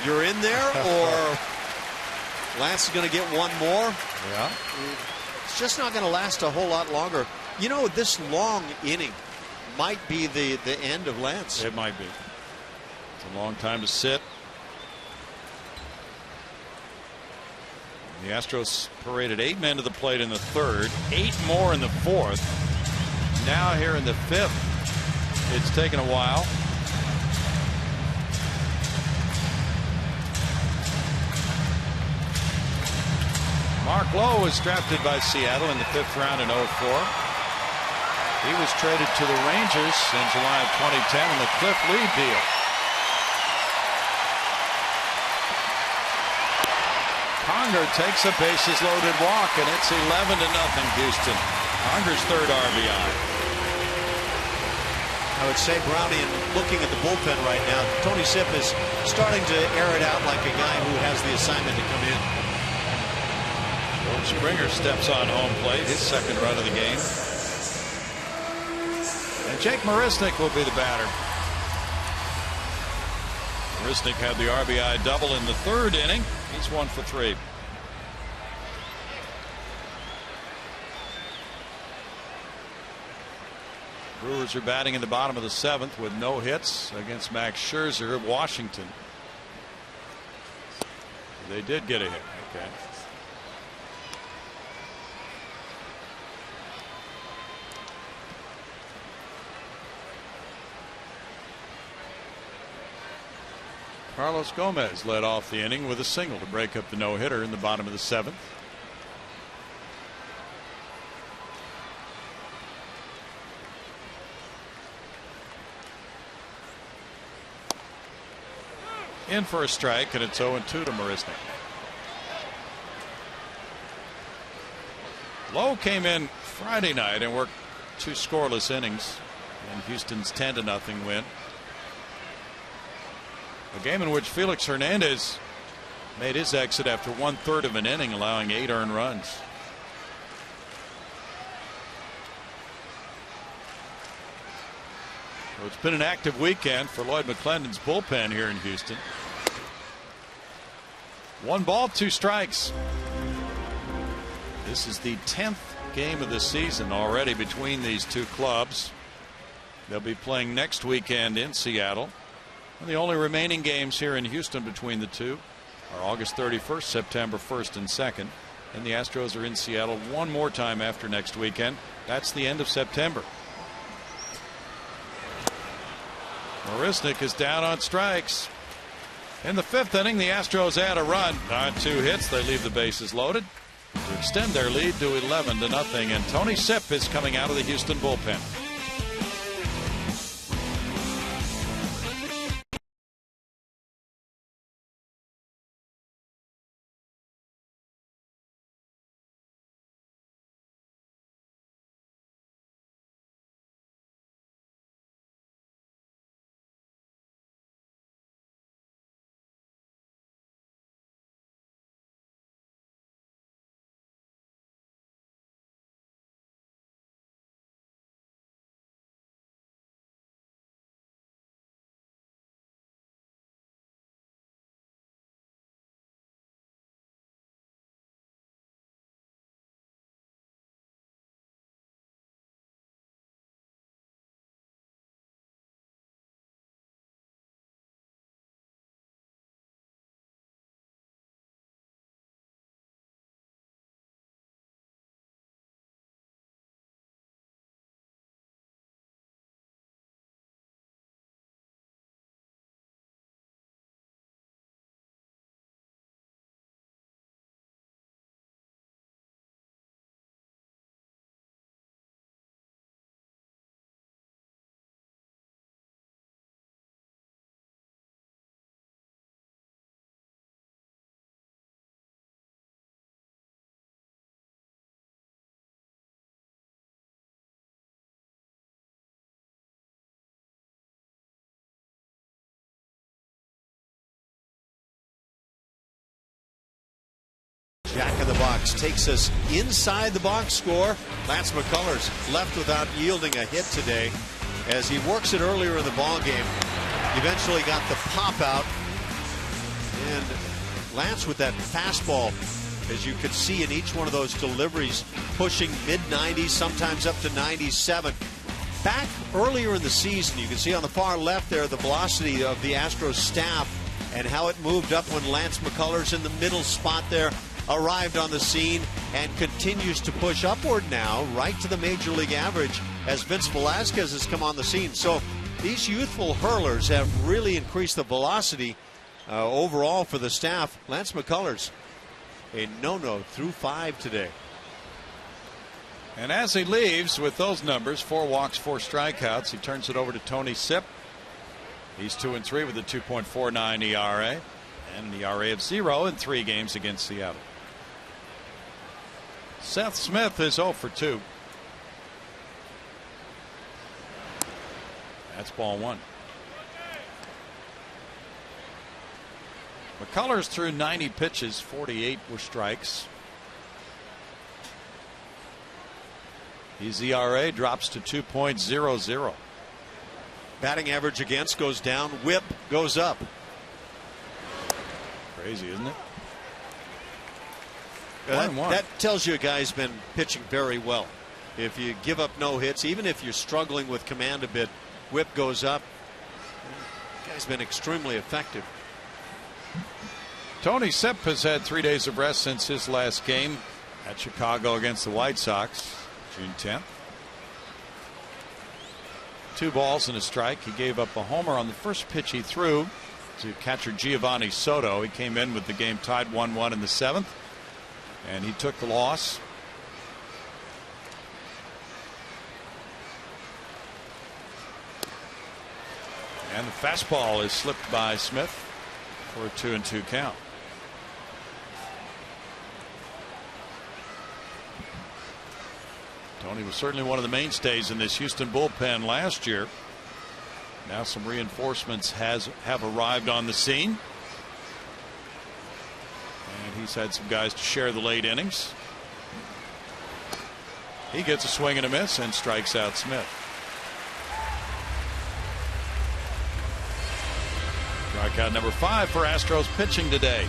B: You're in there, or Lance is going to get one more?
A: Yeah.
B: It's just not going to last a whole lot longer. You know, this long inning might be the end of Lance.
A: It might be. It's a long time to sit. The Astros paraded 8 men to the plate in the third, 8 more in the fourth. Now here in the fifth, it's taken a while. Mark Lowe was drafted by Seattle in the 5th round in 2004. He was traded to the Rangers in July of 2010 in the Cliff Lee deal. Conger takes a bases-loaded walk, and it's 11-0 Houston. Conger's third RBI.
B: I would say, Brownie, and looking at the bullpen right now, Tony Sipp is starting to air it out like a guy who has the assignment to come in.
A: George Springer steps on home plate, his second run of the game. And Jake Marisnick will be the batter. Marisnick had the RBI double in the third inning. He's 1 for 3. Brewers are batting in the bottom of the 7th with no hits against Max Scherzer of Washington. They did get a hit. Okay. Carlos Gomez led off the inning with a single to break up the no-hitter in the bottom of the 7th. In for a strike, and it's 0-2 to Marisnick. Lowe came in Friday night and worked 2 scoreless innings in Houston's 10-0 win. A game in which Felix Hernandez made his exit after 1/3 of an inning, allowing 8 earned runs. So it's been an active weekend for Lloyd McClendon's bullpen here in Houston. 1 ball, 2 strikes. This is the 10th game of the season already between these two clubs. They'll be playing next weekend in Seattle. And the only remaining games here in Houston between the two are August 31st, September 1st and 2nd. And the Astros are in Seattle one more time after next weekend. That's the end of September. Marisnick is down on strikes. In the 5th inning, the Astros add a run. On 2 hits, they leave the bases loaded to extend their lead to 11-0. And Tony Sipp is coming out of the Houston bullpen.
B: Jack in the Box takes us inside the box score. Lance McCullers left without yielding a hit today as he works it earlier in the ball game. Eventually got the pop out, and Lance with that fastball, as you could see in each one of those deliveries, pushing mid-90s, sometimes up to 97. Back earlier in the season, you can see on the far left there the velocity of the Astros staff and how it moved up when Lance McCullers in the middle spot there arrived on the scene and continues to push upward now right to the major league average as Vince Velasquez has come on the scene. So these youthful hurlers have really increased the velocity overall for the staff. Lance McCullers, a no-no through 5 today.
A: And as he leaves with those numbers, 4 walks, 4 strikeouts, he turns it over to Tony Sipp. He's 2-3 with a 2.49 ERA and an ERA of 0 in 3 games against Seattle. Seth Smith is 0 for 2. That's ball 1. McCullers threw 90 pitches, 48 were strikes. His ERA drops to 2.00.
B: Batting average against goes down, whip goes up.
A: Crazy, isn't it?
B: That tells you a guy's been pitching very well. If you give up no hits, even if you're struggling with command a bit, whip goes up. The guy's been extremely effective.
A: Tony Sipp has had 3 days of rest since his last game at Chicago against the White Sox, June 10th. 2 balls and a strike. He gave up a homer on the first pitch he threw to catcher Giovanni Soto. He came in with the game tied 1-1 in the 7th, and he took the loss. And the fastball is slipped by Smith for a 2-2 count. Tony was certainly one of the mainstays in this Houston bullpen last year. Now some reinforcements have arrived on the scene. And he's had some guys to share the late innings. He gets a swing and a miss and strikes out Smith. Strikeout number 5 for Astros pitching today.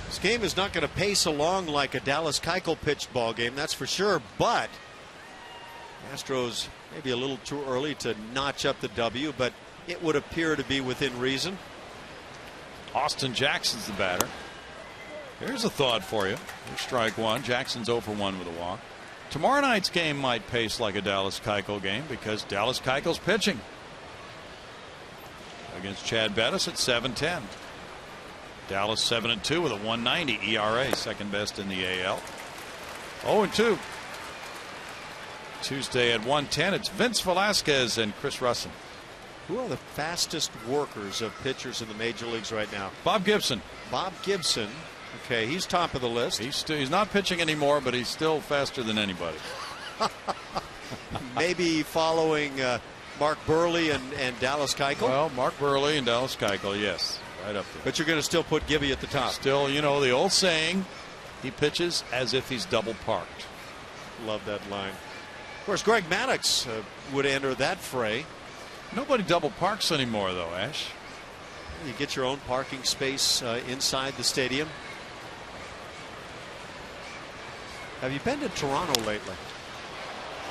B: This game is not going to pace along like a Dallas Keuchel pitched ball game, that's for sure, but Astros maybe a little too early to notch up the W, but it would appear to be within reason.
A: Austin Jackson's the batter. Here's a thought for you. Here's strike 1. Jackson's 0 for 1 with a walk. Tomorrow night's game might pace like a Dallas Keuchel game because Dallas Keuchel's pitching against Chad Bettis at 7-10. Dallas 7-2 with a 1.90 ERA, second best in the AL. 0-2. Tuesday at 1:10, it's Vince Velasquez and Chris Russin.
B: Who are the fastest workers of pitchers in the major leagues right now?
A: Bob Gibson.
B: Bob Gibson. Okay, he's top of the list.
A: He's not pitching anymore, but he's still faster than anybody.
B: Maybe following Mark Burley and Dallas Keuchel.
A: Well, Mark Burley and Dallas Keuchel, yes, right up there.
B: But you're going to still put Gibby at the top.
A: Still, you know the old saying, he pitches as if he's double parked.
B: Love that line. Of course, Greg Maddux would enter that fray.
A: Nobody double parks anymore, though, Ash.
B: You get your own parking space inside the stadium. Have you been to Toronto lately?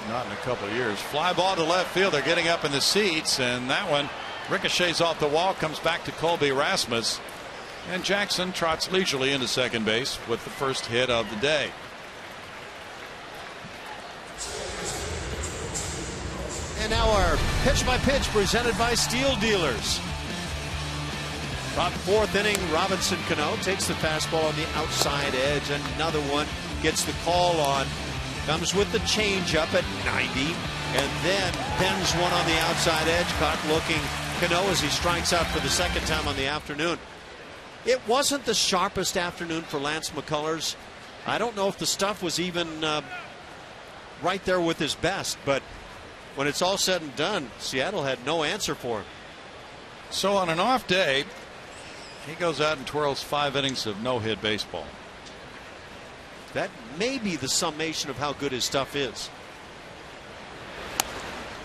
A: Not in a couple of years. Fly ball to left field. They're getting up in the seats, and that one ricochets off the wall, comes back to Colby Rasmus, and Jackson trots leisurely into second base with the first hit of the day.
B: And now our pitch by pitch presented by Steel Dealers. Top 4th inning, Robinson Cano takes the fastball on the outside edge. Another one gets the call on. Comes with the changeup at 90. And then pens one on the outside edge. Caught looking Cano as he strikes out for the second time on the afternoon. It wasn't the sharpest afternoon for Lance McCullers. I don't know if the stuff was even right there with his best. But when it's all said and done, Seattle had no answer for him.
A: So on an off day, he goes out and twirls 5 innings of no-hit baseball.
B: That may be the summation of how good his stuff is.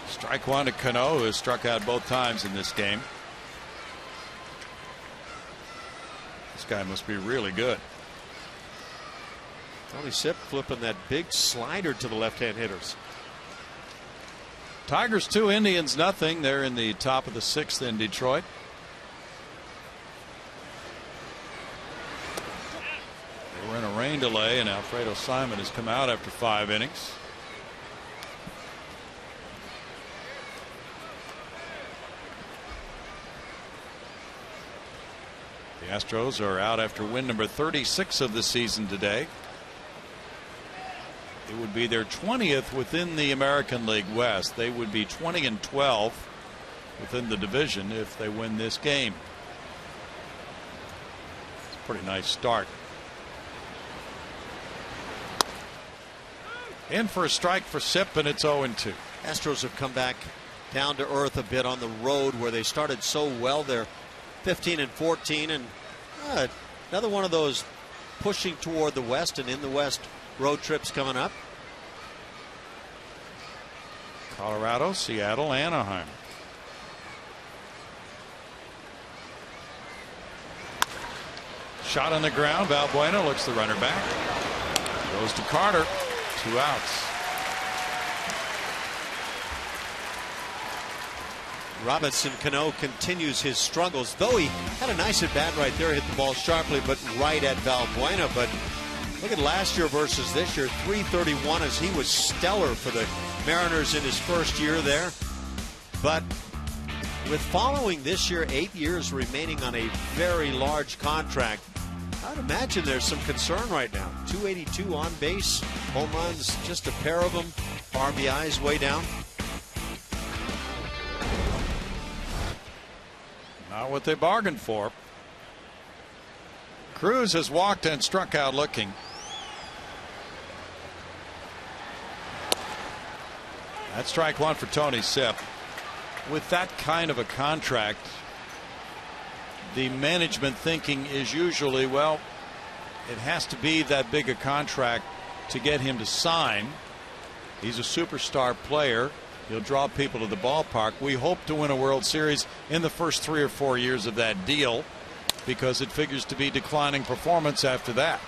A: Strike one to Cano, who has struck out both times in this game. This guy must be really good.
B: Tony Sipp flipping that big slider to the left-hand hitters.
A: Tigers 2, Indians nothing. They're in the top of the 6th in Detroit. They were in a rain delay, and Alfredo Simon has come out after 5 innings. The Astros are out after win number 36 of the season today. It would be their 20th within the American League West. They would be 20-12 within the division if they win this game. It's a pretty nice start. In for a strike for Sipp, and it's 0-2.
B: Astros have come back down to earth a bit on the road where they started so well. They're 15-14, and another one of those pushing toward the West and in the West road trips coming up.
A: Colorado, Seattle, Anaheim. Shot on the ground. Valbuena looks the runner back. Goes to Carter. 2 outs.
B: Robinson Cano continues his struggles, though he had a nice at bat right there, hit the ball sharply, but right at Valbuena. But look at last year versus this year, 331, as he was stellar for the Mariners in his first year there. But with following this year, 8 years remaining on a very large contract, I'd imagine there's some concern right now. 282 on base, home runs, just a pair of them, RBIs way down.
A: Not what they bargained for. Cruz has walked and struck out looking. That's strike one for Tony Sipp. With that kind of a contract, the management thinking is usually, well, it has to be that big a contract to get him to sign. He's a superstar player. He'll draw people to the ballpark. We hope to win a World Series in the first 3 or 4 years of that deal, because it figures to be declining performance after that.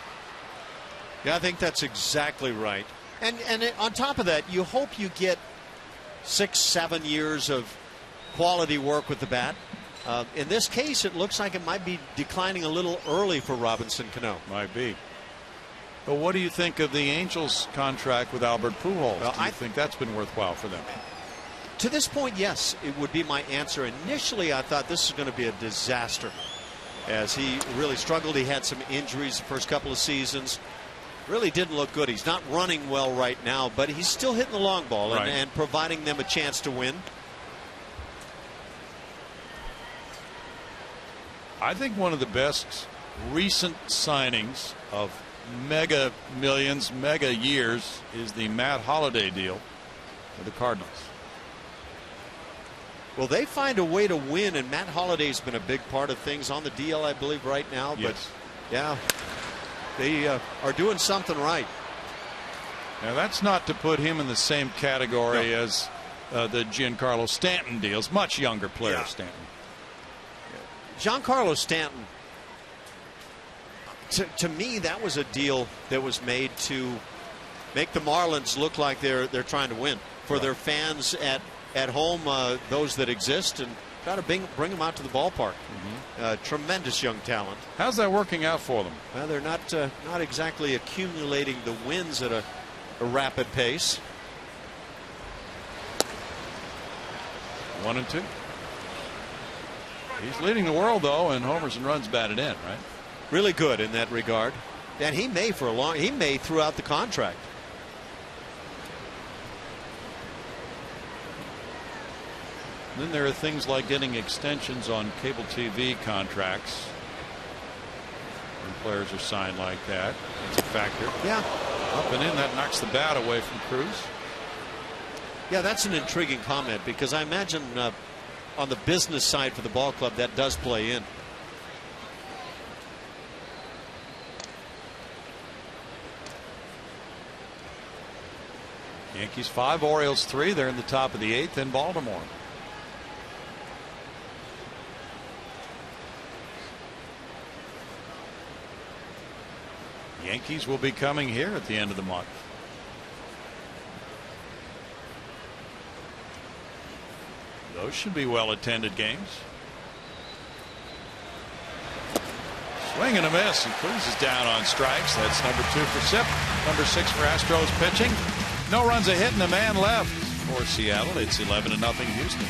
B: Yeah, I think that's exactly right. And on top of that, you hope you get 6-7 years of quality work with the bat. In this case, it looks like it might be declining a little early for Robinson Cano.
A: Might be. But what do you think of the Angels contract with Albert Pujols?
B: Well,
A: do you think that's been worthwhile for them?
B: To this point, yes, it would be my answer. Initially, I thought this was going to be a disaster, as he really struggled. He had some injuries the first couple of seasons. Really didn't look good. He's not running well right now, but he's still hitting the long ball and providing them a chance to win.
A: I think one of the best recent signings of mega millions, mega years is the Matt Holliday deal for the Cardinals.
B: Well, they find a way to win, and Matt Holliday's been a big part of things on the DL, I believe, right now.
A: Yes.
B: But yeah, they are doing something right.
A: Now, that's not to put him in the same category as the Giancarlo Stanton deals. Much younger player, Stanton.
B: Giancarlo Stanton, to me, that was a deal that was made to make the Marlins look like they're trying to win for their fans at home, those that exist, and try to bring them out to the ballpark. Tremendous young talent.
A: How's that working out for them?
B: Well, they're not exactly accumulating the wins at a rapid pace.
A: 1-2. He's leading the world, though, in homers and runs batted in, right?
B: Really good in that regard. And he may throughout the contract.
A: Then there are things like getting extensions on cable TV contracts. When players are signed like that, that's a factor.
B: Yeah.
A: Up and in, that knocks the bat away from Cruz.
B: Yeah, that's an intriguing comment, because I imagine on the business side for the ball club, that does play in.
A: Yankees 5, Orioles 3. They're in the top of the 8th in Baltimore. Yankees will be coming here at the end of the month. Those should be well-attended games. Swing and a miss. He cruises down on strikes. That's number 2 for Sip. Number 6 for Astros pitching. No runs, a hit, and a man left for Seattle. It's 11-0 Houston.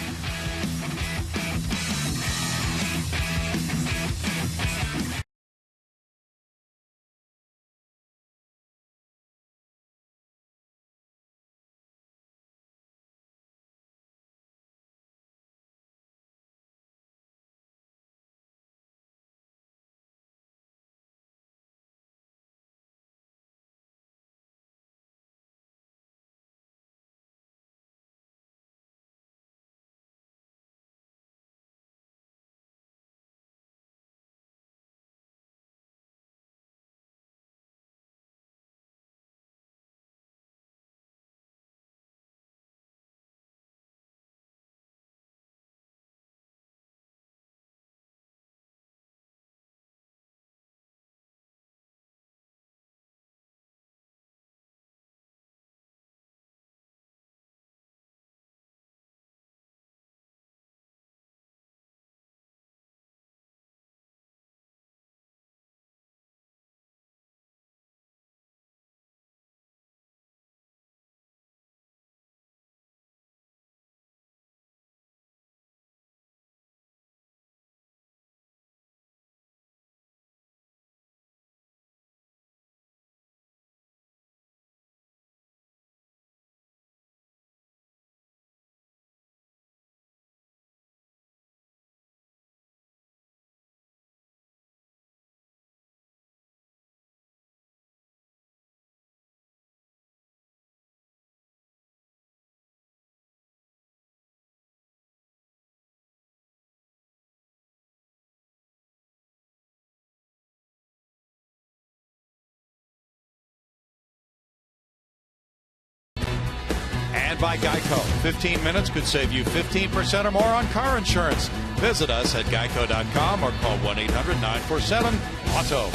A: And by Geico. 15 minutes could save you 15% or more on car insurance. Visit us at geico.com or call 1-800-947-AUTO.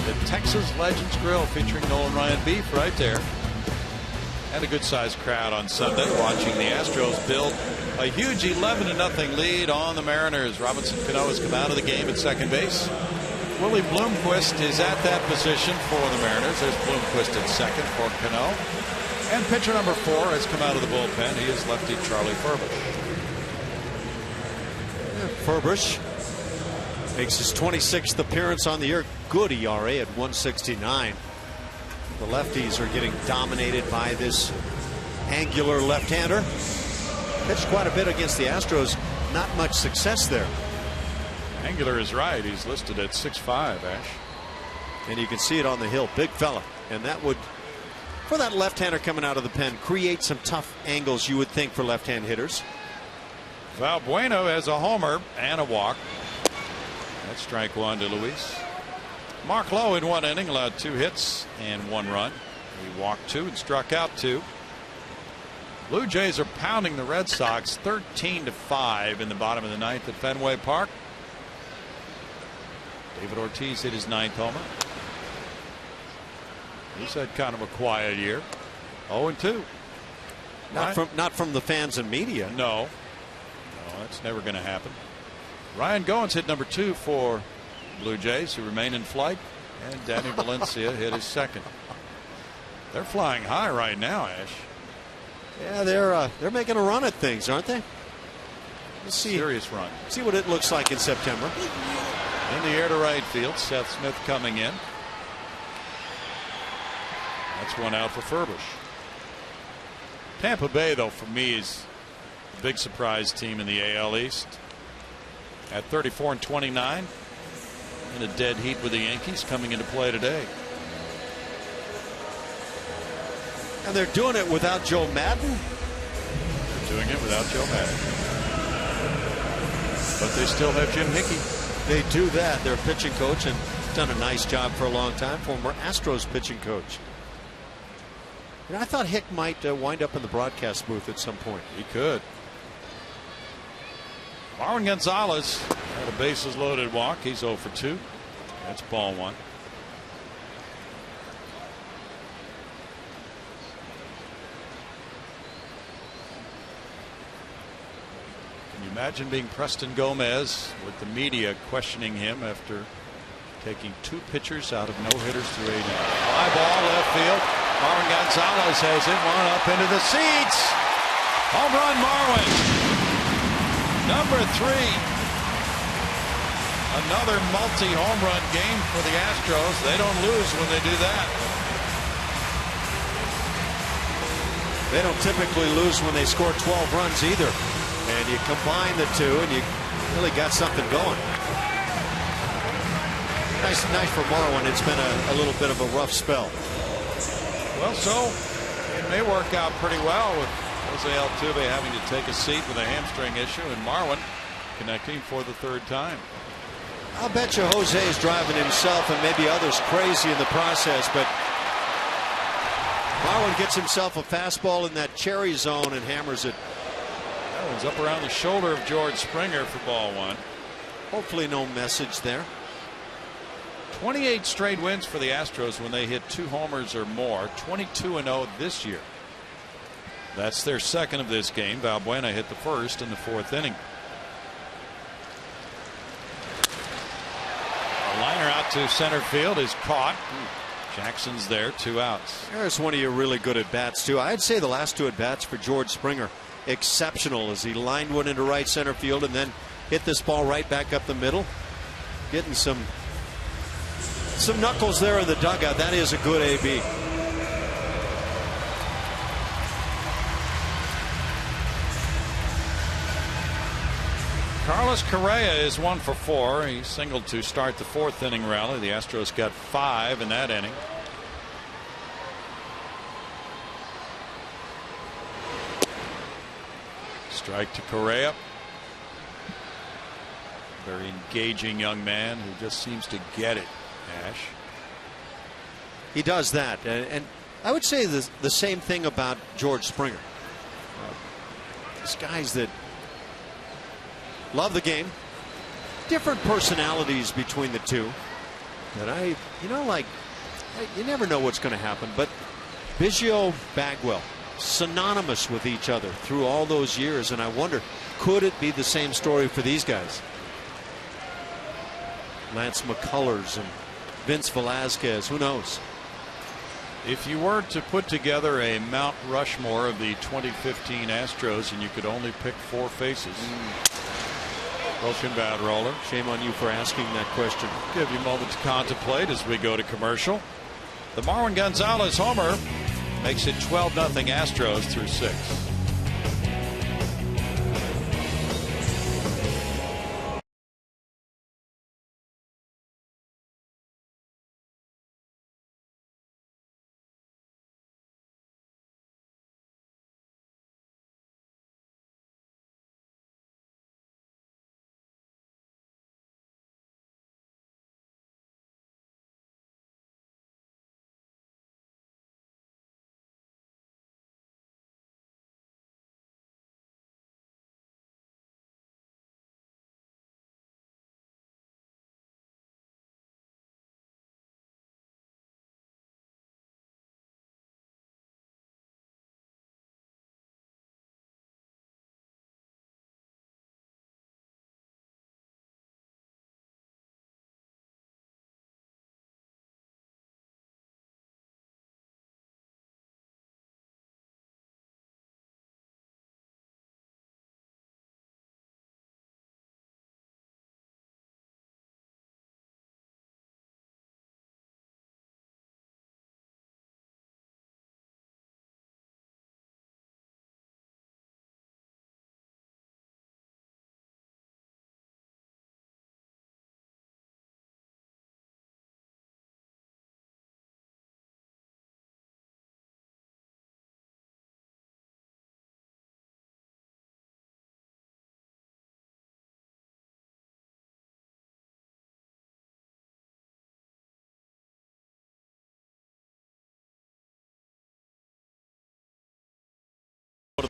A: The Texas Legends Grill featuring Nolan Ryan beef right there. And a good-sized crowd on Sunday watching the Astros build a huge 11-0 lead on the Mariners. Robinson Cano has come out of the game at second base. Willie Bloomquist is at that position for the Mariners. There's Bloomquist at second for Cano. And pitcher number 4 has come out of the bullpen. He is lefty Charlie Furbush.
B: Furbush makes his 26th appearance on the year. Good ERA at 1.69. The lefties are getting dominated by this angular left-hander. Pitched quite a bit against the Astros. Not much success there.
A: Angular is right. He's listed at 6'5", Ash.
B: And you can see it on the hill. Big fella. And that would, for that left-hander coming out of the pen, create some tough angles, you would think, for left-hand hitters.
A: Valbuena has a homer and a walk. That's strike 1 to Luis. Mark Lowe in 1 inning allowed 2 hits and 1 run. He walked 2 and struck out 2. Blue Jays are pounding the Red Sox 13-5 in the bottom of the 9th at Fenway Park. David Ortiz hit his 9th homer. He's had kind of a quiet year. 0-2.
B: Not from the fans and media.
A: No, that's never going to happen. Ryan Goins hit number 2 for Blue Jays, who remain in flight, and Danny Valencia hit his 2nd. They're flying high right now, Ash.
B: Yeah, they're making a run at things, aren't they? Let's see.
A: Serious run.
B: See what it looks like in September.
A: In the air to right field, Seth Smith coming in. That's 1 out for Furbush. Tampa Bay, though, for me, is the big surprise team in the AL East. At 34-29, in a dead heat with the Yankees coming into play today.
B: And they're doing it without Joe Madden.
A: They're doing it without Joe Madden. But they still have Jim Hickey.
B: They do that. Their pitching coach, and done a nice job for a long time. Former Astros pitching coach. And I thought Hick might wind up in the broadcast booth at some point.
A: He could. Marwin Gonzalez had a bases loaded walk. He's 0 for 2. That's ball 1. Can you imagine being Preston Gomez with the media questioning him after taking 2 pitchers out of no-hitters through 8 innings? Fly ball left field. Marwin Gonzalez has it. One up into the seats. Home run, Marwin. Number 3. Another multi-home run game for the Astros. They don't lose when they do that.
B: They don't typically lose when they score 12 runs either. And you combine the two and you really got something going. Nice for Marwin. It's been a little bit of a rough spell.
A: Well, so it may work out pretty well with Jose Altuve having to take a seat with a hamstring issue and Marwin connecting for the 3rd time.
B: I'll bet you Jose is driving himself and maybe others crazy in the process, but Marwin gets himself a fastball in that cherry zone and hammers it.
A: That one's up around the shoulder of George Springer for ball 1.
B: Hopefully no message there.
A: 28 straight wins for the Astros when they hit 2 homers or more. 22-0 this year. That's their 2nd of this game. Valbuena hit the 1st in the 4th inning. A liner out to center field is caught. Jackson's there, 2 outs.
B: There's one of your really good at bats too. I'd say the last 2 at bats for George Springer exceptional as he lined one into right center field and then hit this ball right back up the middle. Getting some knuckles there in the dugout. That is a good AB.
A: Carlos Correa is 1 for 4. He singled to start the 4th inning rally. The Astros got 5 in that inning. Strike to Correa. Very engaging young man who just seems to get it, Ash.
B: He does that, and I would say the same thing about George Springer. These guys that love the game, different personalities between the two. But you never know what's going to happen. But Biggio, Bagwell, synonymous with each other through all those years, and I wonder, could it be the same story for these guys? Lance McCullers and Vince Velasquez, who knows?
A: If you were to put together a Mount Rushmore of the 2015 Astros and you could only pick 4 faces. Broken bat roller.
B: Shame on you for asking that question.
A: Give you a moment to contemplate as we go to commercial. The Marwin Gonzalez homer makes it 12-0 Astros through 6.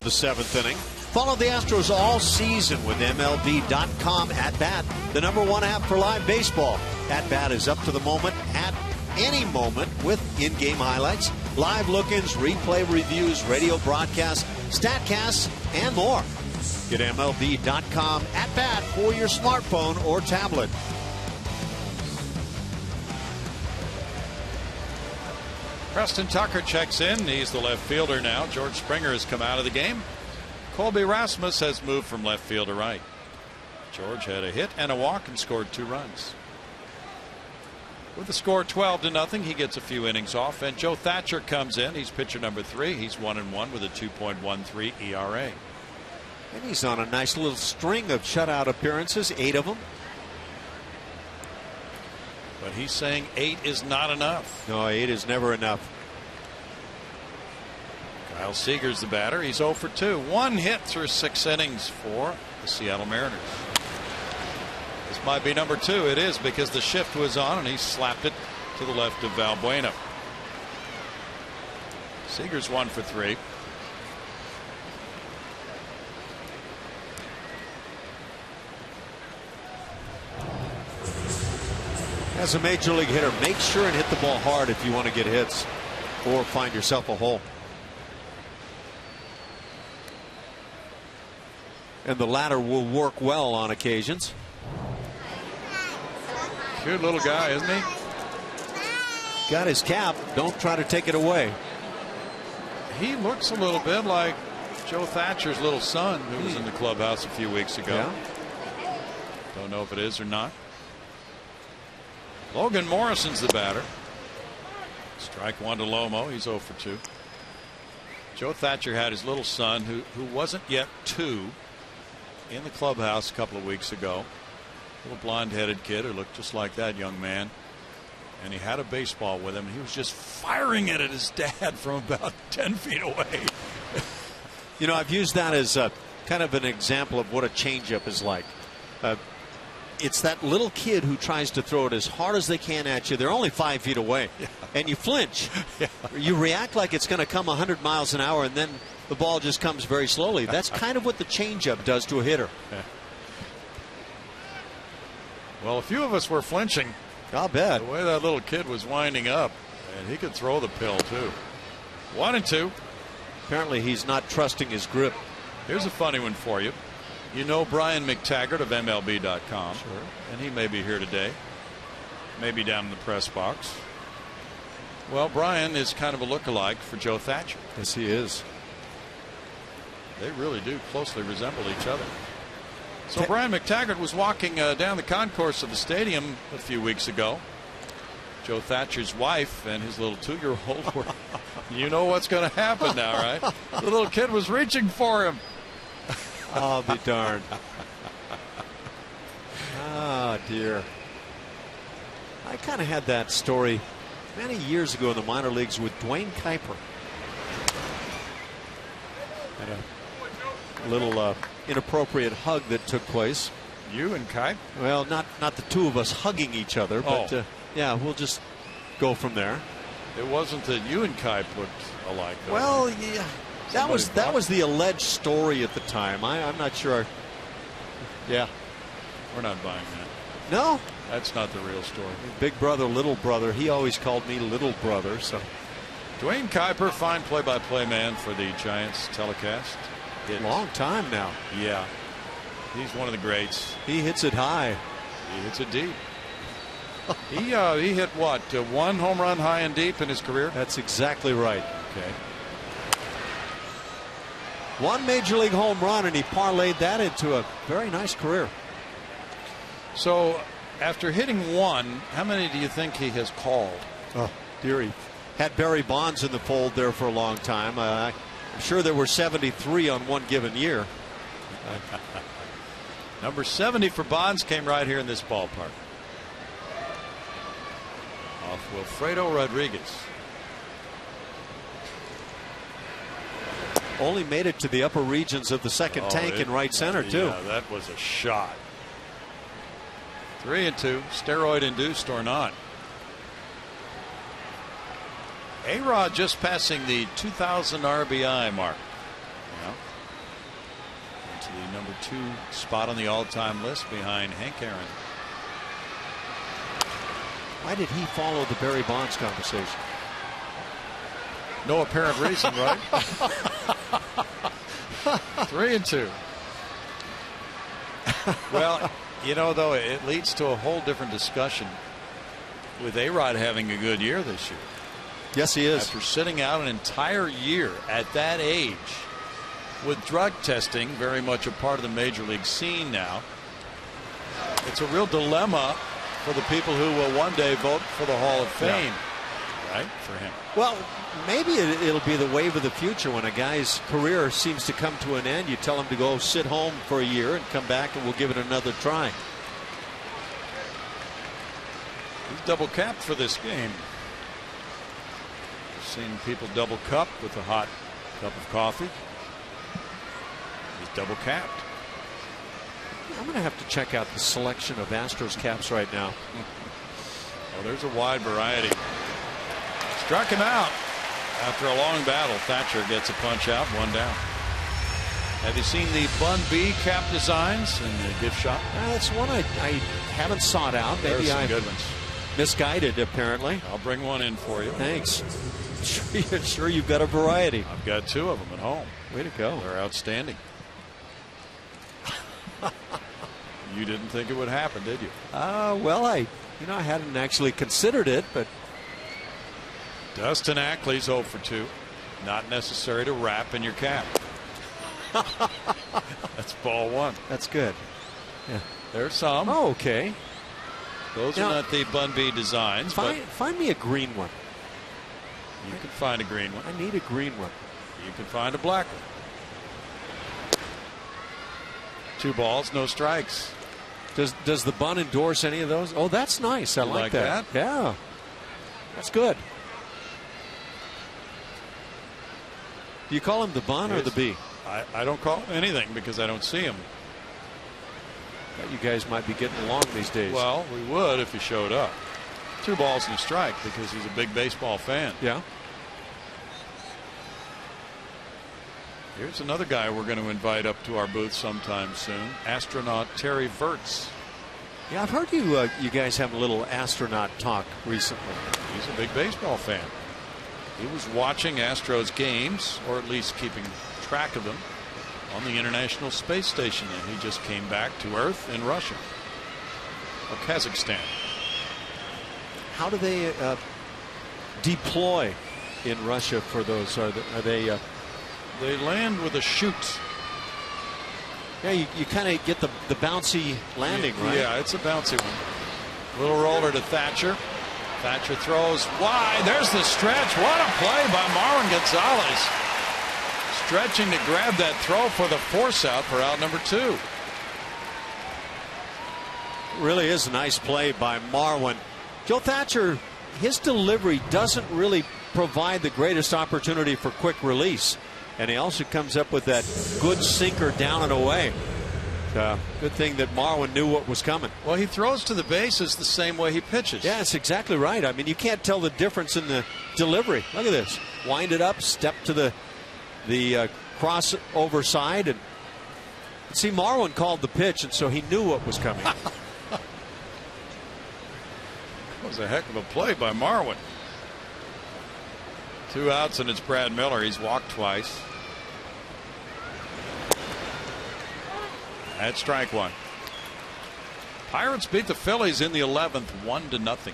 B: the 7th inning. Follow the Astros all season with MLB.com At Bat, the #1 app for live baseball. At Bat is up to the moment at any moment with in-game highlights, live look-ins, replay reviews, radio broadcasts, statcasts, and more. Get MLB.com At Bat for your smartphone or tablet.
A: Preston Tucker checks in. He's the left fielder now. George Springer has come out of the game. Colby Rasmus has moved from left field to right. George had a hit and a walk and scored 2 runs. With the score 12-0, he gets a few innings off, and Joe Thatcher comes in. He's pitcher number 3. He's 1-1 with a 2.13 ERA.
B: And he's on a nice little string of shutout appearances, 8 of them.
A: But he's saying 8 is not enough.
B: No, 8 is never enough.
A: Kyle Seager's the batter. He's 0 for 2. 1 hit through 6 innings for the Seattle Mariners. This might be number 2. It is, because the shift was on and he slapped it to the left of Valbuena. Seager's 1 for 3.
B: As a major league hitter, make sure and hit the ball hard if you want to get hits or find yourself a hole. And the latter will work well on occasions.
A: Cute little guy, isn't he?
B: Got his cap. Don't try to take it away.
A: He looks a little bit like Joe Thatcher's little son who was in the clubhouse a few weeks ago.
B: Yeah.
A: Don't know if it is or not. Logan Morrison's the batter. Strike 1 to Lomo. He's 0 for 2. Joe Thatcher had his little son who wasn't yet 2 in the clubhouse a couple of weeks ago. Little blonde-headed kid who looked just like that young man. And he had a baseball with him. He was just firing it at his dad from about 10 feet away.
B: You know, I've used that as kind of an example of what a changeup is like. It's that little kid who tries to throw it as hard as they can at you. They're only 5 feet away, and you flinch.
A: Yeah.
B: You react like it's going to come 100 miles an hour, and then the ball just comes very slowly. That's kind of what the changeup does to a hitter.
A: Yeah. Well, a few of us were flinching.
B: I'll bet.
A: The way that little kid was winding up, and he could throw the pill too. 1-2.
B: Apparently, he's not trusting his grip.
A: Here's a funny one for you. You know Brian McTaggart of MLB.com.
B: Sure.
A: And he may be here today. Maybe down in the press box. Well, Brian is kind of a lookalike for Joe Thatcher.
B: Yes, he is.
A: They really do closely resemble each other. So Brian McTaggart was walking down the concourse of the stadium a few weeks ago. Joe Thatcher's wife and his little 2-year-old were. You know what's going to happen now, right? The little kid was reaching for him.
B: I'll be darned. Oh, dear. I kind of had that story many years ago in the minor leagues with Dwayne Kuiper. And a little inappropriate hug that took place.
A: You and Kuiper?
B: Well, not the two of us hugging each other, but yeah, we'll just go from there.
A: It wasn't that you and Kuiper looked alike, though.
B: Well, yeah. That was the alleged story at the time. I'm not sure. Yeah.
A: We're not buying that.
B: No.
A: That's not the real story.
B: Big brother, little brother. He always called me little brother. So.
A: Dwayne Kuiper, fine play-by-play man for the Giants telecast.
B: Long time now.
A: Yeah. He's one of the greats.
B: He hits it high.
A: He hits it deep. He hit what? 1 home run high and deep in his career?
B: That's exactly right.
A: Okay.
B: 1 major league home run, and he parlayed that into a very nice career.
A: So after hitting 1, how many do you think he has called?
B: Oh, dear. He had Barry Bonds in the fold there for a long time. I'm sure there were 73 on one given year.
A: Number 70 for Bonds came right here in this ballpark. Off Wilfredo Rodriguez.
B: Only made it to the upper regions of the second tank in right center, too.
A: Yeah, that was a shot. 3-2, steroid induced or not. A-Rod just passing the 2,000 RBI mark. to the #2 spot on the all-time list behind Hank Aaron.
F: Why did he follow the Barry Bonds conversation?
A: No apparent reason, right? 3-2. Well, you know, though, it leads to a whole different discussion with A-Rod having a good year this year.
F: Yes, he is.
A: After sitting out an entire year at that age, with drug testing very much a part of the major league scene now, it's a real dilemma for the people who will one day vote for the Hall of Fame, right, for him.
F: Well, maybe it'll be the wave of the future when a guy's career seems to come to an end. You tell him to go sit home for a year and come back, and we'll give it another try.
A: He's double capped for this game. I've seen people double cup with a hot cup of coffee. He's double capped.
F: I'm going to have to check out the selection of Astros caps right now.
A: Oh, there's a wide variety. Struck him out after a long battle. Thatcher gets a punch out, 1 down. Have you seen the Bun B cap designs in the gift shop?
F: That's one I haven't sought out. Maybe
A: some good ones.
F: Misguided, apparently.
A: I'll bring one in for you.
F: Thanks. Sure, you've got a variety.
A: I've got 2 of them at home.
F: Way to go.
A: They're outstanding. You didn't think it would happen, did you?
F: Well, I hadn't actually considered it, but
A: Dustin Ackley's 0 for 2. Not necessary to wrap in your cap. That's ball 1.
F: That's good. Yeah.
A: There's some.
F: Oh, okay.
A: Those are not the Bun B designs.
F: Find me a green one.
A: You can find a green one.
F: I need a green one.
A: You can find a black one. 2 balls, no strikes.
F: Does the Bun endorse any of those? Oh, that's nice. I like that. Yeah. That's good. Do you call him the Bun or the B?
A: I don't call him anything because I don't see him.
F: You guys might be getting along these days.
A: Well, we would if he showed up. 2 balls and a strike because he's a big baseball fan.
F: Yeah.
A: Here's another guy we're going to invite up to our booth sometime soon. Astronaut Terry Virts.
F: Yeah, I've heard you guys have a little astronaut talk recently.
A: He's a big baseball fan. He was watching Astros games, or at least keeping track of them, on the International Space Station, and he just came back to Earth in Russia or Kazakhstan.
F: How do they deploy in Russia for those? Are they?
A: They land with a chute.
F: Yeah, you kind of get the bouncy landing, right?
A: Yeah, it's a bouncy one. Little roller to Thatcher. Thatcher throws wide. There's the stretch. What a play by Marlon Gonzalez. Stretching to grab that throw for the force out for out number 2.
F: Really is a nice play by Marwin. Joe Thatcher, his delivery doesn't really provide the greatest opportunity for quick release. And he also comes up with that good sinker down and away. Good thing that Marwin knew what was coming.
A: Well, he throws to the bases the same way he pitches.
F: Yeah, that's exactly right. I mean, you can't tell the difference in the delivery. Look at this. Wind it up, step to the crossover side. And see, Marwin called the pitch, and so he knew what was coming.
A: That was a heck of a play by Marwin. 2 outs, and it's Brad Miller. He's walked twice. At strike 1. Pirates beat the Phillies in the 11th, 1-0.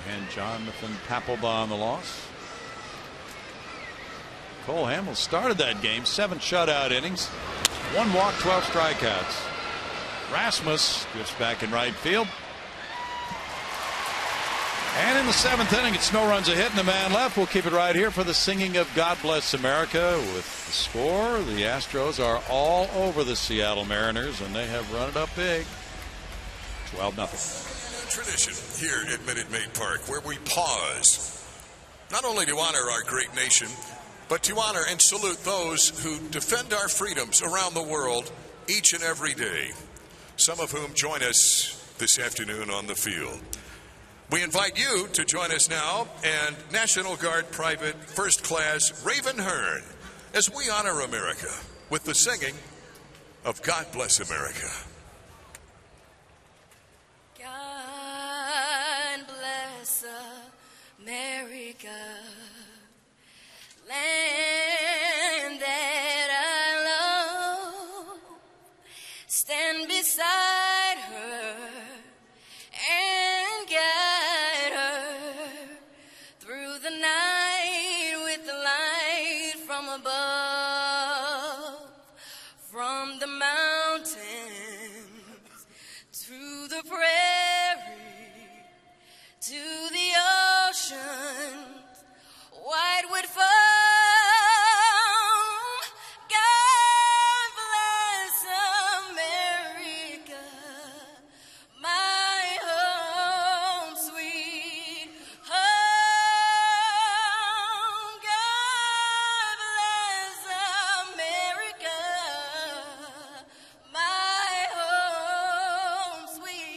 A: And Jonathan Papelbon the loss. Cole Hamels started that game, 7 shutout innings, 1 walk, 12 strikeouts. Rasmus gets back in right field. And in the 7th inning, it's no runs, a hit, and a man left. We'll keep it right here for the singing of God Bless America. With the score, the Astros are all over the Seattle Mariners, and they have run it up big. 12-0.
G: Tradition here at Minute Maid Park, where we pause, not only to honor our great nation, but to honor and salute those who defend our freedoms around the world each and every day, some of whom join us this afternoon on the field. We invite you to join us now and National Guard Private First Class Raven Hearn as we honor America with the singing of God Bless America.
H: God bless America, land that I love. Stand beside her and guide her through the night with the light from above, from the mountains to the prairie, to the ocean, white would foam. God bless America, my home, sweet home. God bless America, my home, sweet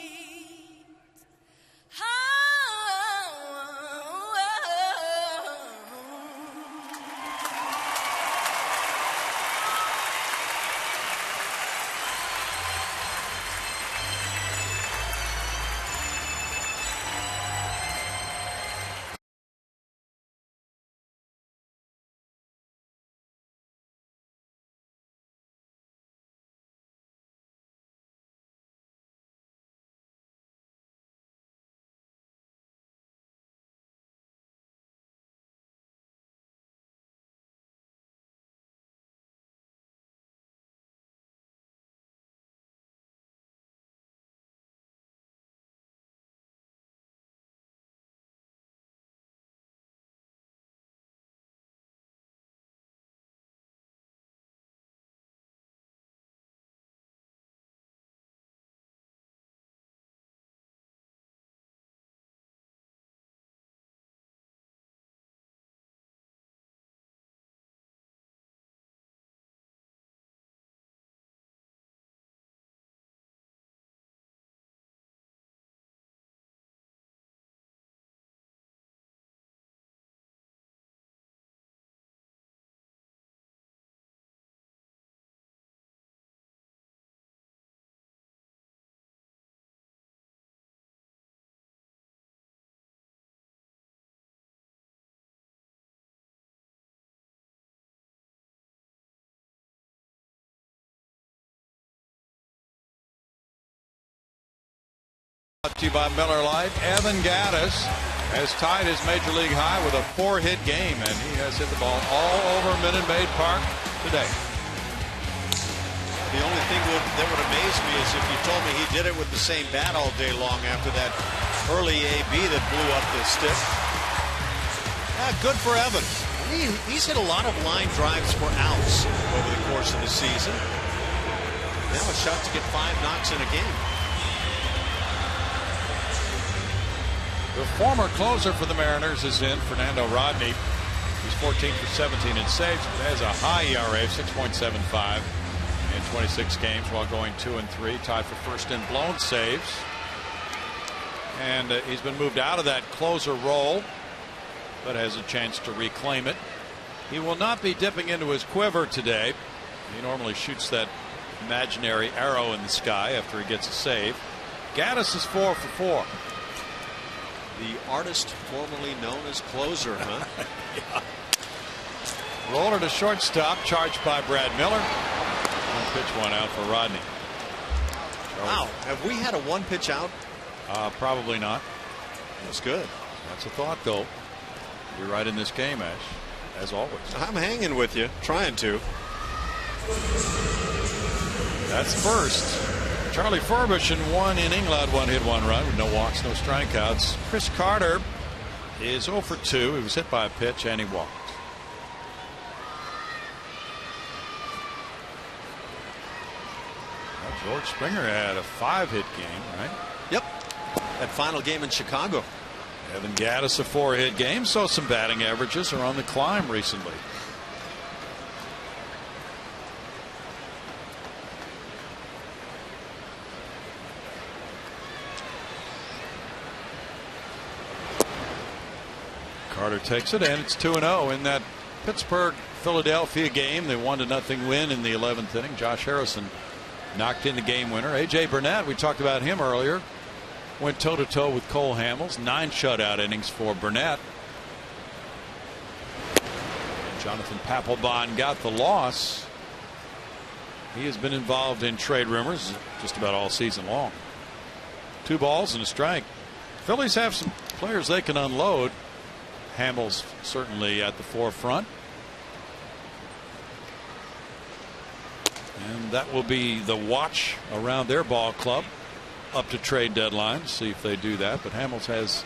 A: Brought to you by Miller Lite. Evan Gattis has tied his major league high with a 4-hit game, and he has hit the ball all over Minute Maid Park today.
F: The only thing that would amaze me is if you told me he did it with the same bat all day long after that early AB that blew up the stick. Yeah, good for Evan. He's hit a lot of line drives for outs over the course of the season. Now a shot to get 5 knocks in a game.
A: The former closer for the Mariners is in, Fernando Rodney. He's 14 for 17 in saves. Has a high ERA of 6.75 in 26 games while going 2-3, tied for first in blown saves. And he's been moved out of that closer role, but has a chance to reclaim it. He will not be dipping into his quiver today. He normally shoots that imaginary arrow in the sky after he gets a save. Gattis is 4 for 4.
F: The artist formerly known as closer, huh?
A: Yeah. Roller to shortstop, charged by Brad Miller. One pitch, one out for Rodney.
F: Wow, have we had a one pitch out?
A: Probably not.
F: That's good.
A: That's a thought, though. You're right in this game, Ash, as always.
F: I'm hanging with you, trying to.
A: That's first. Charlie Furbish in one inning, allowed 1 hit, 1 run with no walks, no strikeouts. Chris Carter is 0 for 2. He was hit by a pitch and he walked. Well, George Springer had a 5-hit game, right?
F: Yep. That final game in Chicago.
A: Evan Gattis a 4-hit game, so some batting averages are on the climb recently. Carter takes it, and it's 2-0 in that Pittsburgh Philadelphia game. They 1-0 win in the 11th inning. Josh Harrison knocked in the game winner. A.J. Burnett, we talked about him earlier, went toe-to-toe with Cole Hamels. 9 shutout innings for Burnett. Jonathan Papelbon got the loss. He has been involved in trade rumors just about all season long. 2 balls and a strike. Phillies have some players they can unload. Hamels certainly at the forefront. And that will be the watch around their ball club up to trade deadline. See if they do that. But Hamels has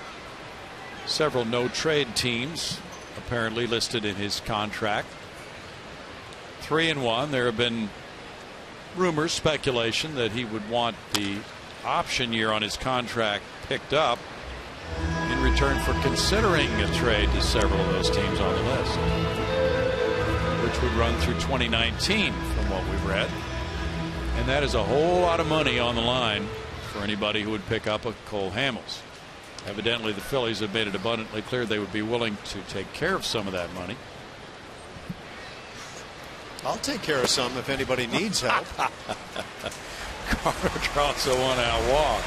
A: several no trade teams apparently listed in his contract. 3-1. There have been rumors, speculation that he would want the option year on his contract picked up in return for considering a trade to several of those teams on the list, which would run through 2019 from what we've read. And that is a whole lot of money on the line for anybody who would pick up a Cole Hamels. Evidently the Phillies have made it abundantly clear they would be willing to take care of some of that money.
B: I'll take care of some if anybody needs help.
A: Carter draws a 1-out walk.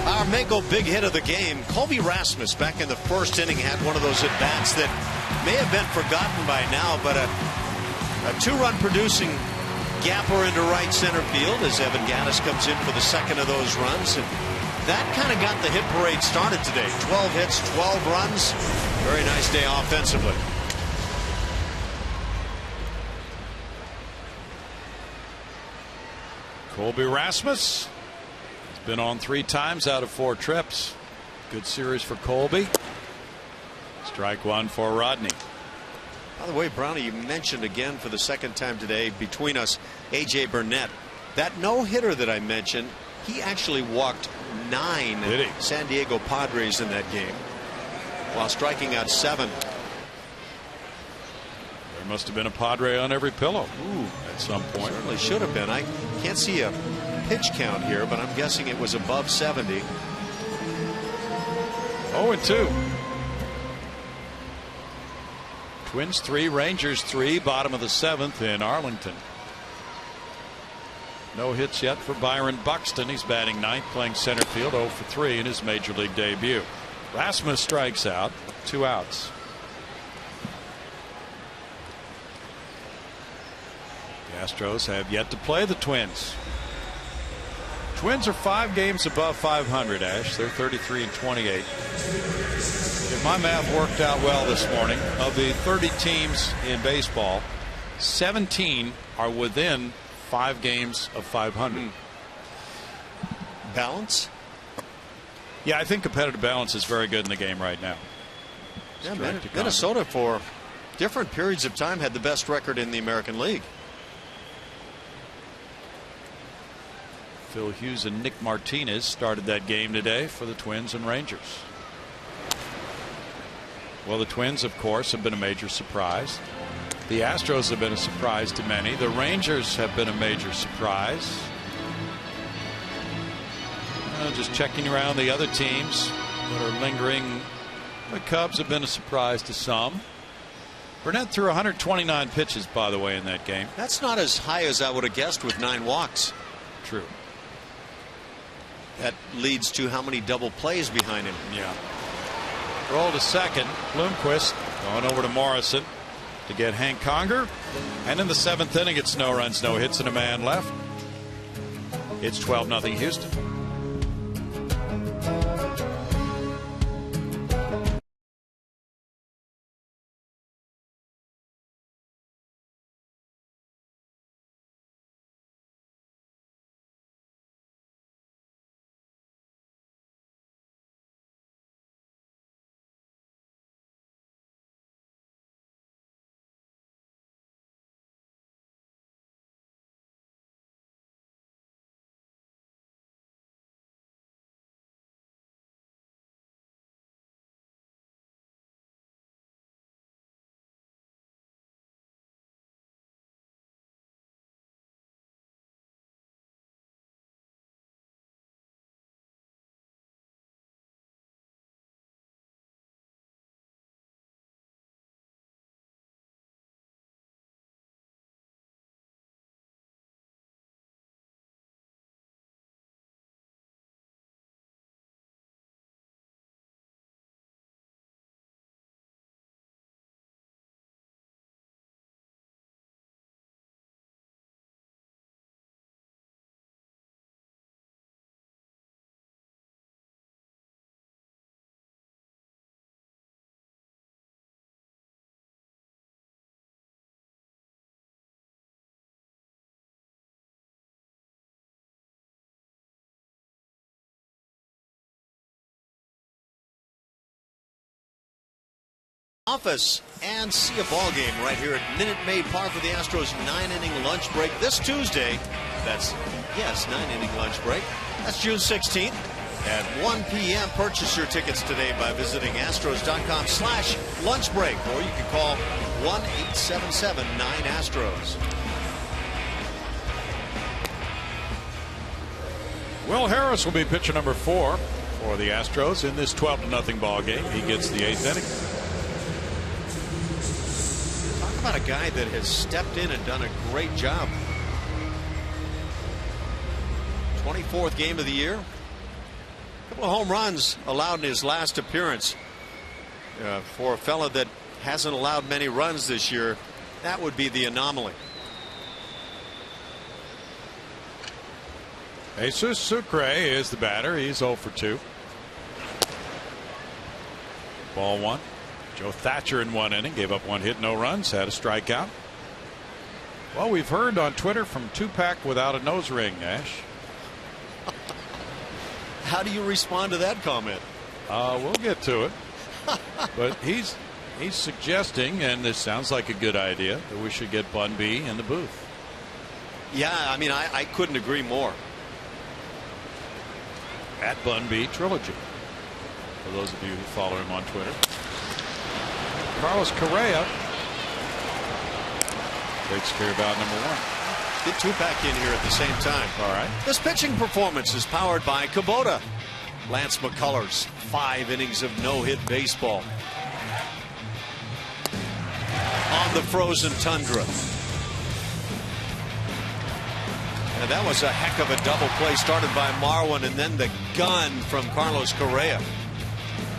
B: Our Mako big hit of the game, Colby Rasmus back in the first inning had one of those at bats that may have been forgotten by now, but a 2-run producing gapper into right center field as Evan Gattis comes in for the second of those runs. And that kind of got the hit parade started today. 12 hits, 12 runs. Very nice day offensively.
A: Colby Rasmus has been on 3 times out of 4 trips. Good series for Colby. Strike 1 for Rodney.
B: By the way, Brownie, you mentioned again for the second time today between us A.J. Burnett. That no-hitter that I mentioned, he actually walked 9 San Diego Padres in that game while striking out 7.
A: There must have been a Padre on every pillow at some point.
B: Certainly should have been. I can't see a pitch count here, but I'm guessing it was above 70.
A: 0-2. Twins 3, Rangers 3, bottom of the 7th in Arlington. No hits yet for Byron Buxton. He's batting 9th, playing center field, 0 for 3 in his major league debut. Rasmus strikes out, 2 outs. The Astros have yet to play the Twins. Twins are 5 games above 500, Ash. They're 33-28. If my math worked out well this morning, of the 30 teams in baseball, 17 are within 5 games of 500.
B: Balance?
A: Yeah, I think competitive balance is very good in the game right now.
B: Yeah, Minnesota for different periods of time had the best record in the American League.
A: Phil Hughes and Nick Martinez started that game today for the Twins and Rangers. Well, the Twins, of course, have been a major surprise. The Astros have been a surprise to many. The Rangers have been a major surprise. Just checking around the other teams that are lingering. The Cubs have been a surprise to some. Burnett threw 129 pitches, by the way, in that game.
B: That's not as high as I would have guessed with 9 walks.
A: True.
B: That leads to how many double plays behind him.
A: Yeah. Roll to second. Bloomquist going over to Morrison to get Hank Conger. And in the 7th inning, it's no runs, no hits, and a man left. It's 12-0 Houston.
F: Office and see a ball game right here at Minute Maid Park with the Astros 9-inning lunch break this Tuesday. That's 9-inning lunch break. That's June 16th at 1 p.m. Purchase your tickets today by visiting astros.com/lunch break, or you can call 1-877-9-ASTROS.
A: Will Harris will be pitcher number 4 for the Astros in this 12-0 ball game. He gets the 8th inning.
F: Talk about a guy that has stepped in and done a great job. 24th game of the year. A couple of home runs allowed in his last appearance. For a fella that hasn't allowed many runs this year, that would be the anomaly.
A: Jesus Sucre is the batter. He's 0 for 2. Ball 1. Joe Thatcher in 1 inning gave up 1 hit, no runs, had a strikeout. Well, we've heard on Twitter from Tupac without a nose ring, Ash.
F: How do you respond to that comment?
A: We'll get to it. But he's suggesting, and this sounds like a good idea, that we should get Bun B in the booth.
F: Yeah, I mean, I couldn't agree more.
A: At Bun B Trilogy, for those of you who follow him on Twitter. Carlos Correa takes care of out number 1.
F: Get Tupac in here at the same time.
A: All right.
F: This pitching performance is powered by Kubota. Lance McCullers, 5 innings of no-hit baseball on the frozen tundra. And that was a heck of a double play started by Marwin, and then the gun from Carlos Correa.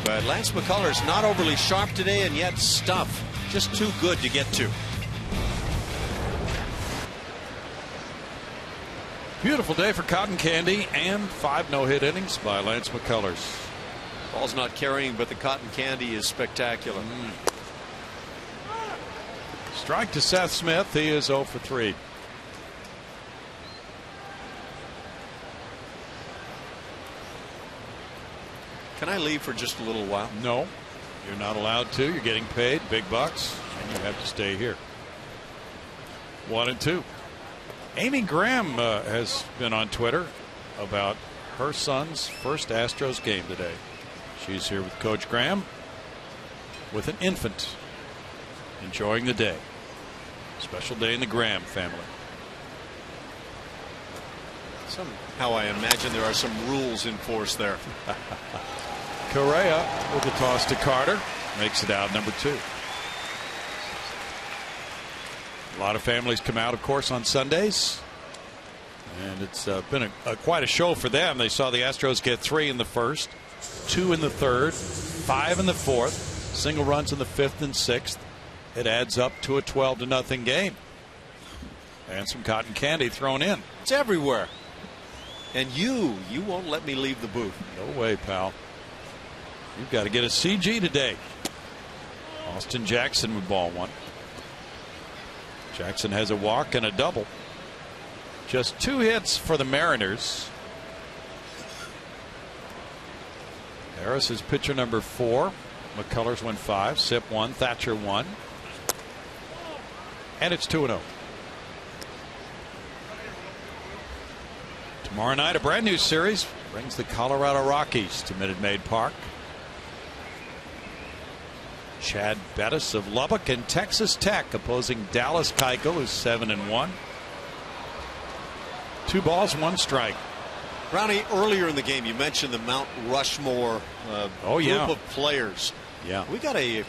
F: But Lance McCullers not overly sharp today, and yet stuff just too good to get to.
A: Beautiful day for cotton candy and 5 no-hit innings by Lance McCullers.
F: Ball's not carrying, but the cotton candy is spectacular.
A: Strike to Seth Smith. He is 0 for 3.
F: Can I leave for just a little while?
A: No, you're not allowed to. You're getting paid big bucks, and you have to stay here. 1 and 2. Amy Graham has been on Twitter about her son's first Astros game today. She's here with Coach Graham with an infant, enjoying the day. Special day in the Graham family.
F: Somehow I imagine there are some rules in force there.
A: Correa with the toss to Carter makes it out number 2. A lot of families come out, of course, on Sundays, and it's been quite a show for them. They saw the Astros get 3 in the first, 2 in the third, 5 in the fourth, single runs in the 5th and 6th. It adds up to a 12-0 game, and some cotton candy thrown in.
F: It's everywhere. And you won't let me leave the booth.
A: No way, pal. You've got to get a CG today. Austin Jackson with ball 1. Jackson has a walk and a double. Just 2 hits for the Mariners. Harris is pitcher number 4. McCullers went 5. Sip 1. Thatcher 1. And it's 2-0. Tomorrow night, a brand new series brings the Colorado Rockies to Minute Maid Park. Chad Bettis of Lubbock and Texas Tech opposing Dallas Keuchel, who's 7-1. 2 balls, 1 strike.
F: Brownie, earlier in the game, you mentioned the Mount Rushmore group of players.
A: Yeah,
F: we got a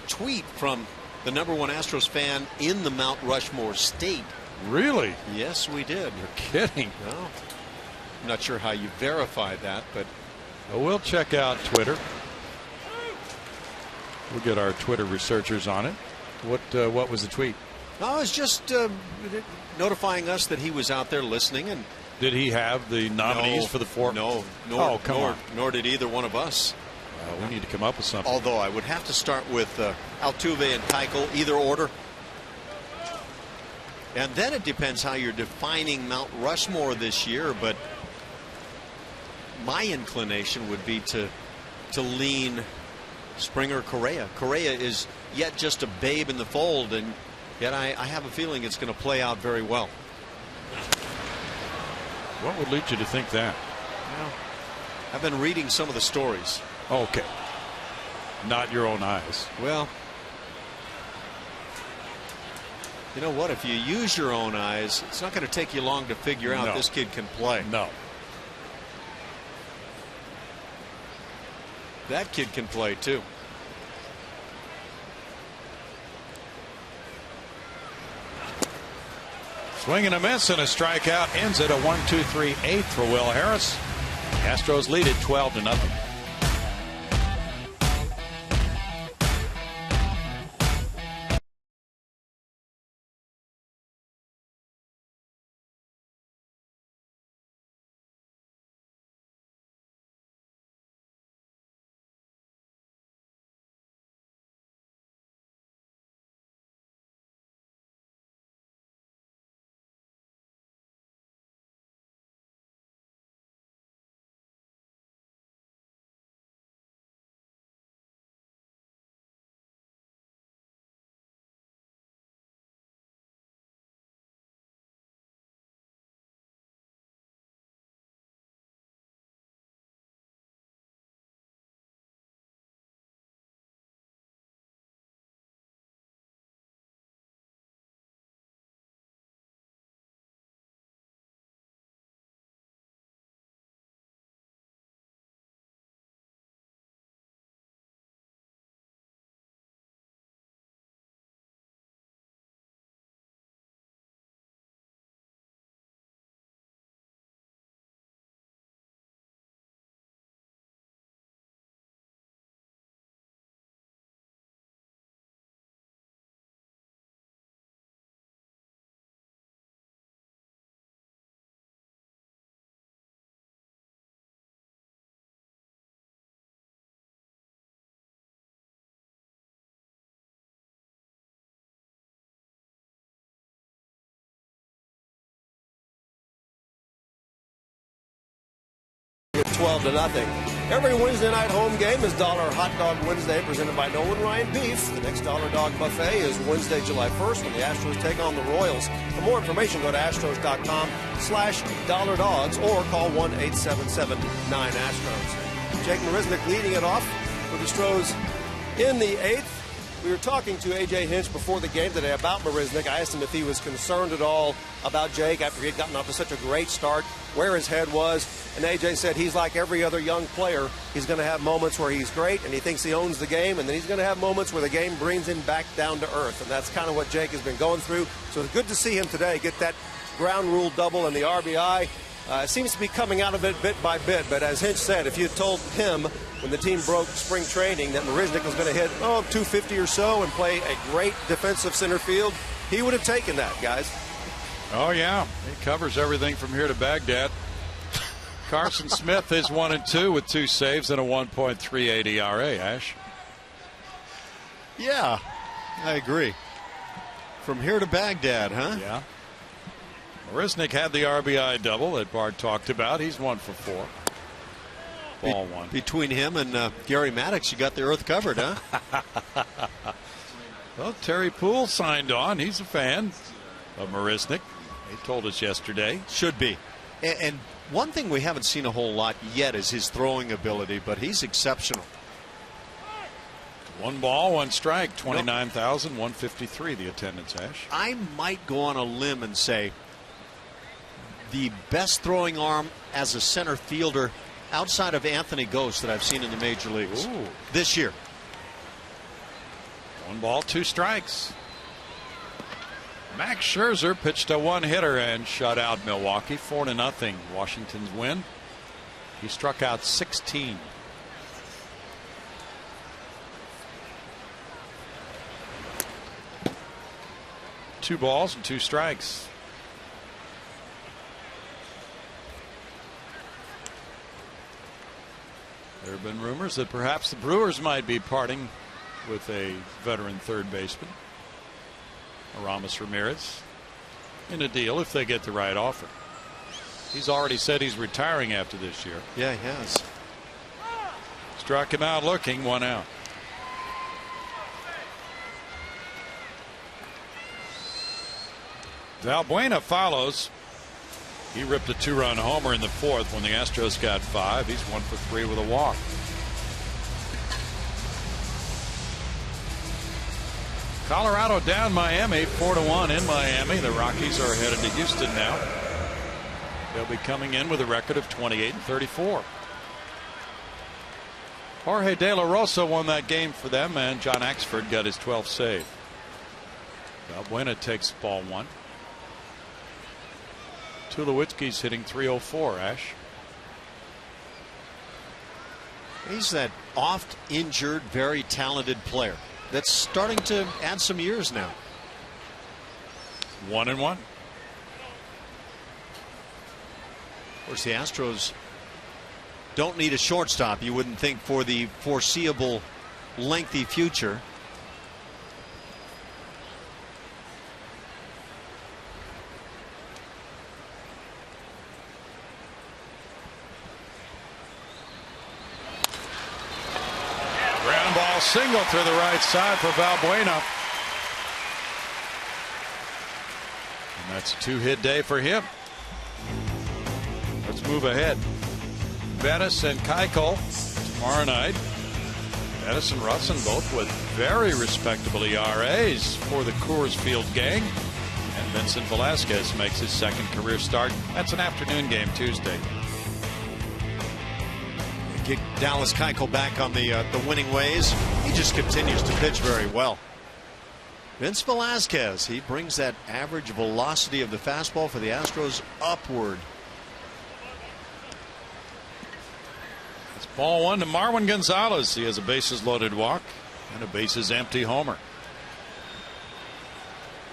F: tweet from the #1 Astros fan in the Mount Rushmore state.
A: Really?
F: Yes, we did.
A: You're kidding.
F: No, I'm not sure how you verified that, but
A: we'll check out Twitter. We'll get our Twitter researchers on it. What was the tweet?
F: No, it was just notifying us that he was out there listening. And
A: did he have the nominees for the 4?
F: No. Nor did either one of us.
A: We need to come up with something.
F: Although I would have to start with Altuve and Keuchel, either order. And then it depends how you're defining Mount Rushmore this year. But my inclination would be to lean Springer, Correa. Correa is yet just a babe in the fold, and yet I have a feeling it's going to play out very well.
A: What would lead you to think that?
F: Well, I've been reading some of the stories.
A: Okay. Not your own eyes.
F: Well, you know what? If you use your own eyes, it's not going to take you long to figure out this kid can play.
A: No.
F: That kid can play too.
A: Swing and a miss and a strikeout ends it. A 1-2-3 8th for Will Harris. Astros lead it 12-0.
C: With 12-0. Every Wednesday night home game is Dollar Hot Dog Wednesday, presented by Nolan Ryan Beef. The next Dollar Dog Buffet is Wednesday, July 1st, when the Astros take on the Royals. For more information, go to astros.com/dollardogs or call 1-877-9-ASTROS. Jake Marisnick leading it off for the Astros in the 8th. We were talking to A.J. Hinch before the game today about Marisnick. I asked him if he was concerned at all about Jake after he had gotten off to such a great start, where his head was. And A.J. said he's like every other young player. He's going to have moments where he's great and he thinks he owns the game, and then he's going to have moments where the game brings him back down to earth. And that's kind of what Jake has been going through. So it's good to see him today get that ground rule double and the RBI. Seems to be coming out of it bit by bit. But as Hinch said, if you had told him when the team broke spring training that Marisnick was going to hit 250 or so and play a great defensive center field, he would have taken that, guys.
A: Oh, yeah. He covers everything from here to Baghdad. Carson Smith is 1-2 with 2 saves and a 1.38 ERA, Ash.
F: Yeah, I agree. From here to Baghdad, huh?
A: Yeah. Marisnick had the RBI double that Bart talked about. He's 1 for 4. Ball one.
F: Between him and Gary Maddox, you got the earth covered, huh?
A: Well, Terry Poole signed on. He's a fan of Marisnick. He told us yesterday.
F: Should be. And one thing we haven't seen a whole lot yet is his throwing ability, but he's exceptional.
A: 1 ball, 1 strike, 29,153 the attendance, Ash.
F: I might go on a limb and say the best throwing arm as a center fielder outside of Anthony Ghost that I've seen in the major leagues this year.
A: 1 ball, 2 strikes. Max Scherzer pitched a 1-hitter and shut out Milwaukee 4-0. Washington's win. He struck out 16. Two balls and 2 strikes. There have been rumors that perhaps the Brewers might be parting with a veteran third baseman, Aramis Ramirez, in a deal if they get the right offer. He's already said he's retiring after this year.
F: Yeah, he has.
A: Struck him out looking, 1 out. Valbuena follows. He ripped a 2-run homer in the 4th when the Astros got 5. He's 1 for 3 with a walk. Colorado down Miami 4-1 in Miami. The Rockies are headed to Houston now. They'll be coming in with a record of 28-34. Jorge De La Rosa won that game for them, and John Axford got his 12th save. Valbuena takes ball 1. Tulowitzki's hitting .304. Ash.
F: He's that oft injured, very talented player that's starting to add some years now.
A: 1-1.
F: Of course, the Astros don't need a shortstop, you wouldn't think, for the foreseeable lengthy future.
A: Ground ball single through the right side for Valbuena. And that's a 2-hit day for him. Let's move ahead. Bettis and Keuchel tomorrow night. Bettis and Russin both with very respectable ERAs for the Coors Field gang. And Vincent Velasquez makes his 2nd career start. That's an afternoon game Tuesday.
F: Get Dallas Keuchel back on the winning ways. He just continues to pitch very well. Vince Velasquez, he brings that average velocity of the fastball for the Astros upward.
A: It's ball 1 to Marwin Gonzalez. He has a bases loaded walk and a bases empty homer.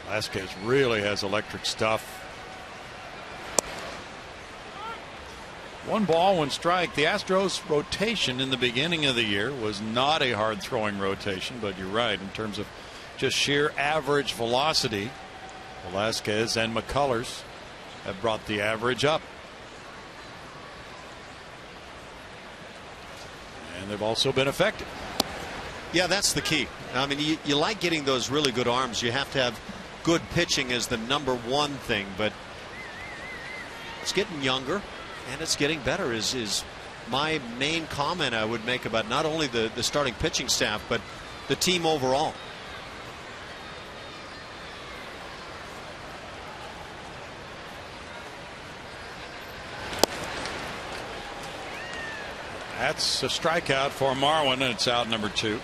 A: Velasquez really has electric stuff. 1 ball, 1 strike. The Astros rotation in the beginning of the year was not a hard throwing rotation, but you're right in terms of just sheer average velocity. Velasquez and McCullers have brought the average up. And they've also been effective.
F: Yeah, that's the key. I mean, you like getting those really good arms. You have to have good pitching as the #1 thing, but it's getting younger and it's getting better is my main comment I would make about not only the starting pitching staff, but the team overall.
A: That's a strikeout for Marwin, and it's out number 2.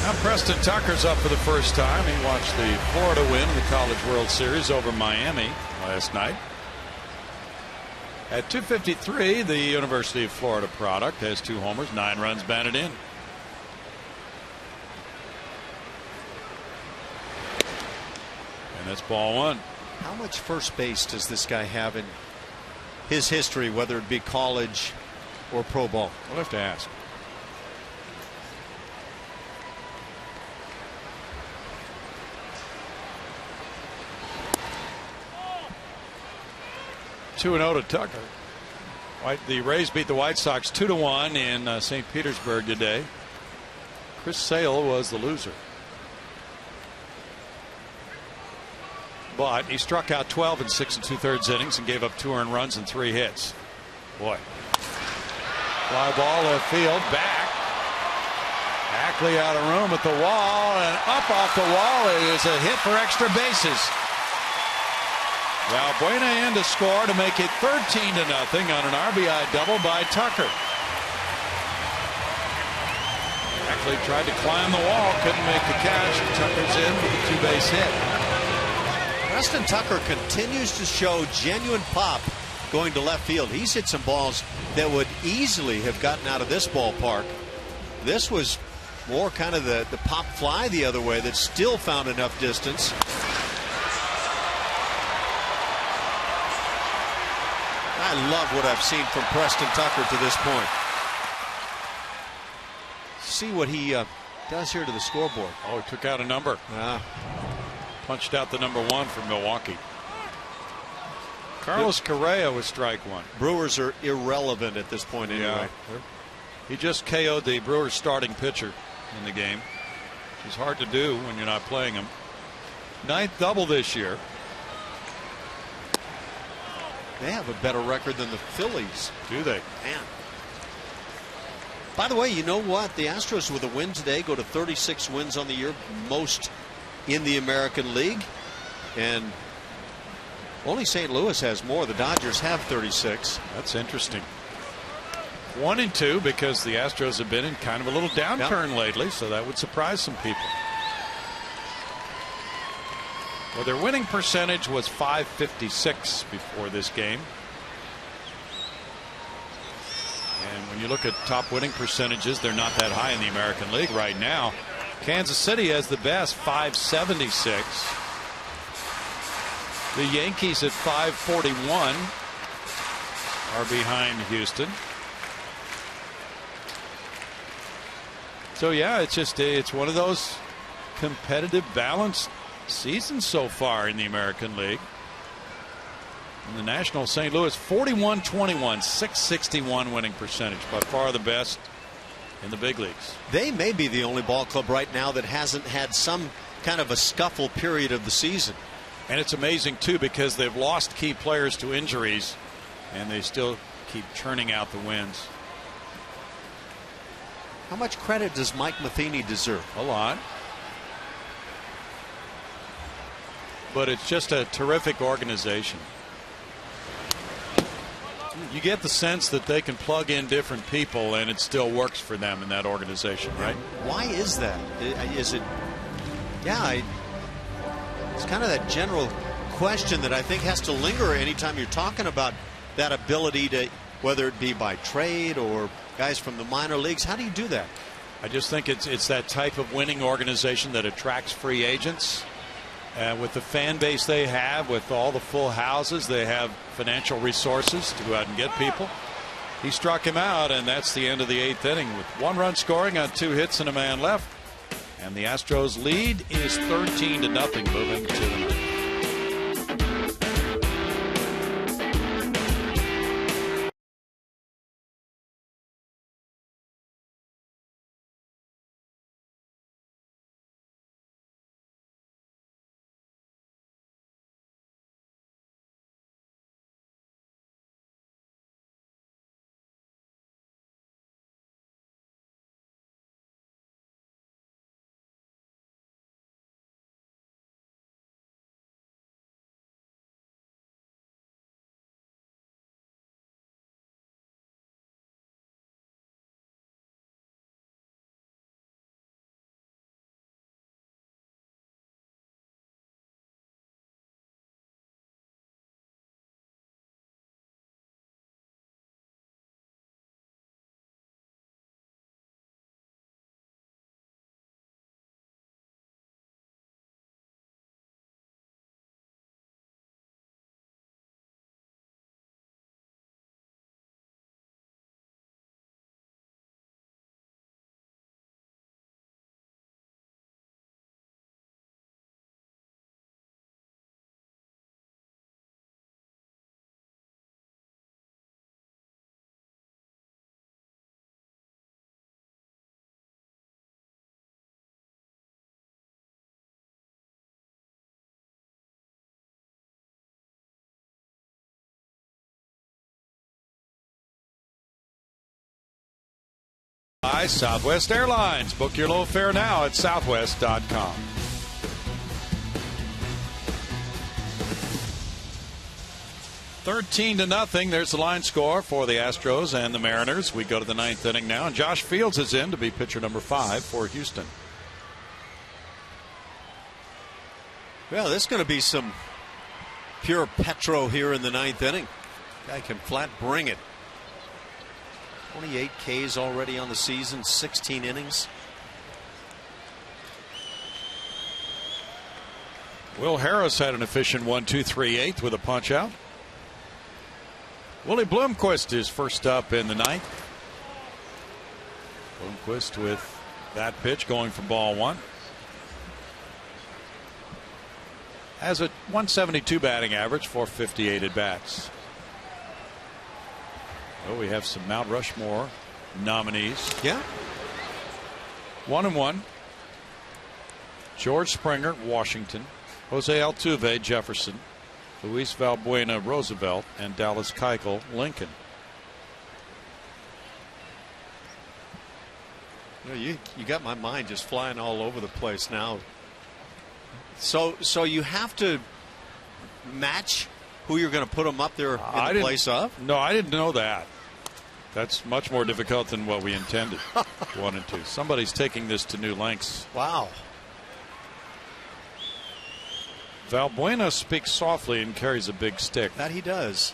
A: Now Preston Tucker's up for the first time. He watched the Florida win the College World Series over Miami last night. At 2:53, the University of Florida product has 2 homers, 9 runs batted in. That's ball 1.
F: How much first base does this guy have in his history, whether it be college or pro ball?
A: We'll have to ask. (2-0) to Tucker. The Rays beat the White Sox 2-1 in St. Petersburg today. Chris Sale was the loser. But he struck out 12 in 6 2/3 innings and gave up 2 earned runs and 3 hits. Boy. Fly ball left field, back. Ackley out of room at the wall, and up off the wall. It is a hit for extra bases. Valbuena in to score to make it 13-0 on an RBI double by Tucker. Ackley tried to climb the wall, couldn't make the catch. Tucker's in with a 2-base hit.
F: Preston Tucker continues to show genuine pop going to left field. He's hit some balls that would easily have gotten out of this ballpark. This was more kind of the pop fly the other way that still found enough distance. I love what I've seen from Preston Tucker to this point. See what he does here to the scoreboard.
A: Oh, he took out a number. Punched out the number 1 for Milwaukee. Carlos Correa was strike one.
F: Brewers are irrelevant at this point anyway.
A: Yeah. He just KO'd the Brewers starting pitcher in the game, which is hard to do when you're not playing him. 9th double this year.
F: They have a better record than the Phillies.
A: Do they?
F: Man. By the way, you know what? The Astros with a win today go to 36 wins on the year, most in the American League. And only St. Louis has more. The Dodgers have 36.
A: That's interesting. 1-2 because the Astros have been in kind of a little downturn lately, so that would surprise some people. Well, their winning percentage was .556 before this game. And when you look at top winning percentages, they're not that high in the American League right now. Kansas City has the best, .576. The Yankees at .541 are behind Houston. So yeah, it's one of those competitive, balanced seasons so far in the American League. In the National, St. Louis 41-21, .661 winning percentage, by far the best in the big leagues.
F: They may be the only ball club right now that hasn't had some kind of a scuffle period of the season.
A: And it's amazing too because they've lost key players to injuries and they still keep churning out the wins.
F: How much credit does Mike Matheny deserve?
A: A lot. But it's just a terrific organization. You get the sense that they can plug in different people and it still works for them in that organization, right?
F: Why is that? Is it? Yeah, it's kind of that general question that I think has to linger anytime you're talking about that ability to, whether it be by trade or guys from the minor leagues. How do you do that?
A: I just think it's that type of winning organization that attracts free agents. With the fan base they have, with all the full houses, they have financial resources to go out and get people. He struck him out, and that's the end of the 8th inning with 1 run scoring on 2 hits and a man left. And the Astros lead is 13-0 moving to the 9th. By Southwest Airlines. Book your low fare now at southwest.com. $13-0. There's the line score for the Astros and the Mariners. We go to the 9th inning now, and Josh Fields is in to be pitcher number 5 for Houston.
F: Well, there's going to be some pure petro here in the 9th inning. Guy can flat bring it. 28 Ks already on the season, 16 innings.
A: Will Harris had an efficient 1-2-3-8 with a punch out. Willie Bloomquist is first up in the 9th. Bloomquist with that pitch going for ball 1. Has a 172 batting average, 458 at bats. Oh, we have some Mount Rushmore nominees.
F: Yeah.
A: 1-1. George Springer, Washington. Jose Altuve, Jefferson. Luis Valbuena, Roosevelt, and Dallas Keuchel, Lincoln.
F: You got my mind just flying all over the place now. So you have to match who you're going to put them up there in place of?
A: No, I didn't know that. That's much more difficult than what we intended. 1 and 2. Somebody's taking this to new lengths.
F: Wow.
A: Valbuena speaks softly and carries a big stick.
F: That he does.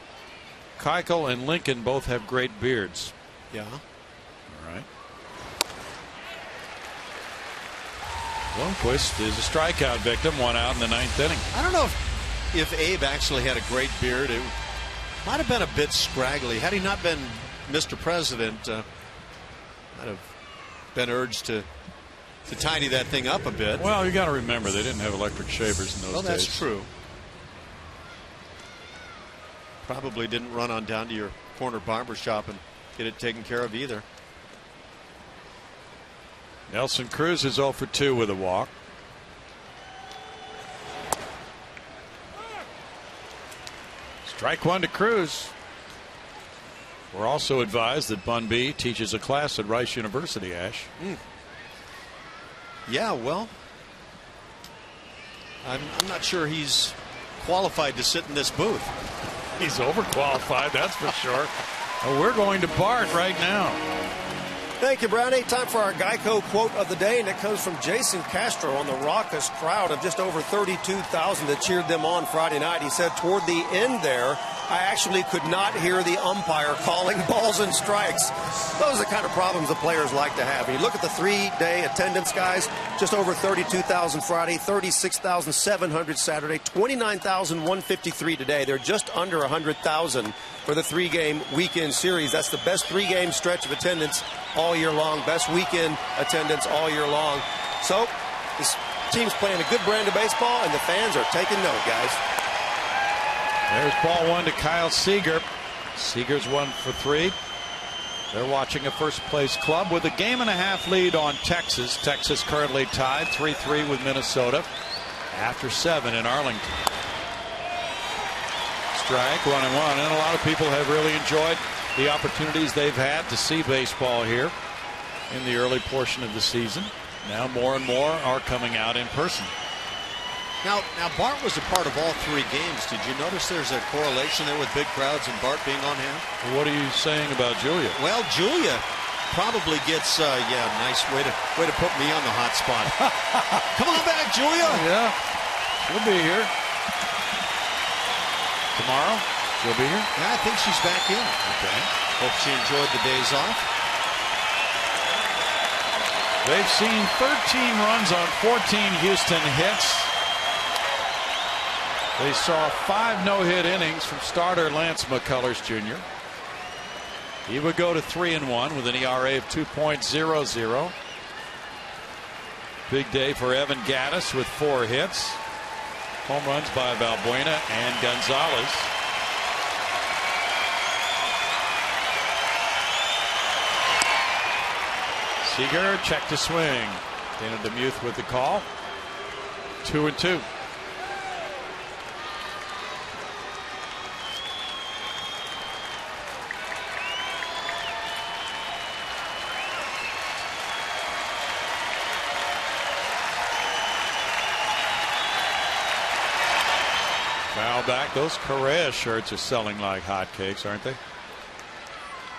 A: Keuchel and Lincoln both have great beards.
F: Yeah.
A: All right. Lundqvist is a strikeout victim, 1 out in the 9th inning.
F: I don't know if Abe actually had a great beard. It might have been a bit scraggly. Had he not been Mr. President, might have been urged to tidy that thing up a bit.
A: Well, you got to remember they didn't have electric shavers in those days.
F: That's true. Probably didn't run on down to your corner barber shop and get it taken care of either.
A: Nelson Cruz is 0 for 2 with a walk. Strike 1 to Cruz. We're also advised that Bun B teaches a class at Rice University, Ash.
F: Yeah, well, I'm not sure he's qualified to sit in this booth.
A: He's overqualified, that's for sure. Well, we're going to Bart right now.
C: Thank you, Brownie. Time for our Geico quote of the day, and it comes from Jason Castro on the raucous crowd of just over 32,000 that cheered them on Friday night. He said, toward the end there, I actually could not hear the umpire calling balls and strikes. Those are the kind of problems the players like to have. You look at the 3-day attendance, guys, just over 32,000 Friday, 36,700 Saturday, 29,153 today. They're just under 100,000 for the 3-game weekend series. That's the best 3-game stretch of attendance all year long, best weekend attendance all year long. So this team's playing a good brand of baseball, and the fans are taking note, guys.
A: There's ball 1 to Kyle Seager. Seager's 1 for 3. They're watching a first-place club with a 1.5 lead on Texas. Texas currently tied 3-3 with Minnesota after 7 in Arlington. Strike 1-1, and a lot of people have really enjoyed the opportunities they've had to see baseball here in the early portion of the season. Now more and more are coming out in person.
F: Now Bart was a part of all 3 games. Did you notice there's a correlation there with big crowds and Bart being on hand?
A: What are you saying about Julia?
F: Well, Julia probably gets nice way to put me on the hot spot. Come on back, Julia.
A: Yeah, she'll be here tomorrow. She'll be here.
F: Yeah, I think she's back in.
A: Okay.
F: Hope she enjoyed the days off.
A: They've seen 13 runs on 14 Houston hits. They saw 5 no-hit innings from starter Lance McCullers Jr. He would go to 3-1 with an ERA of 2.00. Big day for Evan Gattis with 4 hits. Home runs by Valbuena and Gonzalez. Seager checked to swing. Dana DeMuth with the call. 2-2. Foul back. Those Correa shirts are selling like hotcakes, aren't they?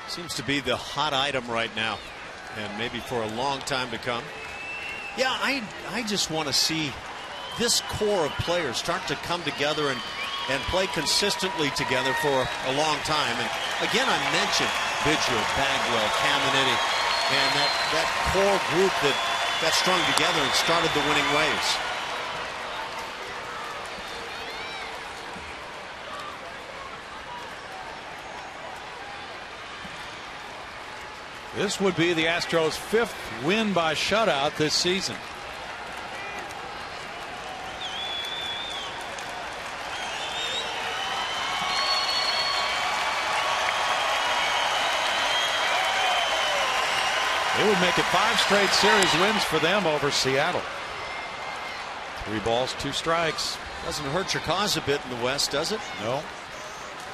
F: Seems to be the hot item right now, and maybe for a long time to come. Yeah, I just want to see this core of players start to come together and play consistently together for a long time. And again, I mentioned Bidger, Bagwell, Caminiti, and that core group that got strung together and started the winning ways.
A: This would be the Astros' 5th win by shutout this season. It would make it 5 straight series wins for them over Seattle. 3 balls, 2 strikes.
F: Doesn't hurt your cause a bit in the West, does it?
A: No.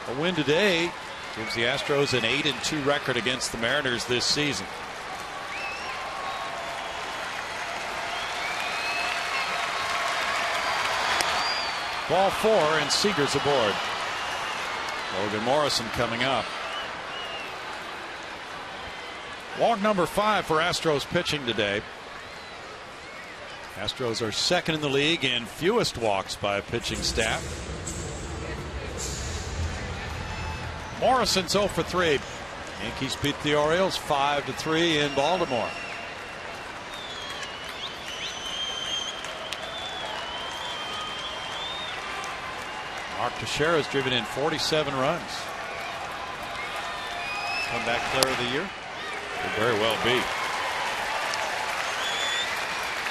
A: A win today gives the Astros an 8-2 record against the Mariners this season. Ball 4 and Seager's aboard. Logan Morrison coming up. Walk number 5 for Astros pitching today. Astros are second in the league in fewest walks by a pitching staff. Morrison's 0 for 3. Yankees beat the Orioles 5-3 in Baltimore. Mark Teixeira's driven in 47 runs.
F: Comeback player of the year?
A: Could very well be.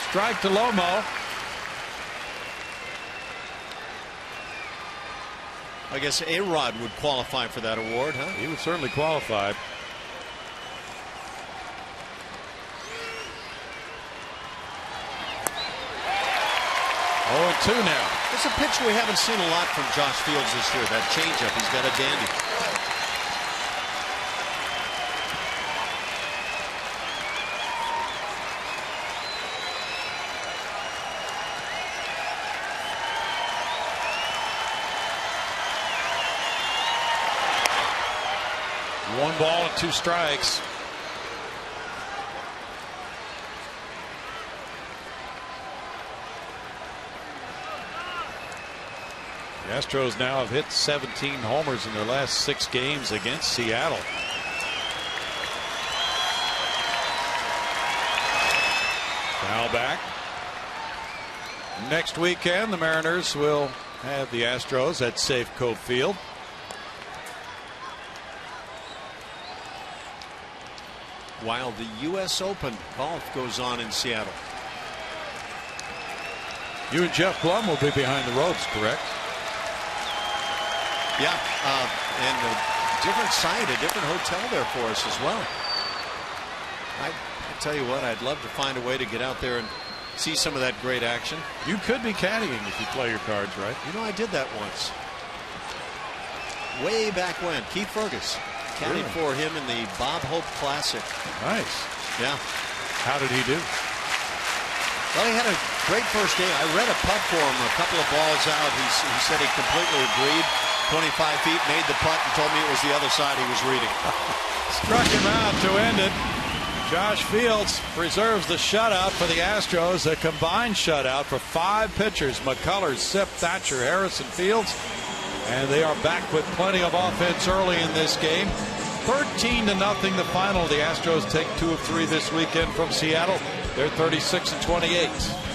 A: Strike to Lomo.
F: I guess A-Rod would qualify for that award, huh?
A: He would certainly qualify. Oh, 2 now.
F: It's a pitch we haven't seen a lot from Josh Fields this year. That changeup, he's got a dandy.
A: One ball and 2 strikes. The Astros now have hit 17 homers in their last 6 games against Seattle. Foul back. Next weekend, the Mariners will have the Astros at Safeco Field.
F: While the U.S. Open golf goes on in Seattle.
A: You and Jeff Blum will be behind the ropes, correct?
F: Yeah, and a different site, a different hotel there for us as well. I tell you what, I'd love to find a way to get out there and see some of that great action.
A: You could be caddying if you play your cards right.
F: You know, I did that once. Way back when. Keith Fergus. Caddied for him in the Bob Hope Classic.
A: Nice.
F: Yeah.
A: How did he do?
F: Well, he had a great first game. I read a putt for him a couple of balls out. He said he completely agreed. 25 feet, made the putt, and told me it was the other side he was reading.
A: Struck him out to end it. Josh Fields preserves the shutout for the Astros. A combined shutout for 5 pitchers. McCullers, Sip, Thatcher, Harrison, Fields. And they are back with plenty of offense early in this game. 13-0 the final. The Astros take 2 of 3 this weekend from Seattle. They're 36-28.